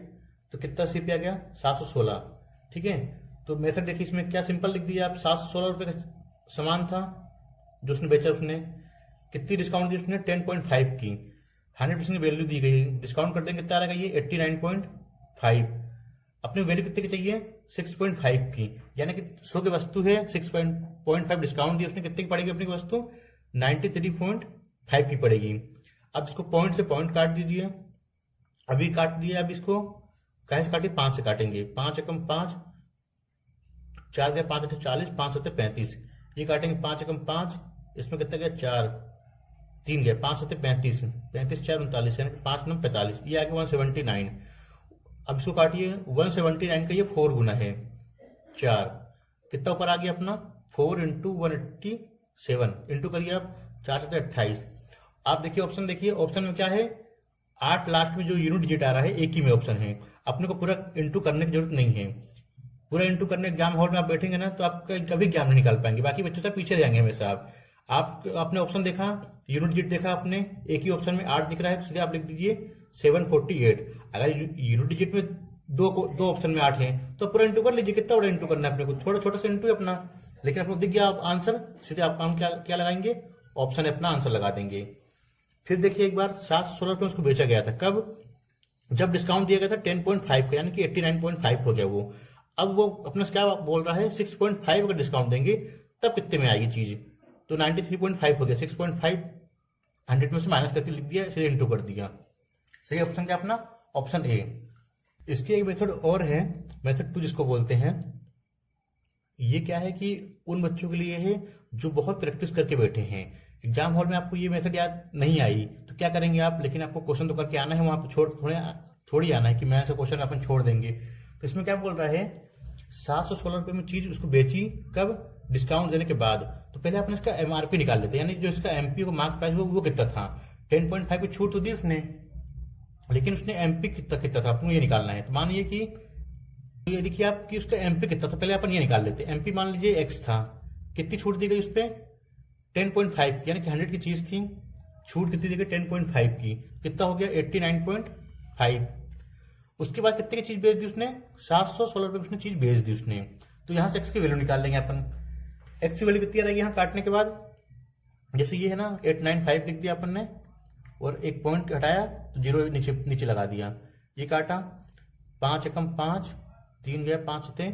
तो कितना सी पे आ गया 716। ठीक है, तो मेथड देखिए इसमें क्या सिंपल लिख दिया आप, 716 रुपए का सामान था जो उसने बेचा, उसने कितनी डिस्काउंट दी उसने 10.5 की, 100% की वैल्यू दी गई, डिस्काउंट कर देंगे कितना आ रहा है ये 89.5, अपनी वैल्यू कितने की चाहिए 6.5 की, यानी कि 100 की वस्तु है, 6.5 डिस्काउंट दी उसने, कितने की पड़ेगी अपनी वस्तु 93.5 की पड़ेगी। अब इसको पॉइंट से पॉइंट काट दीजिए, अभी काट दिया, अब इसको कैसे काटिए, 5 से काटेंगे, 5 एकम 5, 4 गया 5 40, 5 7 35, ये काटेंगे 5 एकम 5, इसमें कितना गया 4, 3 गया 5 7 35, 35 4 39, यानी 5 9 45, ये आ गया 179। अब इसको काटिए, 179 का ये 4 गुना है 4, कितना ऊपर आ गया अपना 4 इंटू 187, इंटू करिए आप 4 7 28। आप देखिए ऑप्शन, देखिए ऑप्शन में क्या है, 8 लास्ट में जो यूनिट डिजिट आ रहा है एक ही में ऑप्शन है, अपने को पूरा इंटू करने की जरूरत नहीं है। पूरा इंटू करने एग्जाम हॉल में आप बैठेंगे ना तो आप कभी एग्जाम नहीं निकाल पाएंगे, बाकी बच्चों से पीछे रहेंगे हमेशा आप आपने ऑप्शन देखा, यूनिट डिजिट देखा आपने, एक ही ऑप्शन में 8 दिख रहा है, तो सीधे आप लिख दीजिए 748। अगर यूनिट डिजिट में दो ऑप्शन में 8 है तो पूरा इंटू कर लीजिए, कितना बड़ा इंटू करना है अपने को, छोटा छोटा सा इंटू है अपना, लेकिन आपको दिख गया आप आंसर, सीधे आप हम क्या लगाएंगे, ऑप्शन है अपना आंसर लगा देंगे। फिर देखिए एक बार 716 रुपये उसको बेचा गया था, कब, जब डिस्काउंट दिया गया था 10.5 का, यानी कि 89.5 हो गया वो। अब वो अपने से क्या बोल रहा है 6.5 अगर डिस्काउंट देंगे तब कितने में आएगी चीज, तो 93.5 हो गया, 6.5 100 में से माइनस करके लिख दिया, इसे इंटू कर दिया। सही ऑप्शन क्या अपना, ऑप्शन ए। इसके एक मेथड और है, मेथड 2 जिसको बोलते हैं। ये क्या है कि उन बच्चों के लिए है जो बहुत प्रैक्टिस करके बैठे हैं, एग्जाम हॉल में आपको ये मेथड याद नहीं आई तो क्या करेंगे आप, लेकिन आपको क्वेश्चन तो करके आना है, वहां पर थोड़ी आना है कि मैं ऐसा क्वेश्चन अपन छोड़ देंगे। तो इसमें क्या बोल रहा है 716 रुपये में चीज उसको बेची, कब, डिस्काउंट देने के बाद। तो पहले अपन इसका एमआरपी निकाल लेते हैं, यानी जो इसका एमपी को मार्क प्राइस वो कितना था, 10.5 की छूट तो दी उसने, लेकिन उसने एमपी कितना था अपने ये निकालना है। तो मान लीजिए कि ये देखिए आप कि उसका एमपी कितना था, पहले अपन ये निकाल लेते हैं। एमपी मान लीजिए एक्स था, कितनी छूट दी गई उस पर 10.5, यानी कि 100 की चीज थी, छूट कितनी दी गई 10.5 की, कितना हो गया 89.5। उसके बाद कितने की चीज बेच दी उसने, 716 रुपये उसने चीज बेच दी उसने। तो यहां से एक्स की वैल्यू निकाल लेंगे अपन, एक्स की वैल्यू कितनी आ रहेगी यहाँ काटने के बाद, जैसे ये है ना 895 लिख दिया अपन ने और एक पॉइंट हटाया तो 0 नीचे लगा दिया, ये काटा 5 एकम 5, 3 गया 5 सते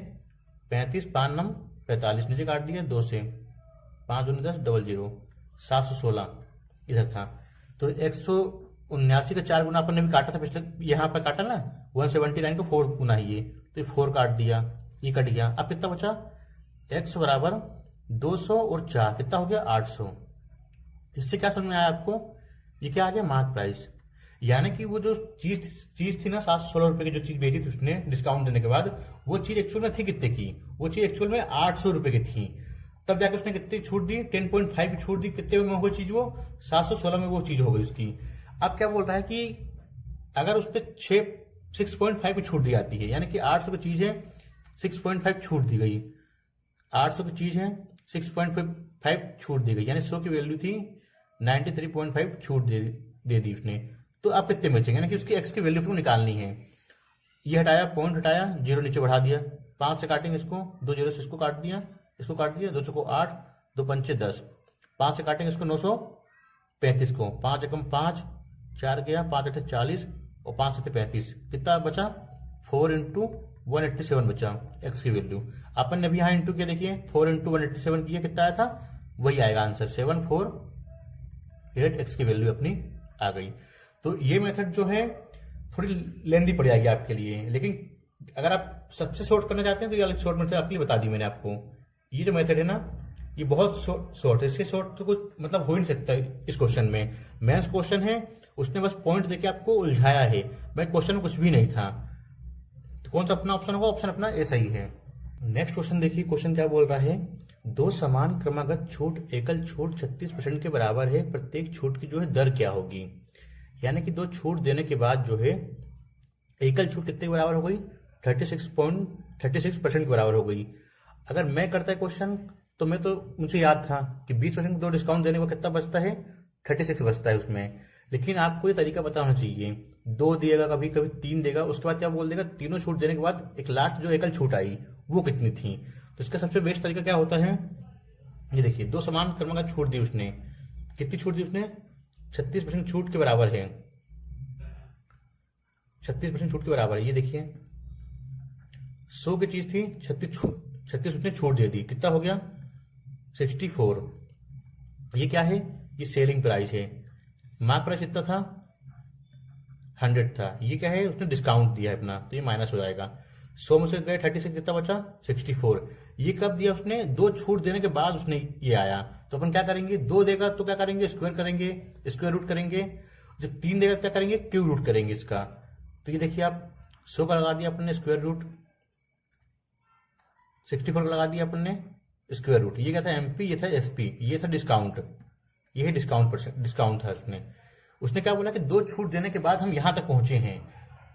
35, 5 नम 45, नीचे काट दिया 2 से, 5 दूनी 10 00, 716 इधर था। तो 179 का 4 गुना अपन ने भी काटा था पिछले, यहाँ पर काटा ना 179 का 4 गुना है ये, तो 4 काट दिया, ये कट गया। अब कितना बचा, x बराबर 200 और 4 कितना हो गया 800। इससे क्या समझ में आया आपको, ये क्या आ गया मार्क प्राइस, यानी कि वो जो चीज थी ना 716 रुपए की जो चीज बेची थी उसने डिस्काउंट देने के बाद, वो चीज एक्चुअल में थी कितने की, वो चीज एक्चुअल में 800 रुपए की थी। तब जाके उसने कितनी छूट दी, 10.5 की छूट दी, कितने में हो गई चीज, वो 716 में वो चीज हो गई उसकी। अब क्या बोल रहा है कि अगर उस पर 6.5 की छूट दी जाती है, यानी कि 800 की चीज है 6.5 छूट दी गई, 800 की चीज है 6.5 छूट दी गई, यानी 100 की वैल्यू थी 93.5 छूट दे दी उसने। तो आप कितने बचेंगे, यानी कि उसकी एक्स की वैल्यू को निकालनी है। ये हटाया, पॉइंट हटाया, 0 नीचे बढ़ा दिया, 5 से काटेंगे इसको, 2 0 से इसको काट दिया, इसको काट दिया, 2 चौको 8, 2 पंचे 10, 5 से काटेंगे इसको 935 को, 5 एकम 5, 4 गया, 5 8 40 और 5 7 35, कितना बचा 4 इंटू 187 बचा एक्स की वैल्यू। अपन ने भी यहाँ इंटू किया, देखिए 4 इंटू 187 किया, कितना आया था, वही आएगा आंसर 748 एक्स की वैल्यू अपनी आ गई। तो ये मेथड जो है थोड़ी लेंदी पड़ जाएगी आपके लिए, लेकिन अगर आप सबसे शॉर्ट करना चाहते हैं तो ये शॉर्ट मेथड आपके लिए बता दी मैंने आपको। ये जो मेथड है ना ये बहुत शॉर्ट है, इसके शॉर्ट तो कुछ मतलब हो ही नहीं सकता इस क्वेश्चन में। मैथ्स क्वेश्चन है, उसने बस पॉइंट देके आपको उलझाया है, मैं क्वेश्चन में कुछ भी नहीं था। तो कौन सा अपना ऑप्शन होगा, ऑप्शन अपना ए सही है। नेक्स्ट क्वेश्चन देखिए, क्वेश्चन क्या बोल रहा है, दो समान क्रमागत छूट एकल छूट 36% के बराबर है, प्रत्येक छूट की जो है दर क्या होगी। यानी कि 2 छूट देने के बाद जो है एकल छूट कितने के बराबर हो गई, 36% के बराबर हो गई। अगर मैं करता है क्वेश्चन तो मैं तो मुझे याद था कि 20% 2 डिस्काउंट देने को कितना बचता है, 36 बचता है उसमें। लेकिन आपको ये तरीका पता होना चाहिए, 2 देगा, कभी कभी 3 देगा, उसके बाद क्या बोल देगा, तीनों छूट देने के बाद एक लास्ट जो एकल छूट आई वो कितनी थी। तो इसका सबसे बेस्ट तरीका क्या होता है, ये देखिए 2 समान क्रमागत छूट दी उसने, कितनी छूट दी उसने, 36% छूट के बराबर है, 36% छूट के बराबर है। ये देखिए 100 की चीज थी, 36 उसने छूट दे दी, कितना हो गया 64। ये क्या है, ये सेलिंग प्राइस है, मार्क प्राइस कितना था 100 था, ये क्या है उसने डिस्काउंट दिया है अपना, तो ये माइनस हो जाएगा। 100 में से गए 36, कितना बचा 64। ये कब दिया उसने, 2 छूट देने के बाद उसने ये आया। तो अपन क्या करेंगे, 2 देगा तो क्या करेंगे, स्क्वायर करेंगे, स्क्वायर रूट करेंगे। जब 3 देगा तो क्या करेंगे, क्यूब रूट करेंगे इसका। तो ये देखिए आप 100 का लगा दिया अपन ने स्क्वायर रूट, 64 का लगा दिया अपन ने स्क्वायर रूट। ये क्या था एमपी, ये था एसपी, ये था डिस्काउंट, ये है डिस्काउंट था उसने। उसने क्या बोला कि 2 छूट देने के बाद हम यहां तक पहुंचे हैं।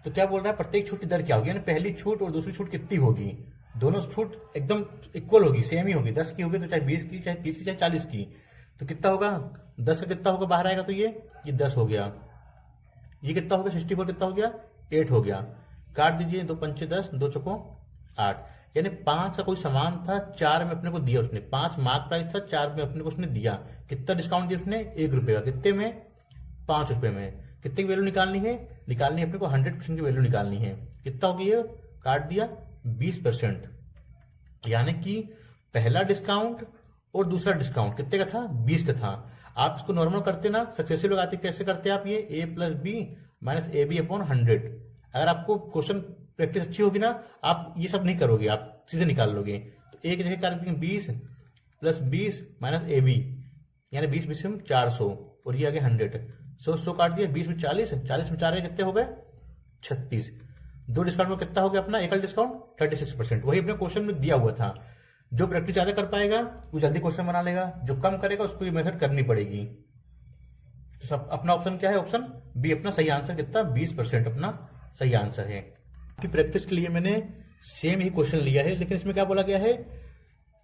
तो क्या बोल रहा है, प्रत्येक छूट की दर क्या होगी, यानी पहली छूट और दूसरी छूट कितनी होगी। दोनों छूट एकदम इक्वल होगी, सेम ही होगी। 10 की होगी तो चाहे 20 की, चाहे 30 की, चाहे 40 की। तो कितना होगा, 10 का कितना होगा बाहर आएगा, तो ये 10 हो गया। ये कितना हो गया, 64 कितना हो गया, 8 हो गया। काट दीजिए, 2 पंचे 10, 2 चौको 8, यानी 5 का कोई सामान था, 4 में अपने को दिया उसने। 5 मार्क प्राइस था, 4 में अपने को उसने दिया। कितना डिस्काउंट दिया उसने, 1 रुपए का। कितने में, 5 रुपए में। कितने की वैल्यू निकालनी है, अपने को 100% की वैल्यू निकालनी है। कितना हो गया, काट दिया 20%, यानी कि पहला डिस्काउंट और दूसरा डिस्काउंट कितने का था, 20 का था। आप इसको नॉर्मल करते ना, सक्सेसिव लगाते, कैसे करते हैं आप, ये a plus B minus A B upon 100। अगर आपको क्वेश्चन प्रैक्टिस अच्छी होगी ना, आप ये सब नहीं करोगे, आप सीधे निकाल लोगे। तो एक जगह कर देंगे 20 प्लस 20 माइनस ए बी, यानी 20 20 में 400, और ये आ गया 100। 100 काट दिया, 20 में 40, 40 में 4 कितने हो गए, 36। 2 डिस्काउंट में कितना हो गया अपना एकल डिस्काउंट, 36%। वही अपने क्वेश्चन में दिया हुआ था। जो प्रैक्टिस ज्यादा कर पाएगा वो जल्दी क्वेश्चन बना लेगा, जो कम करेगा उसको ये मेथड करनी पड़ेगी। तो सब अपना ऑप्शन क्या है, ऑप्शन बी अपना सही आंसर। कितना, 20% अपना सही आंसर है। कि प्रैक्टिस के लिए मैंने सेम ही क्वेश्चन लिया है, लेकिन इसमें क्या बोला गया है,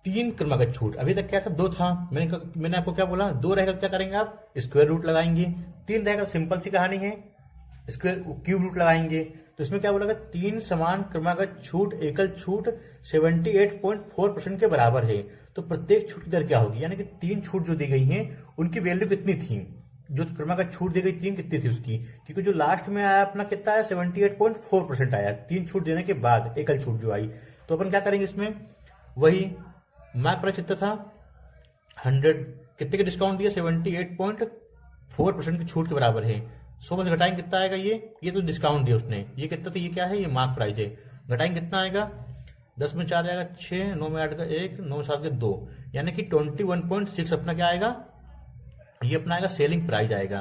3 क्रमागत छूट। अभी तक क्या था, 2 था। मैंने आपको क्या बोला, 2 रहेगा क्या करेंगे आप, स्क्वायर रूट लगाएंगे। 3 रहेगा, सिंपल सी कहानी है, स्क्वायर क्यूब रूट लगाएंगे। तो इसमें क्या बोला, 3 समान क्रमागत छूट एकल छूट 78.4% के बराबर है। तो प्रत्येक छूट की दर क्या होगी, यानी कि 3 छूट जो दी गई हैं उनकी वैल्यू कितनी थी, जो क्रमागत छूट दी गई 3 कितनी थी उसकी। क्योंकि जो लास्ट में आया अपना कितना आया, 78.4% आया, 3 छूट देने के बाद एकल छूट जो आई। तो अपन क्या करेंगे इसमें, वही मार्क प्राइस कितना था 100, कितने का डिस्काउंट दिया, 78.4% की छूट के बराबर है। 100 में से घटाएंगे कितना आएगा, ये तो डिस्काउंट दिया उसने। ये कितना, तो ये क्या है, ये मार्क प्राइस है। घटाएंगे कितना आएगा, 10 में 4 आएगा 6, 9 में 8 का 1, 9 में 7 का 2, यानी कि 21.6 अपना क्या आएगा, ये अपना आएगा सेलिंग प्राइस आएगा।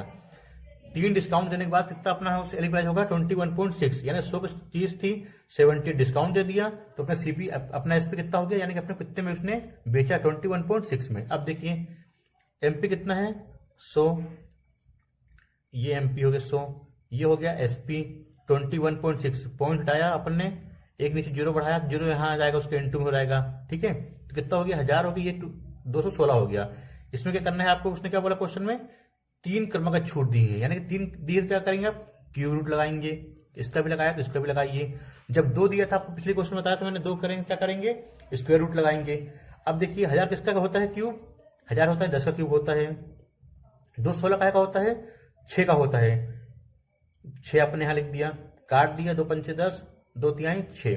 3 डिस्काउंट देने के बाद कितना अपना सेलिंग प्राइस होगा, 21.6, यानी 100 की चीज थी, 70 डिस्काउंट दे दिया, तो अपना सीपी अपना एसपी कितना हो गया, यानी कि अपने कितने में उसने बेचा, 21.6 में। अब देखिए एमपी कितना है, 100, ये एमपी हो गया 100, ये हो गया एसपी 21.6। पॉइंट हटाया अपन ने, एक नीचे 0 बढ़ाया, 0 यहां आ जाएगा, उसके इंटू में हो जाएगा। ठीक है, तो कितना हो गया, 1000 हो गया, ये 216 हो गया। इसमें क्या करना है आपको, उसने क्या बोला क्वेश्चन में, 3 क्रमागत छूट दी है, यानी कि 3 दिए, क्या करेंगे आप, क्यूब रूट लगाएंगे। इसका भी लगाया तो इसका भी लगाइए। जब 2 दिया था आपको, पिछले क्वेश्चन में बताया था मैंने, 2 करेंगे, क्या करेंगे, स्क्वायर रूट लगाएंगे। अब देखिए 1000 किसका का होता है क्यूब, 1000 होता है 10 का क्यूब होता है। 216 का होता है, 6 का होता है। 6 अपने यहां लिख दिया, काट दिया, 2 पंचे 10, 2 तिहाई 6।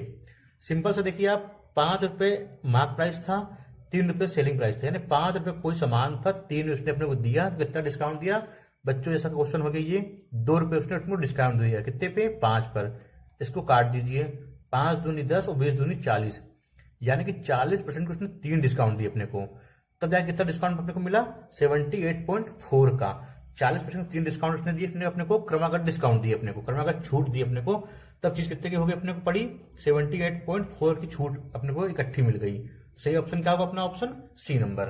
सिंपल से देखिए आप, 5 रुपए मार्क प्राइस था, 3 रुपए सेलिंग प्राइस था, यानी 5 रुपए कोई सामान था, 3 उसने अपने को दिया, तो कितना डिस्काउंट दिया बच्चों, जैसा क्वेश्चन हो गया ये, 2 रुपए उसने अपने को डिस्काउंट दिया, कितने पे, 5 पर। इसको काट दीजिए, 5 दूनी 10 और 20 दूनी 40, यानी कि 40% को उसने 3 डिस्काउंट दिए अपने को। तब जाके कितना डिस्काउंट अपने को मिला, 78.4 का। 40% 3 डिस्काउंट उसने दिए, उसने अपने को क्रमागत डिस्काउंट दिए, अपने को क्रमागत छूट दी अपने को। तब चीज कितने की हो गई अपने को पड़ी, 78.4 की छूट अपने को इकट्ठी मिल गई। सही ऑप्शन क्या होगा अपना, option C number.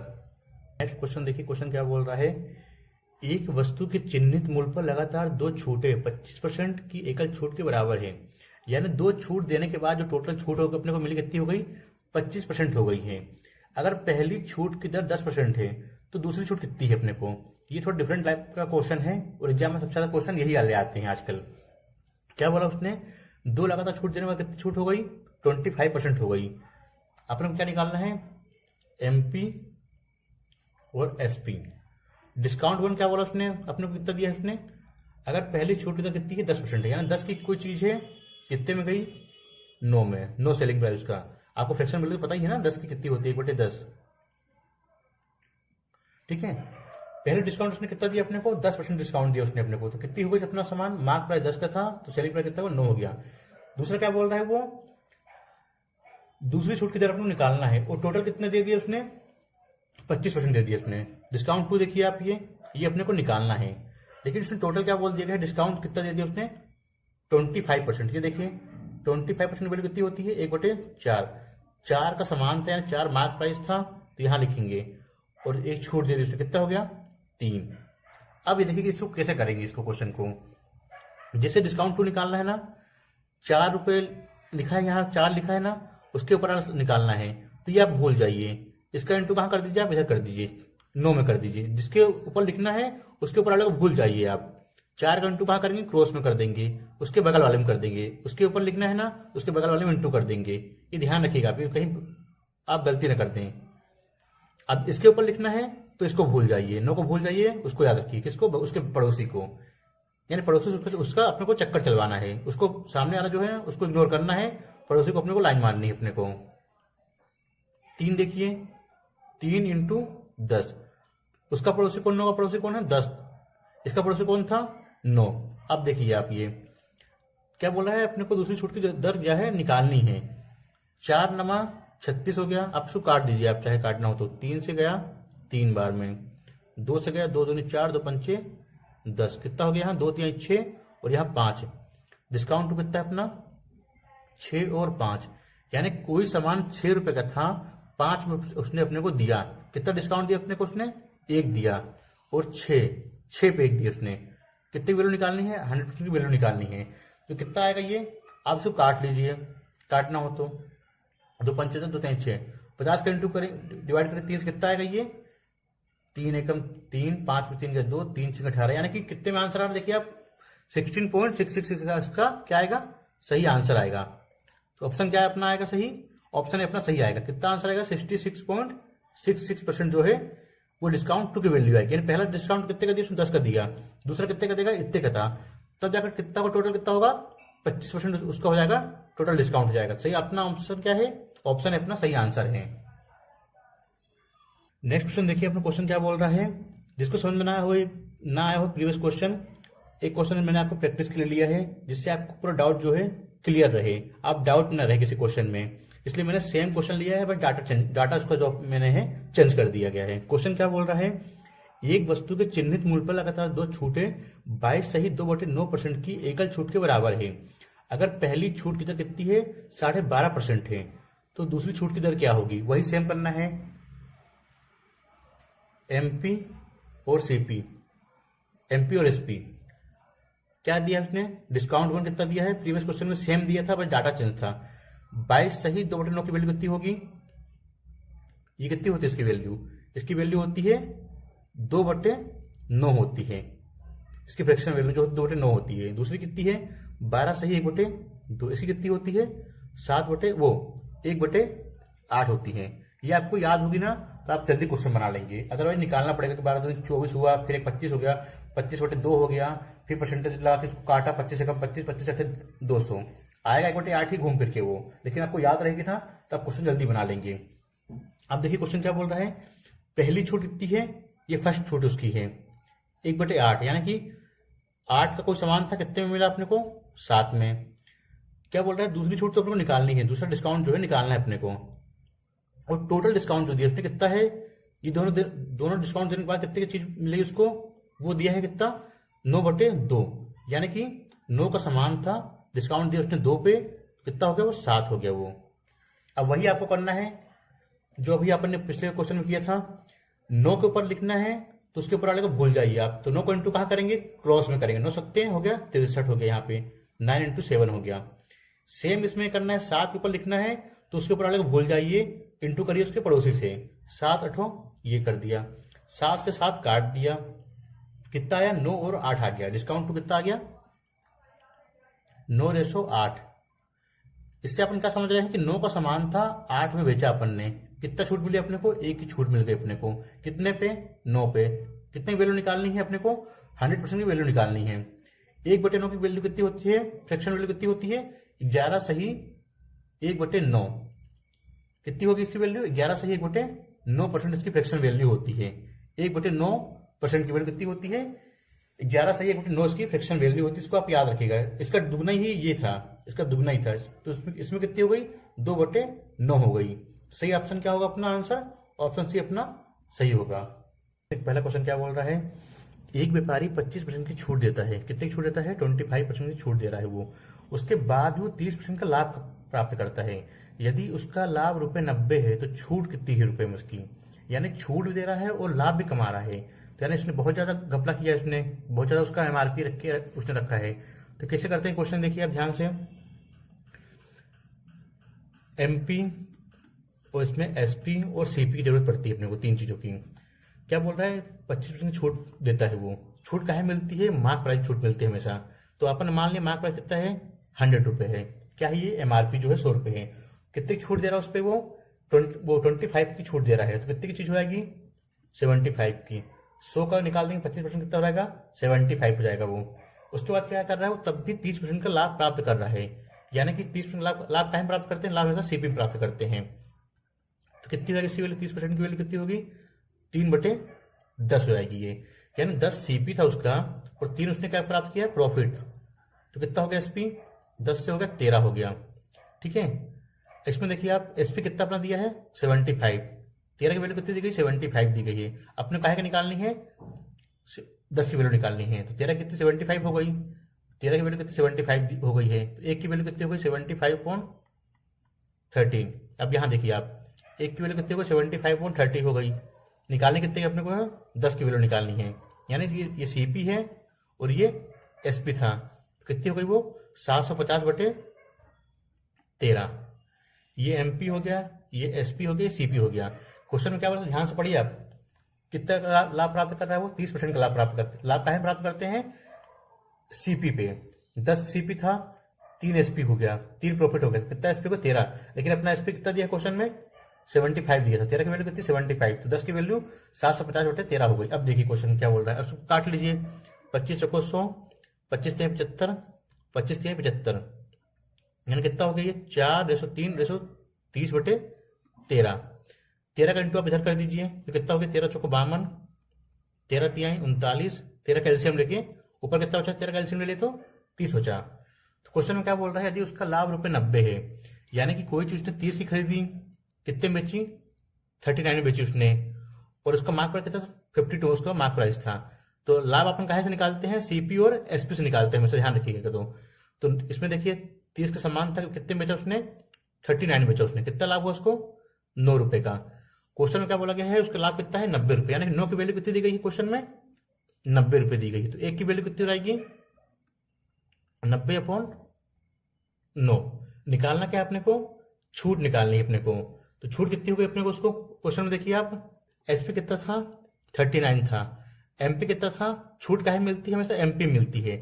Next question देखिए, क्वेश्चन क्या बोल रहा है, एक वस्तु के चिन्हित मूल्य पर लगातार 2 छूटें 25% की एकल छूट के बराबर है। यानी 2 छूट देने के बाद जो टोटल छूट होगी अपने को मिली, कितनी हो गई, 25% हो गई है। अगर पहली छूट की दर 10% है तो दूसरी छूट कितनी है अपने को। ये थोड़ा डिफरेंट टाइप का क्वेश्चन है, और एग्जाम में सबसे ज्यादा क्वेश्चन यही ले आते हैं आजकल। क्या बोला उसने, 2 लगातार छूट देने में कितनी छूट हो गई, 25% हो गई। अपने को क्या निकालना है, एमपी और एसपी। डिस्काउंट वन क्या बोला उसने, अपने को कितना दिया उसने, अगर पहली छूट की दर कितनी है, 10% है, यानी 10 की कोई चीज है, कितने में गई, 9 में, 9 सेलिंग प्राइस का। आपको फ्रैक्शन मिलती पता ही है ना, 10 की कितनी होती है, 1/10। ठीक है, पहले डिस्काउंट उसने कितना दिया अपने को, 10% डिस्काउंट दिया उसने अपने को, तो कितनी हो गई अपना सामान, मार्क प्राइस 10 का था, तो सेलिंग प्राइस कितना, 9 हो गया। दूसरा क्या बोल रहा है वो, दूसरी छूट की दर अपने निकालना है, और टोटल कितने दे दिया उसने, 25% दे दिया उसने। डिस्काउंट 2 देखिए आप, ये अपने को निकालना है, लेकिन उसने टोटल क्या बोल दिया है, डिस्काउंट कितना दे दिया उसने, 25%। ये देखिए 25% वैल्यू कितनी होती है, 1/4। 4 का सामान था, यानी 4 मार्क प्राइस था, तो यहां लिखेंगे, और एक छूट दे दी उसने, कितना हो गया, 3। अब ये देखिए कि इसको कैसे करेंगे, इसको क्वेश्चन को जैसे डिस्काउंट टू निकालना है ना, 4 रुपये लिखा है यहाँ, 4 लिखा है ना, उसके ऊपर निकालना है, तो ये आप भूल जाइए। इसका इंटू कहाँ कर दीजिए, आप इधर कर दीजिए, 9 में कर दीजिए। जिसके ऊपर लिखना है उसके ऊपर वाले को भूल जाइए आप। 4 का इंटू कहाँ करेंगे, क्रॉस में कर देंगे, उसके बगल वाले में कर देंगे। उसके ऊपर लिखना है ना, उसके बगल वाले में इंटू कर देंगे। ये ध्यान रखिएगा आप, कहीं आप गलती ना कर दें। अब इसके ऊपर लिखना है तो इसको भूल जाइए, 9 को भूल जाइए, उसको याद रखिए। किसको, उसके पड़ोसी को, यानी पड़ोसी उसका अपने को चक्कर चलवाना है। उसको सामने वाला जो है उसको इग्नोर करना है, पड़ोसी को अपने को लाइन मारनी है अपने को। 3 देखिए, 3 इंटू 10, उसका पड़ोसी कौन, 9 का पड़ोसी कौन है, 10। इसका पड़ोसी कौन था, 9। अब देखिए आप ये क्या बोला है, अपने को दूसरी छूट की दर क्या है, निकालनी है। 4 नमा 36 हो गया। आप इसको काट दीजिए, आप चाहे काटना हो तो। 3 से गया 3 बार में, 2 से गया 2 दूनी 4, 2 पंचे 10। कितना हो गया यहाँ, 2 3 6 और यहाँ 5। डिस्काउंट तो कितना है अपना, 6 और 5, यानी कोई सामान 6 रुपए का था, 5 में उसने अपने को दिया। कितना डिस्काउंट दिया अपने को उसने, 1 दिया। और 6 पे 1 दिया उसने। कितनी वैल्यू निकालनी है, 100% की वैल्यू निकालनी है। तो कितना आएगा ये, आप इसको काट लीजिए, काटना हो तो। 2 पंचे 2 3 6, 50 का इंटू करें, डिवाइड करें 3 से कितना आएगा ये, 3 एकम 3, 5 में 3 का 2, 3 6 18, यानी कि कितने में आंसर आ रहा है देखिए आप, 16.666 का क्या आएगा, सही आंसर आएगा। तो ऑप्शन क्या है अपना आएगा सही, ऑप्शन है अपना सही आएगा। कितना आंसर आएगा, 66.66% जो है वो डिस्काउंट टू की वैल्यू आएगी। यानी पहला डिस्काउंट कितने का दिया, उसने 10 का दिया, दूसरा कितने का देगा, इतने का था, तब जाकर कितना का टोटल कितना होगा, 25% उसका हो जाएगा, टोटल डिस्काउंट हो जाएगा। सही अपना ऑप्शन क्या है, ऑप्शन अपना सही आंसर है। नेक्स्ट क्वेश्चन देखिए, अपना क्वेश्चन क्या बोल रहा है, जिसको समझ में ना आया हो प्रीवियस क्वेश्चन, एक क्वेश्चन मैंने आपको प्रैक्टिस के लिए लिया है, जिससे आपको पूरा डाउट जो है क्लियर रहे, आप डाउट ना रहे किसी क्वेश्चन में। इसलिए मैंने सेम क्वेश्चन लिया है, बस डाटा उसका जो मैंने है चेंज कर दिया गया है। क्वेश्चन क्या बोल रहा है, एक वस्तु के चिन्हित मूल्य पर लगातार 2 छूटें 22 सही 2/9% की एकल छूट के बराबर है। अगर पहली छूट की दर कितनी है, 12.5% है, तो दूसरी छूट की दर क्या होगी। वही सेम करना है, एमपी और सीपी, एमपी और एसपी। क्या दिया उसने, डिस्काउंट 1 कितना दिया है, प्रीवियस क्वेश्चन में सेम दिया था, बस डाटा चेंज था। 22 सही 2/9 की वैल्यू कितनी होगी, ये कितनी होती है इसकी वैल्यू, इसकी वैल्यू होती है 2/9 होती है, इसकी फ्रैक्शन वैल्यू जो 2/9 होती है। दूसरी कितनी है, 12 सही 1/2, इसकी कितनी होती है 1/8 होती है। ये आपको याद होगी ना, तो आप जल्दी क्वेश्चन बना लेंगे। अदरवाइज निकालना पड़ेगा कि 12 दूनी 24 हुआ, फिर एक 25 हो गया, 25/2 हो गया, फिर परसेंटेज लगा के इसको काटा, 25 से कम 25, 25 से 200 आएगा, 1/8 ही घूम फिर के वो। लेकिन आपको याद रहेगी ना, तो आप क्वेश्चन जल्दी बना लेंगे। अब देखिए क्वेश्चन क्या बोल रहा है, पहली छूट कितनी है, ये फर्स्ट छूट उसकी है 1/8, यानी कि 8 का कोई सामान था, कितने में मिला अपने को, 7 में। क्या बोल रहा है, दूसरी छूट तो अपने को निकालनी है, दूसरा डिस्काउंट जो है निकालना है अपने को। और टोटल डिस्काउंट जो दिया उसने कितना है, ये दोनों डिस्काउंट देने के बाद कितने की चीज मिलेगी उसको, वो दिया है कितना, 9/2, यानी कि 9 का सामान था, डिस्काउंट दिया उसने 2 पे, कितना हो गया वो, 7 हो गया वो। अब वही आपको करना है जो अभी आपने पिछले क्वेश्चन में किया था, 9 के ऊपर लिखना है तो उसके ऊपर वाले को भूल जाइए आप। तो 9 को इंटू कहाँ करेंगे, क्रॉस में करेंगे। 9 सत्ते हो गया 63 हो गया, यहाँ पे 9 × 7 हो गया। सेम इसमें करना है, 7 के ऊपर लिखना है तो उसके ऊपर वाले को भूल जाइए, इंटू करिए उसके पड़ोसी से। 7 8 ये कर दिया, 7 से 7 काट दिया, कितना आया, 9 और 8 आ गया। डिस्काउंट टू कितना आ गया, 9/8। इससे अपन क्या समझ रहे हैं कि 9 का सामान था, 8 में बेचा अपन ने, कितना छूट मिली अपने को, 1 की छूट मिल गई अपने को। कितने पे, 9 पे। कितनी वैल्यू निकालनी है अपने को, 100% की वैल्यू निकालनी है। 1/9 की वैल्यू कितनी होती है, फ्रैक्शन वैल्यू कितनी होती है, 11 सही 1/9। कितनी होगी इसकी वैल्यू, 11 सही 1/9% इसकी फ्रैक्शन वैल्यू होती है। 1/9% की वैल्यू कितनी होती है, 11 सही 1/9 इसकी फ्रैक्शन वैल्यू होती है। इसको आप याद रखिएगा, इसका दुगना ही ये था, इसका दुगना ही था, तो इसमें कितनी हो गई, 2/9 हो गई। सही ऑप्शन क्या होगा अपना आंसर, ऑप्शन सी अपना सही होगा। पहला क्वेश्चन क्या बोल रहा है, एक व्यापारी 25% की छूट देता है, कितनी छूट देता है, 25% की छूट दे रहा है वो, उसके बाद वो 30% का लाभ प्राप्त करता है। यदि उसका लाभ ₹90 है तो छूट कितनी है रुपए में उसकी, यानी छूट भी दे रहा है और लाभ भी कमा रहा है। तो यानी इसने बहुत ज़्यादा घपला किया, इसने बहुत ज़्यादा उसका MRP रख के उसने रखा है। तो कैसे करते हैं क्वेश्चन, देखिए आप ध्यान से। MP और इसमें SP और CP की जरूरत पड़ती है अपने को, 3 चीज़ों की। क्या बोल रहा है, 25% छूट देता है। वो छूट काहे मिलती है, मार्क प्राइस छूट मिलती है हमेशा। तो अपन मान लिया मार्क प्राइस कितना है, 100 रुपये है। क्या है ये, MRP जो है 100 रुपये है। कितनी छूट दे रहा है उस पर, वो 25 की छूट दे रहा है। तो कितनी की चीज हो जाएगी, 75 की। 100 का निकाल देंगे 25% कितना हो जाएगा, 75 हो जाएगा वो। उसके बाद क्या कर रहा है वो, तब भी 30% का लाभ प्राप्त कर रहा है। यानी कि 30% लाभ कहाँ प्राप्त करते हैं, लाभ हमेशा CP में प्राप्त करते हैं। तो कितनी हो जाएगी इसकी वैल्यू, 30% की वैल्यू कितनी होगी, 3/10 हो जाएगी ये। यानी 10 CP था उसका और 3 उसने क्या प्राप्त किया, प्रॉफिट। तो कितना हो गया SP, 10 से हो गया 13 हो गया। ठीक है, इसमें देखिए आप SP कितना अपना दिया है, 75। 13 की वैल्यू कितनी दी गई, 75 दी गई है। अपने काहे की निकालनी है, 10 की वैल्यू निकालनी है। तो 13 कितनी, 75 हो गई। 13 की वैल्यू कितनी, 75 हो गई है। तो 1 की वैल्यू कितनी हो गई, 75/13। अब यहाँ देखिए आप, 1 की वैल्यू कितनी हो गई, 75/30 हो गई। निकालने कितने अपने को, 10 की वैल्यू निकालनी है। यानी ये CP है और ये SP था। कितनी हो गई वो, 750/13। ये MP हो गया, ये SP हो गया, CP हो गया। क्वेश्चन में क्या बोला, ध्यान से पढ़िए आप। कितना लाभ प्राप्त कर रहा है वो, 30% का लाभ प्राप्त करते। लाभ काहे प्राप्त करते हैं, CP पे। 10 CP था, 3 SP हो गया, 3 प्रॉफिट हो गया। कितना SP को, 13। लेकिन अपना SP कितना दिया क्वेश्चन में, 75 दिया था। 13 की वैल्यू कितनी, 75। तो 10 की वैल्यू 750/13 हो गई। अब देखिए क्वेश्चन क्या बोल रहा है, अब काट लीजिए। 25 चौको 100, 25 3 75, 25 3 75, यानी कितना हो गया ये, 4/3/30/13। 13 का इंटू आप इधर कर दीजिए तो कितना हो गया, 13 चौको 52, 13 तिहाई 39, 13 कैल्शियम लेके ऊपर कितना बचा, 13 कैल्शियम ले लिए तो 30 बचा। तो क्वेश्चन में क्या बोल रहा है, यदि उसका लाभ ₹90 है, यानी कि कोई चीज उसने 30 की खरीदी, कितने बेची, 39 में बेची उसने, और उसका मार्क प्राइस कितना था, 52 उसका मार्क प्राइस था। तो लाभ अपन कहाँ से निकालते हैं, CP और SP से निकालते हैं, हमेशा ध्यान रखिएगा। तो इसमें देखिए 30 के समान था, कितने बेचा उसने, 39 बेचा उसने। कितना लाभ हुआ उसको, 9 रुपए का। क्वेश्चन में क्या बोला गया है, उसका लाभ कितना है, 90 रुपए। यानी 9 की वैल्यू कितनी दी गई है क्वेश्चन में, 90 रुपए दी गई है। तो 1 की वैल्यू कितनी रहेगी, 90/9। निकालना क्या है अपने को, छूट निकालनी है अपने को। तो छूट कितनी हो गई अपने को, उसको क्वेश्चन में देखिए आप, SP कितना था, 39 था। MP कितना था, छूट काहे मिलती है, हमेशा MP मिलती है।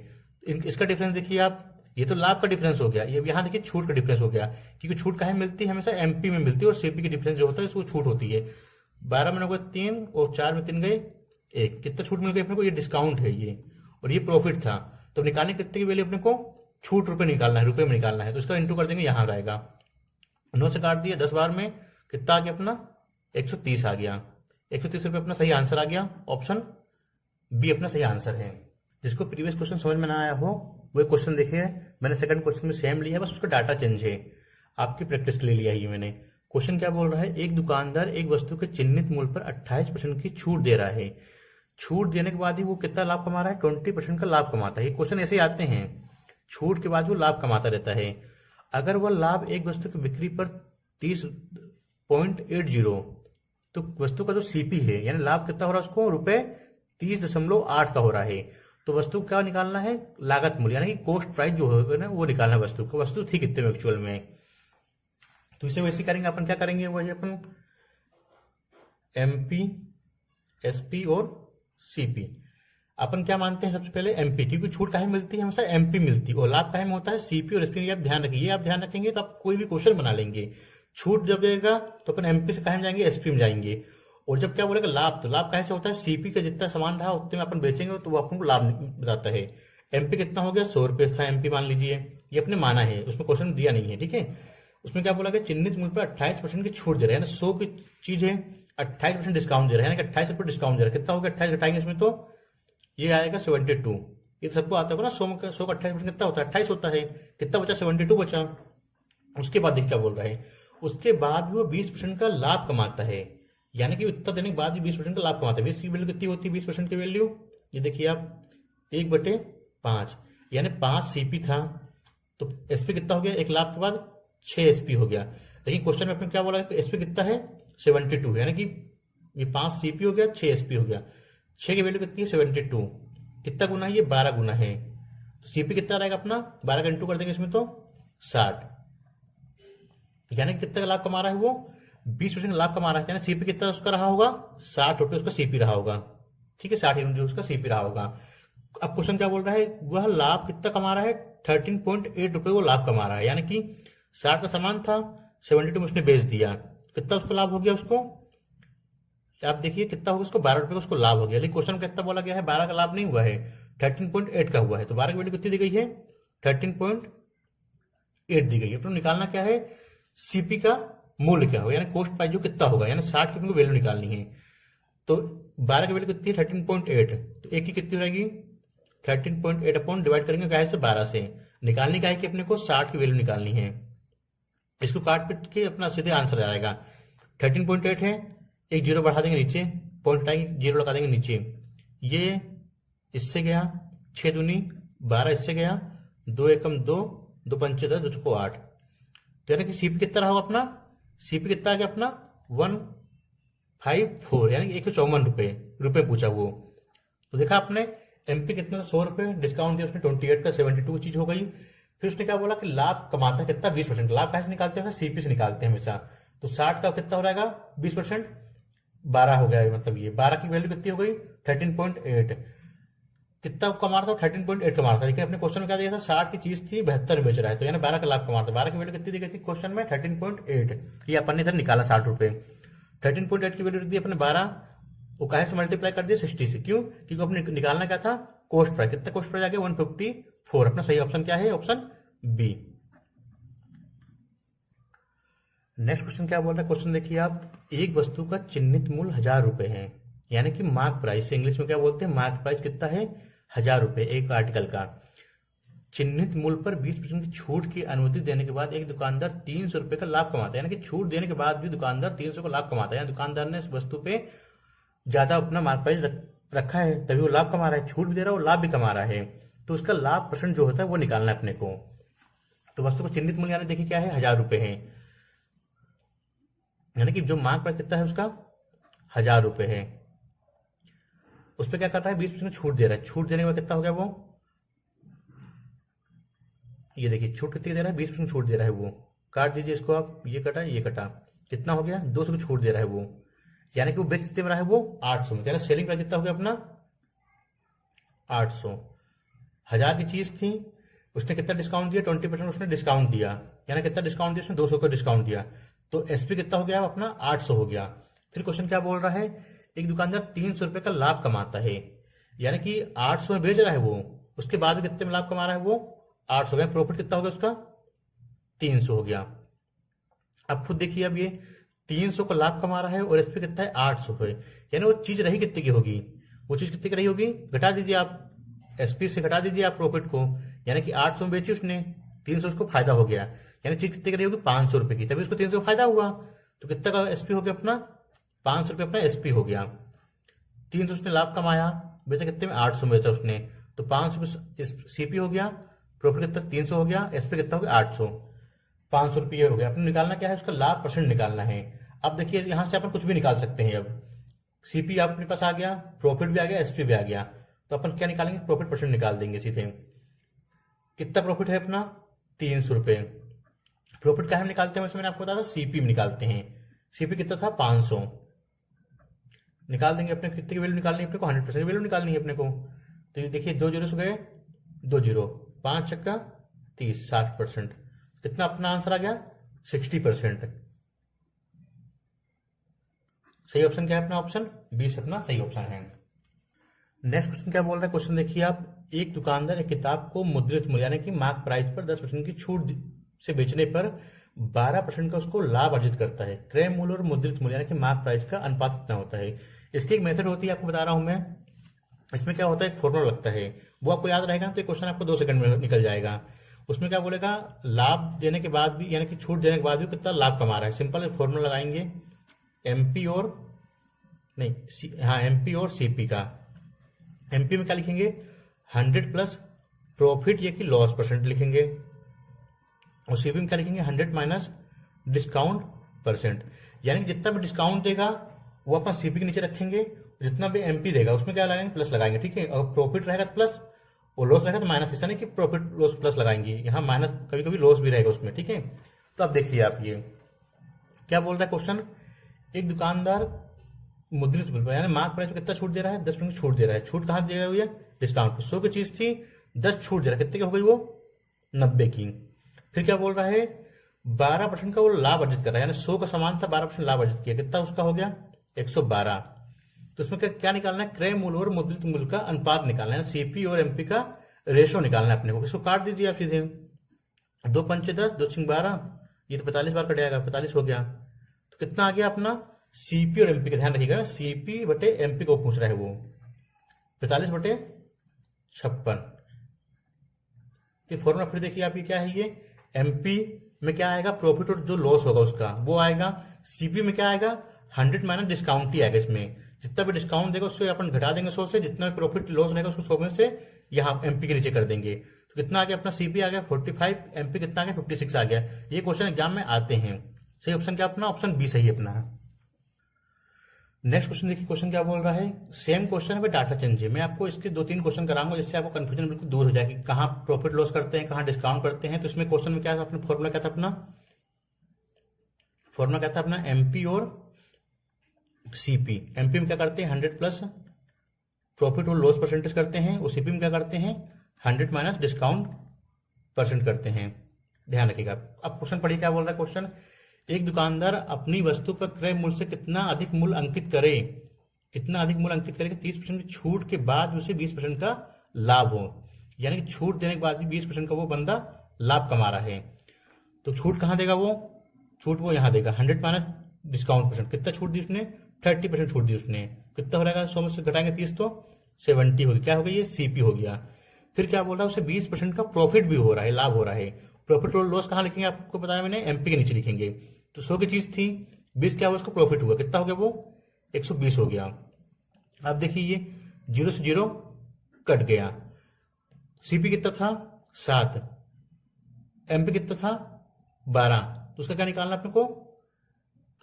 इसका डिफरेंस देखिए आप, ये तो लाभ का डिफरेंस हो गया, ये यहाँ देखिए छूट का डिफरेंस हो गया। क्योंकि छूट काहे मिलती है, हमेशा MP में मिलती है, और CP की डिफरेंस जो होता है इसको छूट होती है। 12 में 3 और 4 में 3 गए 1, कितना छूट मिल गई अपने को, ये डिस्काउंट है ये, और ये प्रॉफिट था। तो निकालने कितने की वैल्यू अपने को, छूट रुपए निकालना है, रुपए में निकालना है। तो इसका इंटू कर देंगे, यहाँ आएगा 9 से काट दिया, 10 बार में कितना आ गया अपना, 130 आ गया। 130 रुपये अपना सही आंसर आ गया। ऑप्शन B अपना सही आंसर है। जिसको प्रीवियस क्वेश्चन समझ में ना आया हो वो क्वेश्चन देखिए, मैंने सेकंड क्वेश्चन में सेम लिया है, बस उसका डाटा चेंज है, आपकी प्रैक्टिस के लिए लिया है ये मैंने। क्वेश्चन क्या बोल रहा है, एक दुकानदार एक वस्तु के चिन्हित मूल्य पर 28% की छूट दे रहा है। छूट देने के बाद ही वो कितना लाभ कमा रहा है, 20% का लाभ कमाता है। ये क्वेश्चन ऐसे ही आते हैं, छूट के बाद वो लाभ कमाता रहता है। अगर वह लाभ एक वस्तु की बिक्री पर 30.80, तो वस्तु का जो CP है, यानी लाभ कितना हो रहा है उसको, ₹30.8 का हो रहा है। तो वस्तु क्या निकालना है, लागत मूल्य, यानी कि कॉस्ट प्राइस जो होगा ना वो निकालना है वस्तु को। वस्तु थी कितने में एक्चुअल में, तो इसे वैसे करेंगे अपन, क्या करेंगे वही अपन MP, SP और CP। अपन क्या मानते हैं सबसे पहले MP, क्योंकि छूट काहे मिलती है, हमेशा MP मिलती है, और लाभ काहे में होता है, CP और SP। आप ध्यान रखिए, आप ध्यान रखेंगे तो आप कोई भी क्वेश्चन बना लेंगे। छूट जब देगा तो अपन MP से काहे में जाएंगे, SP में जाएंगे। और जब क्या बोलेगा लाभ, तो लाभ कैसे होता है, CP का जितना सामान रहा उतने में अपन बेचेंगे तो वो अपन को लाभ बताता है। MP कितना हो गया, 100 रुपये था MP मान लीजिए, ये अपने माना है, उसमें क्वेश्चन दिया नहीं है। ठीक है, उसमें क्या बोला गया, चिन्हित मूल्य पर 28% की छूट दे रहा है, 100 की चीज है, 28% डिस्काउंट दे रहा है, यानी कि 28 रुपये डिस्काउंट दे रहा है। कितना हो गया, 28 घटाएंगे इसमें तो ये आएगा 72। ये सबको आता होगा ना, 100 का 28% कितना होता है, 28 होता है। कितना बचा, 72 बचा। उसके बाद क्या बोल रहा है, उसके बाद भी वो 20% का लाभ कमाता है, यानी कि इतना देने के बाद भी 20% का लाभ कमाता है। 20 की वैल्यू कितनी होती है, 20% की वैल्यू ये देखिए आप, 1/5, यानी 5 CP था, तो SP कितना हो गया, एक लाभ के बाद 6 SP हो गया। लेकिन क्वेश्चन में अपने क्या बोला है, SP कितना है, 72, यानी कि ये 5 CP हो गया, 6 SP हो गया। 6 की वैल्यू कितनी है 72, कितना गुना है ये 12 गुना है। तो सीपी कितना रहेगा अपना 12 का इंटू कर देंगे इसमें तो 60, यानी कितना का लाभ कमा रहा है वो 20% लाभ कमा रहा है, यानी सीपी कितना उसका रहा होगा 60 रुपये उसका सीपी रहा होगा। ठीक है 60 यूनिट जो उसका सीपी रहा होगा। अब क्वेश्चन क्या बोल रहा है, वह लाभ कितना कमा रहा है 13.8 रुपये वो लाभ कमा रहा है, यानी कि 60 का सामान था 72 में उसने बेच दिया, कितना उसको लाभ हो गया उसको, आप देखिए कितना होगा उसको 12 रुपये का उसको लाभ हो गया। लेकिन क्वेश्चन में कितना बोला गया है 12 का लाभ नहीं हुआ है 13.8 का हुआ है। तो 12 की वैल्यू कितनी दी गई है 13.8 दी गई है। तो निकालना क्या है सीपी का मूल्य क्या होगा, यानी कॉस्ट प्राइस जो कितना होगा, यानी 60 की वैल्यू निकालनी है। तो 12 की वैल्यू कितनी है 13.8, तो एक की कितनी हो जाएगी 13.8 अपॉन डिवाइड करेंगे क्या से 12 से, निकालने का है कि अपने को 60 की वैल्यू निकालनी है। इसको काट पीट के अपना सीधे आंसर आएगा 13.8 है, एक जीरो बढ़ा देंगे नीचे, पॉइंट हटाएंगे जीरो लगा देंगे नीचे, ये इससे गया 6 दूनी 12, इससे गया 2 एकम 2, 2 पंचे 10, 2 चौको 8, तो यानी कि सीपी कितना रहा होगा अपना, सीपी कितना आ गया अपना 154, यानी 154 रुपये पूछा वो। तो देखा आपने एमपी कितना था 100 रुपये, डिस्काउंट दिया उसने 28 का 72 चीज हो गई। फिर उसने क्या बोला कि लाभ कमाता है कितना 20%, लाभ कैसे निकालते हैं सीपी से निकालते हैं हमेशा। तो 60 का कितना हो जाएगा 20%, 12 हो गया, मतलब ये 12 की वैल्यू कितनी हो गई 13.8, कितना कमा रहा था 13.8 कमा रहा था, लेकिन अपने क्वेश्चन में क्या दिया था 60 की चीज थी 72 बेच रहा है, तो यानी 12 का लाभ कमा रहा था। 12 की वैल्यू कितनी दी गई थी क्वेश्चन में 13.8, ये अपन ने इधर निकाला 60 रुपए, 13.8 की वैल्यू दी अपने 12, वो कहे से मल्टीप्लाई कर दिया 60 से, क्यों क्योंकि अपने निकालना क्या था कॉस्ट प्राइस, कितना कॉस्ट प्राइस आ गया 154, अपना सही ऑप्शन क्या है ऑप्शन बी। नेक्स्ट क्वेश्चन क्या बोल रहा है, क्वेश्चन देखिए आप, एक वस्तु का चिन्हित मूल्य 1000 रुपए है, यानी कि मार्क प्राइस, इंग्लिश में क्या बोलते हैं मार्क प्राइस कितना है 1000 रुपए एक आर्टिकल का। चिन्हित मूल्य पर 20% की छूट की अनुमति देने के बाद एक दुकानदार 300 रुपए का लाभ कमाता है, यानी कि छूट देने के बाद भी दुकानदार 300 का लाभ कमाता है, यानी दुकानदार ने इस वस्तु पे ज्यादा अपना मार्क प्राइस रखा है तभी वो लाभ कमा रहा है, छूट भी दे रहा है वो लाभ भी कमा रहा है, तो उसका लाभ परसेंट जो होता है वो निकालना है अपने को। तो वस्तु को चिन्हित मूल्य यानी देखिए क्या है 1000 रुपए है, यानी कि जो मार्क प्राइस कितना है उसका 1000 रुपए है, उस पर क्या कर रहा है 20% छूट दे रहा है, छूट देने के बाद कितना हो गया वो, ये देखिए छूट कितनी दे रहा है 20% छूट दे रहा है वो, काट दीजिए इसको आप, ये कटा ये कटा, कितना हो गया 200 की छूट दे रहा है वो, यानी कि वो बेच कितने में रहा है वो 800 में, यानी सेलिंग प्राइस कितना हो गया अपना 800। 1000 की चीज थी, उसने कितना डिस्काउंट दिया 20% उसने डिस्काउंट दिया, यानी कितना डिस्काउंट दिया उसने 200 का डिस्काउंट दिया, तो एसपी कितना हो गया अपना 800 हो गया। फिर क्वेश्चन क्या बोल रहा है, एक दुकानदार 300 रुपए का लाभ कमाता है, यानी कि 800 में बेच रहा है वो, उसके बाद भी कितने में लाभ कमा रहा है वो 800 में, प्रॉफिट कितना हो गया उसका 300 हो गया। अब खुद देखिए अब ये 300 का लाभ कमा रहा है और एसपी कितना है 800 है, यानी वो चीज रही कितने की होगी, वो चीज कितने की रही होगी, घटा दीजिए आप एसपी से घटा दीजिए आप प्रॉफिट को, यानी कि 800 में बेची उसने 300 उसको फायदा हो गया, यानी चीज कितने की रही होगी 500 रुपए की, तभी उसको 300 फायदा हुआ, तो कितना का एसपी हो गया अपना 500 रुपये अपना एसपी हो गया। 300 उसने लाभ कमाया, बेचा कितने में 800 में बेचा उसने, तो 500 सीपी हो गया, प्रॉफिट कितना 300 हो गया, एसपी कितना हो गया 800, 500 रुपये हो गया। अपने निकालना क्या है उसका लाभ परसेंट निकालना है। अब देखिए यहां से अपन कुछ भी निकाल सकते हैं, अब सीपी अपने पास आ गया, प्रॉफिट भी आ गया, एसपी भी आ गया, तो अपन क्या निकालेंगे प्रॉफिट परसेंट निकाल देंगे सीधे। कितना प्रॉफिट है अपना 300 रुपये, प्रॉफिट क्या हम निकालते हैं वैसे मैंने आपको बताया था सीपी में निकालते हैं, सीपी कितना था 500, निकाल देंगे अपने कितने की वैल्यू निकालनी है अपने को 100% वैल्यू निकालनी है अपने को। तो ये देखिए 2 जीरो से गए 2 जीरो, 5 चक्का 30, 60%, कितना अपना आंसर आ गया 60%। सही ऑप्शन क्या है अपना ऑप्शन 20 अपना सही ऑप्शन है। नेक्स्ट क्वेश्चन क्या बोल रहा है, क्वेश्चन देखिए आप, एक दुकानदार एक किताब को मुद्रित मूल्य यानी कि मार्क प्राइस पर 10% की छूट से बेचने पर 12% का उसको लाभ अर्जित करता है। क्रय मूल्य और मुद्रित मूल्य यानी कि मार्क प्राइस का अनुपात कितना होता है। इसकी एक मेथड होती है, आपको बता रहा हूं मैं। इसमें क्या होता है, एक फॉर्मूला लगता है, वो आपको याद रहेगा तो ये क्वेश्चन आपको 2 सेकंड में निकल जाएगा। उसमें क्या बोलेगा, लाभ देने के बाद भी यानी कि छूट देने के बाद भी कितना लाभ कमा रहा है। सिंपल फॉर्मूला लगाएंगे एमपी और एमपी और सीपी का। एमपी में क्या लिखेंगे 100 प्लस प्रॉफिट या कि लॉस परसेंट लिखेंगे, और सीपी में क्या लिखेंगे 100 माइनस डिस्काउंट परसेंट, यानी कि जितना भी डिस्काउंट देगा वो अपन सीपी के नीचे रखेंगे जितना भी एमपी देगा उसमें क्या लगाएंगे, प्लस लगाएंगे, ठीक है। और प्रॉफिट रहेगा तो प्लस, और लॉस रहेगा तो माइनस। ऐसा नहीं कि प्रॉफिट लॉस प्लस लगाएंगे, यहाँ माइनस, कभी कभी लॉस भी रहेगा उसमें, ठीक है। तो अब देखिए आप ये क्या बोल रहा है क्वेश्चन, एक दुकानदार मुद्रित बिल पर यानी मार्क प्राइस पर कितना छूट दे रहा है, 10% छूट दे रहा है। छूट कहाँ दे रहा है, डिस्काउंट। 100 की चीज थी, 10 छूट दे रहा है, कितने की हो गई वो, 90 की। फिर क्या बोल रहा है, 12% का वो लाभ अर्जित कर रहा है, यानी 100 का सामान था, 12% लाभ अर्जित किया, कितना उसका हो गया, 112। तो इसमें क्या निकालना है, क्रय मूल्य और मुद्रित मूल्य का अनुपात निकालना है, सीपी और एमपी का रेशो निकालना है अपने को। इसको काट दीजिए आप सीधे, 2 पंचे 10, 2 छिंग 12, ये तो 45 बार कट जाएगा, 45 हो गया। तो कितना आ गया अपना सीपी और एमपी का, ध्यान रखिएगा, सीपी बटे एमपी को पूछ रहा है वो, 45 बटे 56। तो फॉर्मूला फिर देखिए आप, ये क्या है, ये एमपी में क्या आएगा, प्रॉफिट और जो लॉस होगा उसका वो आएगा। सीपी में क्या आएगा, 100 माइनस डिस्काउंट ही आएगा। इसमें जितना भी डिस्काउंट देगा उससे अपन घटा देंगे 100 से, जितना भी प्रॉफिट लॉस रहेगा उसको 100 में से यहाँ एमपी के नीचे कर देंगे। तो कितना आ गया अपना, सीपी आ गया 45, एमपी कितना आ गया 56 आ गया। ये क्वेश्चन एग्जाम में आते हैं। सही ऑप्शन क्या अपना, ऑप्शन बी सही अपना है। नेक्स्ट क्वेश्चन देखिए, क्वेश्चन क्या बोल रहा है, सेम क्वेश्चन है, डाटा चेंज है। मैं आपको इसके 2-3 क्वेश्चन कराऊंगा जिससे आपको कंफ्यूजन बिल्कुल दूर हो जाएगी, कहाँ प्रॉफिट लॉस करते हैं, कहाँ डिस्काउंट करते हैं। तो इसमें क्वेश्चन में क्या था, अपना फॉर्मूला क्या था, अपना फॉर्मूला क्या था अपना, एमपी और सीपी। एमपी में क्या करते हैं, 100 प्लस प्रॉफिट और लॉस परसेंटेज करते हैं, और सीपी में क्या करते हैं, 100 माइनस डिस्काउंट परसेंट करते हैं। ध्यान रखिएगा। अब क्वेश्चन पढ़िए क्या बोल रहा है क्वेश्चन, एक दुकानदार अपनी वस्तु पर क्रय मूल्य से कितना अधिक मूल्य अंकित करे, कितना अधिक मूल्य अंकित करे कि 30% की छूट के बाद उसे 20% का लाभ हो। यानी कि छूट देने के बाद भी 20% का वो बंदा लाभ कमा रहा है। तो छूट कहाँ देगा वो, छूट वो यहाँ देगा, 100 माइनस डिस्काउंट परसेंट। कितना छूट दी उसने, 30% छूट दी उसने। कितना हो रहेगा, 100 में से घटाएंगे 30 तो 70 होगी। क्या हो गया, ये सीपी हो गया। फिर क्या बोल रहा है, उसे 20% का प्रॉफिट भी हो रहा है, लाभ हो रहा है। प्रॉफिट और लॉस कहाँ लिखेंगे, आपको बताया मैंने, एमपी के नीचे लिखेंगे। तो 100 की चीज थी, 20 क्या हुआ, उसको प्रॉफिट हुआ, कितना हो गया वो, 120 हो गया। अब देखिए ये 0 से 0 कट गया। सीपी कितना था, 7, एमपी कितना था, 12। तो उसका क्या निकालना अपने को,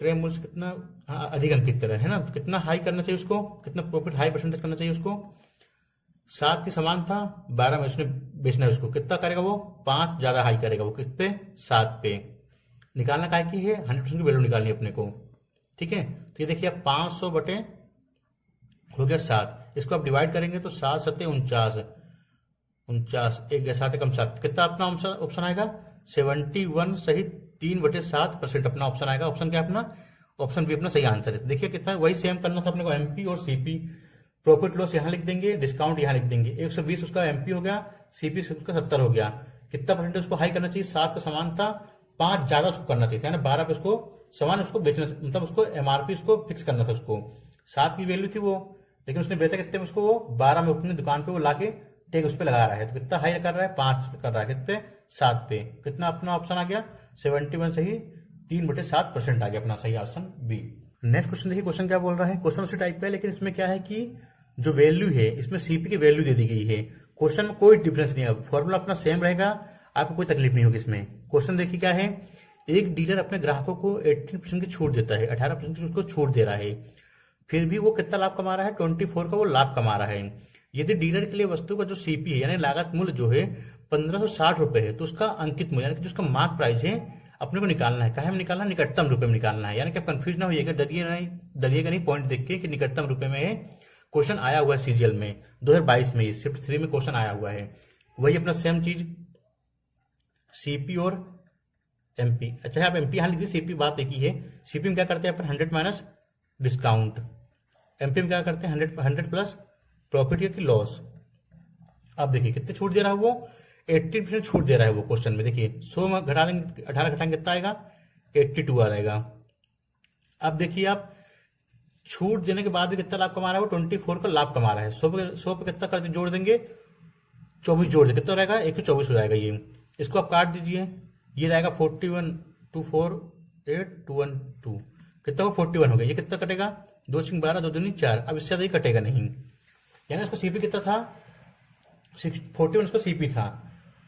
क्रय मूल्य से कितना अधिक अंकित करा है ना, तो कितना हाई करना चाहिए उसको, कितना प्रॉफिट हाई परसेंटेज करना चाहिए उसको। 7 के समान था, 12 में उसने बेचना है उसको, कितना करेगा वो, 5 ज्यादा हाई करेगा वो, किस पे, 7 पे। निकालना काय की है, 100% की वैल्यू निकालनी है अपने को, ठीक है। तो ये देखिए 500 बटे हो गया 7, इसको आप डिवाइड करेंगे तो 7 7 49, 49 एक गया 7 कम 7, कितना अपना ऑप्शन आएगा, 71 सहित 3/7% अपना ऑप्शन आएगा। ऑप्शन क्या अपना, ऑप्शन बी अपना सही आंसर है। देखिए कितना वही सेम करना था अपने को, एमपी और सीपी। प्रॉफिट लॉस यहाँ लिख देंगे, डिस्काउंट यहाँ लिख देंगे। 120 उसका एमपी हो गया, सीपी उसका 70 हो गया। कितना परसेंटेज उसको हाई करना चाहिए, 7 का समान था, 5 ज्यादा उसको करना चाहिए था, 12 पे उसको समान उसको बेचना, मतलब उसको एमआरपी उसको फिक्स करना था उसको। 7 की वैल्यू थी वो, लेकिन उसने बेचा कितने में उसको, वो 12 में अपनी दुकान पे वो लाके टेक उस पर लगा रहा है। तो कितना हाई कर रहा है, 5 कर रहा है, कितने 7 पे। कितना अपना ऑप्शन आ गया, 71 सही 3/7% आ गया अपना सही ऑप्शन बी। नेक्स्ट क्वेश्चन देखिए, क्वेश्चन क्या बोल रहा है, क्वेश्चन उसी टाइप का है, लेकिन इसमें क्या है कि जो वैल्यू है इसमें सीपी की वैल्यू दे दी गई है। क्वेश्चन में कोई डिफरेंस नहीं है, फॉर्मूला अपना सेम रहेगा, आपको कोई तकलीफ नहीं होगी इसमें। क्वेश्चन देखिए क्या है, एक डीलर अपने ग्राहकों को 18% की छूट देता है, 18% की उसको छूट दे रहा है, फिर भी वो कितना लाभ कमा रहा है, 24 का वो लाभ कमा रहा है। यदि डीलर के लिए वस्तु का जो सीपी है यानी लागत मूल्य जो है 1560 रुपए है, तो उसका अंकित मूल्य यानी कि जो उसका मार्क प्राइस है अपने को निकालना है। कहाँ में निकालना है, निकटतम रुपए में निकालना है। यानी कि कंफ्यूज ना होइएगा, डरिएगा नहीं पॉइंट देख के कि निकटतम रुपए में है। क्वेश्चन आया हुआ है सीजीएल में 2022 में, शिफ्ट 3 में क्वेश्चन आया हुआ है। वही अपना सेम चीज सीपी और एमपी। अच्छा आप एमपी यहां लिखिए, सीपी बात देखी है। सीपी में क्या करते हैं अपन 100 माइनस डिस्काउंट, एमपी में क्या करते हैं 100 प्लस प्रॉफिट या कि लॉस। अब देखिए कितने छूट दे रहा है वो, 18% छूट दे रहा है वो क्वेश्चन में। देखिए 100 में घटा देंगे, 18 घटाएंगे कितना आएगा, 82 आ जाएगा। अब देखिए आप छूट देने के बाद भी कितना लाभ कमा रहा है वो, 24 का लाभ कमा रहा है। 100 पे कितना कर जोड़ देंगे, 24 जोड़ देंगे, कितना रहेगा 124 हो जाएगा ये। इसको आप काट दीजिए, ये रहेगा 41 248 212, कितना हो 41 हो गया। ये कितना कटेगा, 2 6 12 2 दूनी 4, अब इससे ज्यादा ही कटेगा नहीं। यानी इसको सीपी कितना था 41, इसको सीपी था,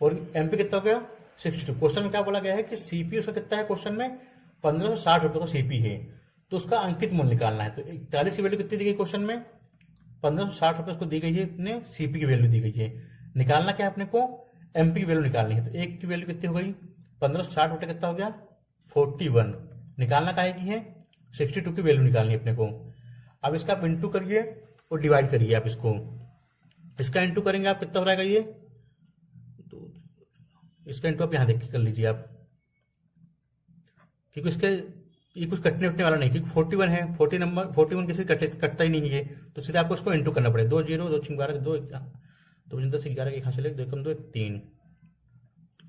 और एमपी कितना हो गया 62। क्वेश्चन में क्या बोला गया है कि सीपी उसका कितना है, क्वेश्चन में 1560 रुपए का सीपी है, तो उसका अंकित मूल्य निकालना है। तो 41 की वैल्यू कितनी दी गई क्वेश्चन में, 1560 उसको दी गई है, अपने सीपी की वैल्यू दी गई है। निकालना क्या है अपने को, एमपी की वैल्यू निकालनी है। तो एक की वैल्यू कितनी हो गई, 1560 बटे कितना हो गया 41। निकालना काहे की है, 62 की वैल्यू निकालनी है अपने को। अब इसका आप इंटू करिए और डिवाइड करिए आप इसको। इसका इंटू करेंगे आप कितना हो जाएगा ये, इसका इंटू आप यहां देख के कर लीजिए आप, क्योंकि इसके ये कुछ कटने उठने वाला नहीं, क्योंकि 41 है, 41 किसी कटता ही नहीं है, तो सीधे आपको इसको इंटू करना पड़ेगा। 2 0 2 6 12 2 10 11 1 चले 2 1 2 3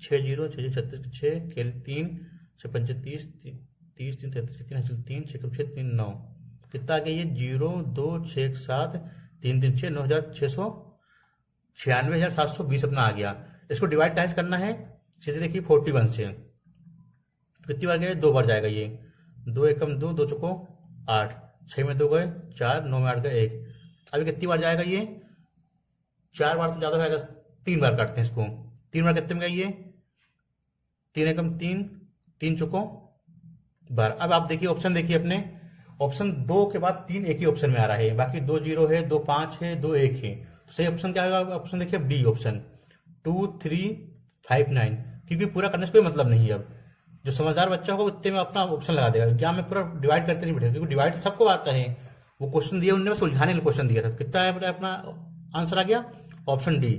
6 0 6 36 6 खेल 3 6 35 30 3 33 3 हासिल 3 6 6 3 9 कितना आ गया ये 0 2 6 7 3 3 6 96,720 अपना आ गया। इसको डिवाइड कैसे करना है, सीधे देखिए 41 से कितनी बार गया, 2 बार जाएगा ये, 2 एकम 2 2 चौको 8 6 में 2 गए 4 9 में 8 गए 1। अभी कितनी बार जाएगा ये, 4 बार तो ज्यादा जाएगा, 3 बार काटते हैं इसको। 3 बार कितने में गई ये, 3 एकम 3 3 चौको 12। अब आप देखिए ऑप्शन देखिए अपने, ऑप्शन 2 के बाद 3 एक ही ऑप्शन में आ रहा है, बाकी 2 0 है 2 5 है 2 1 है। तो सही ऑप्शन क्या होगा, ऑप्शन देखिए बी ऑप्शन 2 3 5 9, क्योंकि पूरा करने से कोई मतलब नहीं है। अब जो समझदार बच्चा होगा उतने में अपना ऑप्शन लगा देगा, क्या में पूरा डिवाइड करते नहीं पड़ेगा, क्योंकि डिवाइड तो सबको आता है। वो क्वेश्चन दिया उन्होंने सुलझाने के क्वेश्चन दिया था। कितना है अपना आंसर आ गया ऑप्शन डी,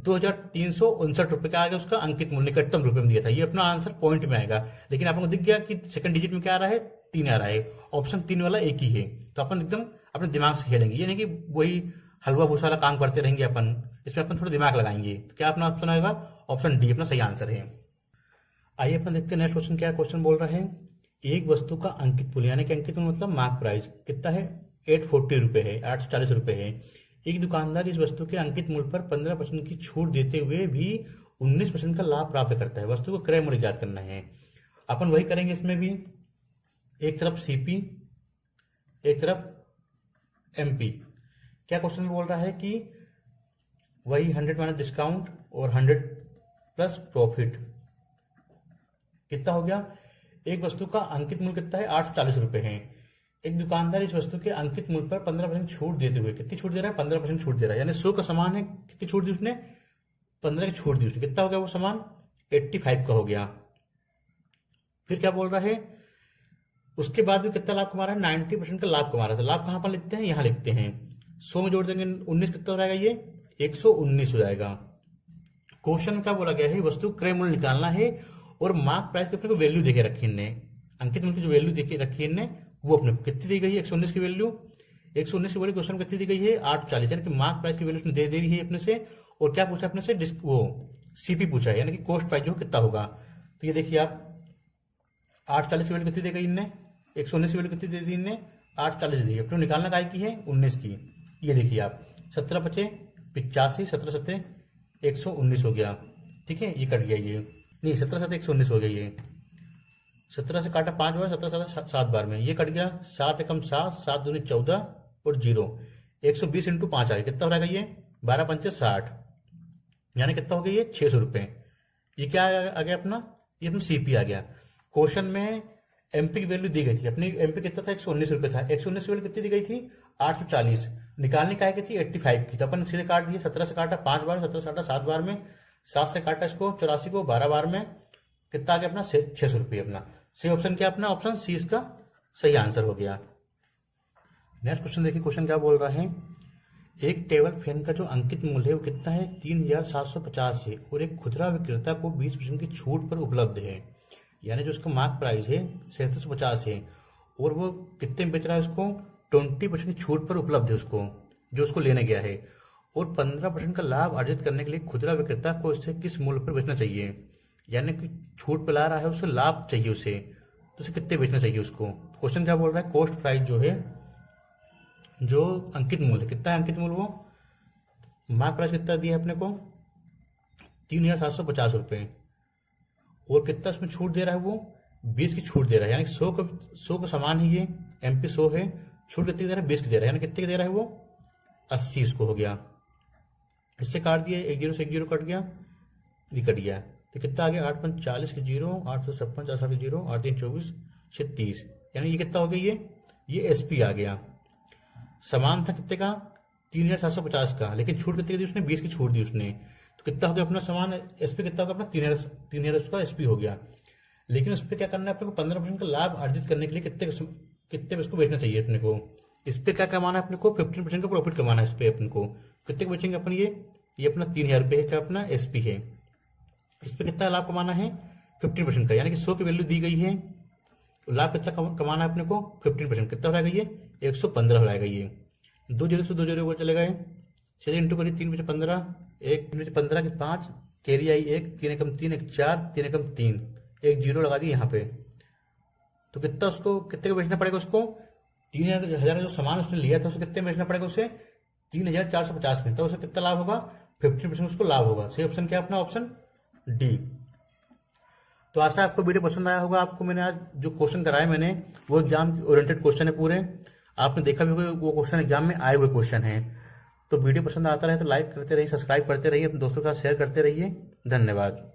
2359 रुपए का आ गया उसका अंकित मूल्य, निकटतम रुपए में दिया था। ये अपना आंसर पॉइंट में आएगा, लेकिन आपको दिख गया कि सेकंड डिजिट में क्या आ रहा है, 3 आ रहा है, ऑप्शन 3 वाला एक ही है। तो अपन एकदम अपने दिमाग से खेलेंगे, ये नहीं कि वही हलवा भूसा वाला काम करते रहेंगे अपन, इसमें अपन थोड़ा दिमाग लगाएंगे। तो क्या अपना ऑप्शन आएगा, ऑप्शन डी अपना सही आंसर है। आइए अपन देखते हैं नेक्स्ट क्वेश्चन क्या क्वेश्चन बोल रहा है। एक वस्तु का अंकित मूल्य, यानी कि अंकित मूल्य मतलब मार्क प्राइस कितना है, 840 रुपए है, 840 रुपए है। एक दुकानदार इस वस्तु के अंकित मूल्य पर 15% की छूट देते हुए भी 19% का लाभ प्राप्त करता है। वस्तु को क्रय मूल्य ज्ञात करना है। अपन वही करेंगे इसमें भी, एक तरफ सीपी एक तरफ एमपी। क्या क्वेश्चन बोल रहा है कि वही 100 माइनस डिस्काउंट और 100 प्लस प्रॉफिट कितना हो गया। एक वस्तु का अंकित मूल्य कितना है, 840 रुपए है। एक दुकानदार इस वस्तु के अंकित मूल्य पर 15% छूट देते हुए, कितनी छूट दे रहा है, 15% छूट दे रहा है। यानी 100 का सामान है, कितनी छूट दी उसने, 15 की छूट दी उसने। कितना हो गया वो सामान, 85 का हो गया। फिर क्या बोल रहा है, उसके बाद भी कितना लाभ कमा रहा है, 90% का लाभ कमा रहा था। लाभ कहां पर लिखते हैं, यहां लिखते हैं। 100 में जोड़ देंगे 19, कितना हो जाएगा ये, 119 हो जाएगा। क्वेश्चन क्या बोला गया है, वस्तु क्रय मूल्य निकालना है और मार्क प्राइस के अपने को वैल्यू देके रखी इनने, अंकित मूल्य की जो वैल्यू देके रखी इनने वो अपने को कितनी दी गई है, 119 की वैल्यू। 119 की वैल्यू क्वेश्चन कितनी दी गई है, 840, यानी कि मार्क प्राइस की वैल्यू उसने दे दी है अपने से। और क्या पूछा अपने से, वो सीपी पूछा है, यानी कि कॉस्ट प्राइस जो कितना होगा। तो ये देखिए आप, 840 की वैल्यू कितनी दी गई इनने, 119 की वैल्यू कितनी दे दी इनने, 840 दी। अपने निकालना काय की है, 19 की। ये देखिए आप, 17 5 85, 17 7 119 हो गया। ठीक है, ये कट गया, ये नहीं 17 7 119 हो गया। ये 17 से काटा 5 बार, 17 7 बार में, ये कट गया। 7 एकम 7 7 दूनी 14 और 0, 120 इंटू 5 आ गया। कितना हो जाएगा ये, 12 पंचे 60, यानी कितना हो गया ये, 600 रुपए। ये क्या आ गया अपना, ये अपना सीपी आ गया। क्वेश्चन में एमपी की वैल्यू दी गई थी, अपनी एमपी कितना था, 119 रुपए था। 119 की वैल्यू कितनी दी गई थी, 840। निकालने का थी 85 की, तो अपन सीधे काट दिए। 17 से काटा 5 बार, 17 से काटा 7 बार में, 7 से काटा इसको 84 को 12 बार में, कितना आ गया अपना 600 रुपये। अपना सही ऑप्शन क्या, अपना ऑप्शन सी इसका सही आंसर हो गया। नेक्स्ट क्वेश्चन देखिए, क्वेश्चन क्या बोल रहा है। एक टेबल फैन का जो अंकित मूल्य है वो कितना है, 3750 है, और एक खुदरा विक्रेता को 20% की छूट पर उपलब्ध है। यानी जो उसका मार्क प्राइस है 3750 है, और वो कितने में बेच रहा है उसको, 20% की छूट पर उपलब्ध है उसको, जो उसको लेने गया है। और 15% का लाभ अर्जित करने के लिए खुदरा विक्रेता को इससे किस मूल्य पर बेचना चाहिए। यानी कि छूट पे ला रहा है, उससे लाभ चाहिए उसे, तो उसे कितने बेचना चाहिए उसको। क्वेश्चन क्या बोल रहा है, कॉस्ट प्राइस जो है, जो अंकित मूल्य कितना है, अंकित मूल्य वो मार्क प्राइस कितना दिया है अपने को, 3750 रुपये, और कितना उसमें छूट दे रहा है वो, 20 की छूट दे रहा है। यानी 100 का सामान है ये, एमपी 100 है, छूट कितनी दे रहा है, 20 की दे रहा है, यानी कितने की दे रहा है वो, 80 उसको हो गया। इससे काट दिया, 1 0 से 1 0 कट गया, ये कट गया। तो कितना आ गया, 8 5 40 के 0, 8 56 4 के 0, 8 3 24 36, यानी ये कितना हो गया, ये एसपी आ गया। सामान था कितने का, 3,750 का, लेकिन छूट कितनी दी उसने, 20 की छूट दी उसने, तो कितना हो गया अपना सामान एसपी, कितना होगा अपना 3,000 उसका एसपी हो गया। लेकिन उस पर क्या करना है अपने को, 15% का लाभ अर्जित करने के लिए कितने इसको बेचना चाहिए अपने को। इस पर क्या कमाना है अपने को, 15% का प्रॉफिट कमाना है इस पर अपने को। कितने बेचेंगे अपन, ये अपना 3,000 रुपये का अपना एसपी है। इस पर कितना लाभ कमाना है, 15% का, यानी कि 100 की वैल्यू दी गई है, तो लाभ कितना कमाना है अपने को, 15%। कितना हो जाएगा ये, 115 हो जाएगा ये। 2 जीरो से 2 जीरो को चले गए, चलिए इंटू करिए, 3 बचे 15, 1 3 बचे 15 के 5, कैरी आई 1, 3 एकम 3, 1 4, 3 एकम 3, 1 जीरो लगा दी यहाँ पे। तो कितना उसको, कितने को बेचना पड़ेगा उसको, 3,000 का जो सामान उसने लिया था उसे कितने में बेचना पड़ेगा उसे, 3,450 में। तो उसे कितना लाभ होगा, 15% उसको लाभ होगा। सही ऑप्शन क्या है अपना, ऑप्शन डी। तो आशा है आपको वीडियो पसंद आया होगा। आपको मैंने आज जो क्वेश्चन कराए मैंने, वो एग्जाम ओरिएंटेड क्वेश्चन है पूरे, आपने देखा भी होगा वो क्वेश्चन एग्जाम में आए हुए क्वेश्चन है। तो वीडियो पसंद आता रहे तो लाइक करते रहिए, सब्सक्राइब करते रहिए, अपने दोस्तों के साथ शेयर करते रहिए। धन्यवाद।